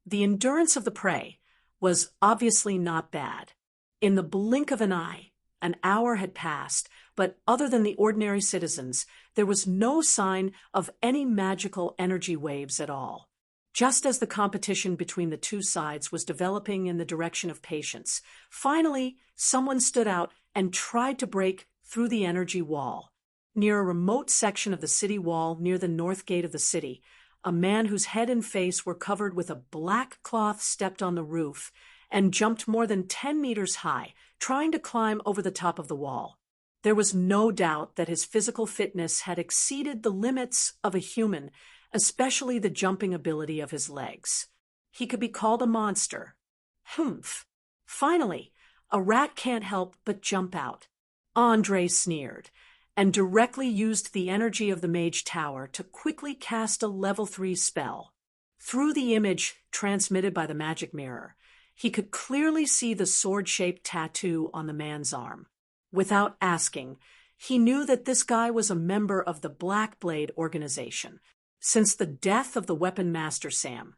the endurance of the prey was obviously not bad. In the blink of an eye, an hour had passed, but other than the ordinary citizens, there was no sign of any magical energy waves at all. Just as the competition between the two sides was developing in the direction of patience, finally, someone stood out and tried to break through the energy wall. Near a remote section of the city wall near the north gate of the city, a man whose head and face were covered with a black cloth stepped on the roof and jumped more than 10 meters high, trying to climb over the top of the wall. There was no doubt that his physical fitness had exceeded the limits of a human, especially the jumping ability of his legs. He could be called a monster. Humph! Finally, a rat can't help but jump out. Andre sneered, and directly used the energy of the Mage Tower to quickly cast a level 3 spell. Through the image transmitted by the magic mirror, he could clearly see the sword-shaped tattoo on the man's arm. Without asking, he knew that this guy was a member of the Black Blade organization. Since the death of the weapon master Sam,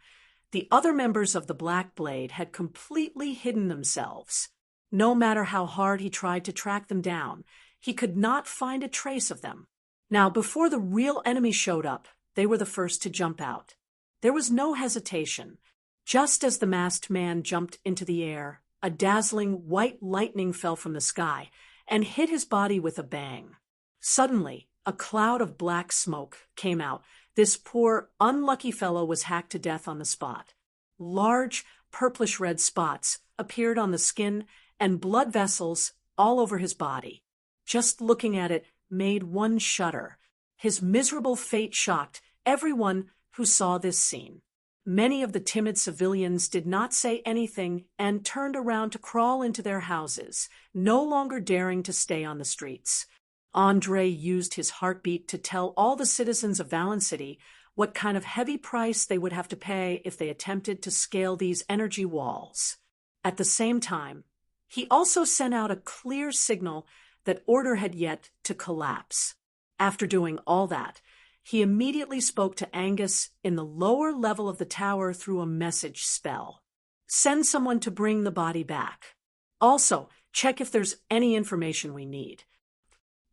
the other members of the Black Blade had completely hidden themselves. No matter how hard he tried to track them down, he could not find a trace of them. Now, before the real enemy showed up, they were the first to jump out. There was no hesitation. Just as the masked man jumped into the air, a dazzling white lightning fell from the sky and hit his body with a bang. Suddenly, a cloud of black smoke came out. This poor, unlucky fellow was hacked to death on the spot. Large, purplish-red spots appeared on the skin and blood vessels all over his body. Just looking at it made one shudder. His miserable fate shocked everyone who saw this scene. many of the timid civilians did not say anything and turned around to crawl into their houses, no longer daring to stay on the streets. Andre used his heartbeat to tell all the citizens of Valen City what kind of heavy price they would have to pay if they attempted to scale these energy walls. At the same time, he also sent out a clear signal that order had yet to collapse. After doing all that, he immediately spoke to Angus in the lower level of the tower through a message spell. Send someone to bring the body back. Also, check if there's any information we need.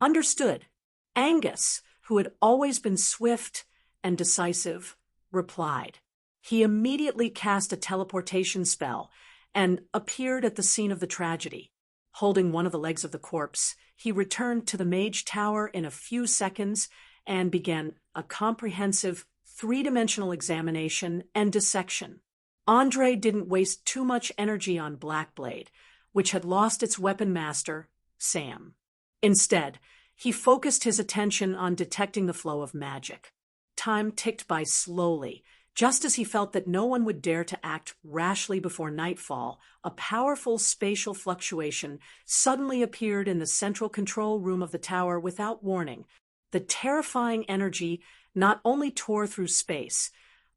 Understood. Angus, who had always been swift and decisive, replied. He immediately cast a teleportation spell and appeared at the scene of the tragedy. Holding one of the legs of the corpse, he returned to the mage tower in a few seconds and began a comprehensive three-dimensional examination and dissection. Andre didn't waste too much energy on Blackblade, which had lost its weapon master, Sam. Instead, he focused his attention on detecting the flow of magic. Time ticked by slowly. Just as he felt that no one would dare to act rashly before nightfall, a powerful spatial fluctuation suddenly appeared in the central control room of the tower without warning. The terrifying energy not only tore through space,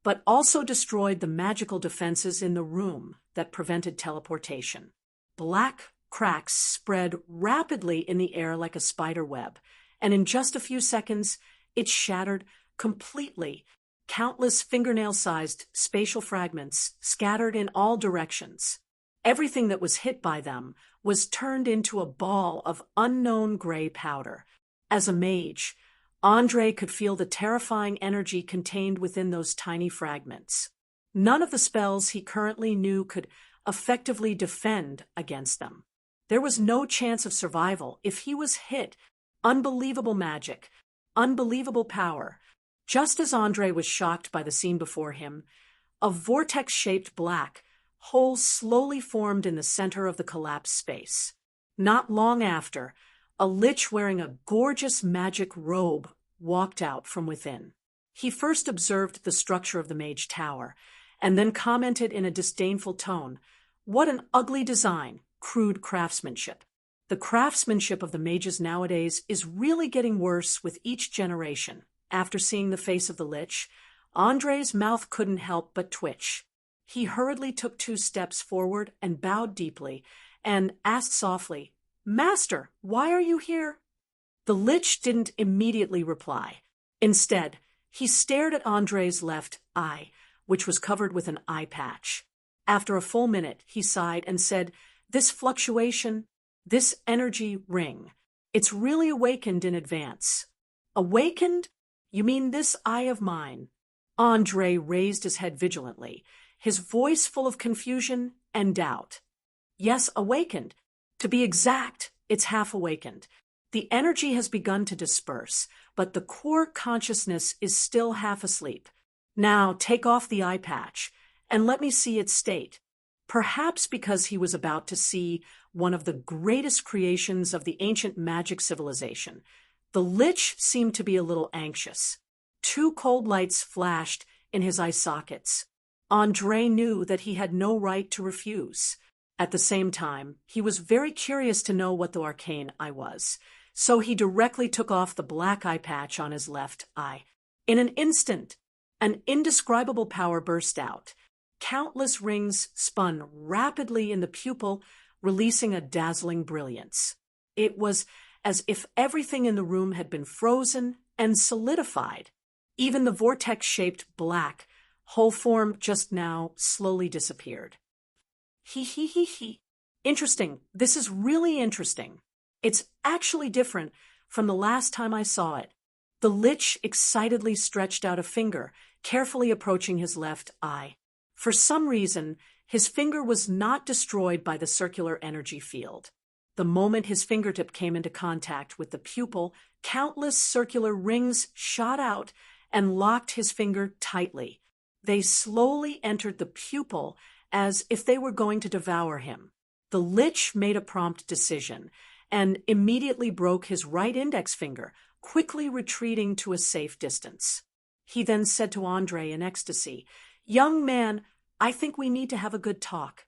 but also destroyed the magical defenses in the room that prevented teleportation. Black cracks spread rapidly in the air like a spider web, and in just a few seconds, it shattered completely. Countless fingernail-sized spatial fragments scattered in all directions. Everything that was hit by them was turned into a ball of unknown gray powder. As a mage, Andre could feel the terrifying energy contained within those tiny fragments. None of the spells he currently knew could effectively defend against them. There was no chance of survival if he was hit. Unbelievable magic, unbelievable power. Just as Andre was shocked by the scene before him, a vortex-shaped black hole slowly formed in the center of the collapsed space. Not long after, a lich wearing a gorgeous magic robe walked out from within. He first observed the structure of the mage tower, and then commented in a disdainful tone, "What an ugly design, crude craftsmanship." The craftsmanship of the mages nowadays is really getting worse with each generation. After seeing the face of the lich, Andre's mouth couldn't help but twitch. He hurriedly took 2 steps forward and bowed deeply, and asked softly, "Master, why are you here?" The lich didn't immediately reply. Instead, he stared at Andre's left eye, which was covered with an eye patch. After a full minute, he sighed and said, "This fluctuation, this energy ring, it's really awakened in advance." "Awakened? You mean this eye of mine?" Andre raised his head vigilantly, his voice full of confusion and doubt. "Yes, awakened. To be exact, it's half awakened. The energy has begun to disperse, but the core consciousness is still half asleep. Now take off the eye patch, and let me see its state." Perhaps because he was about to see one of the greatest creations of the ancient magic civilization, the lich seemed to be a little anxious. 2 cold lights flashed in his eye sockets. Andre knew that he had no right to refuse. At the same time, he was very curious to know what the arcane eye was, so he directly took off the black eye patch on his left eye. In an instant, an indescribable power burst out. Countless rings spun rapidly in the pupil, releasing a dazzling brilliance. It was as if everything in the room had been frozen and solidified. Even the vortex-shaped black whole form just now slowly disappeared. He. Interesting. This is really interesting. It's actually different from the last time I saw it. The lich excitedly stretched out a finger, carefully approaching his left eye. For some reason, his finger was not destroyed by the circular energy field. The moment his fingertip came into contact with the pupil, countless circular rings shot out and locked his finger tightly. They slowly entered the pupil as if they were going to devour him. The lich made a prompt decision and immediately broke his right index finger, quickly retreating to a safe distance. He then said to Andre in ecstasy, Young man, I think we need to have a good talk.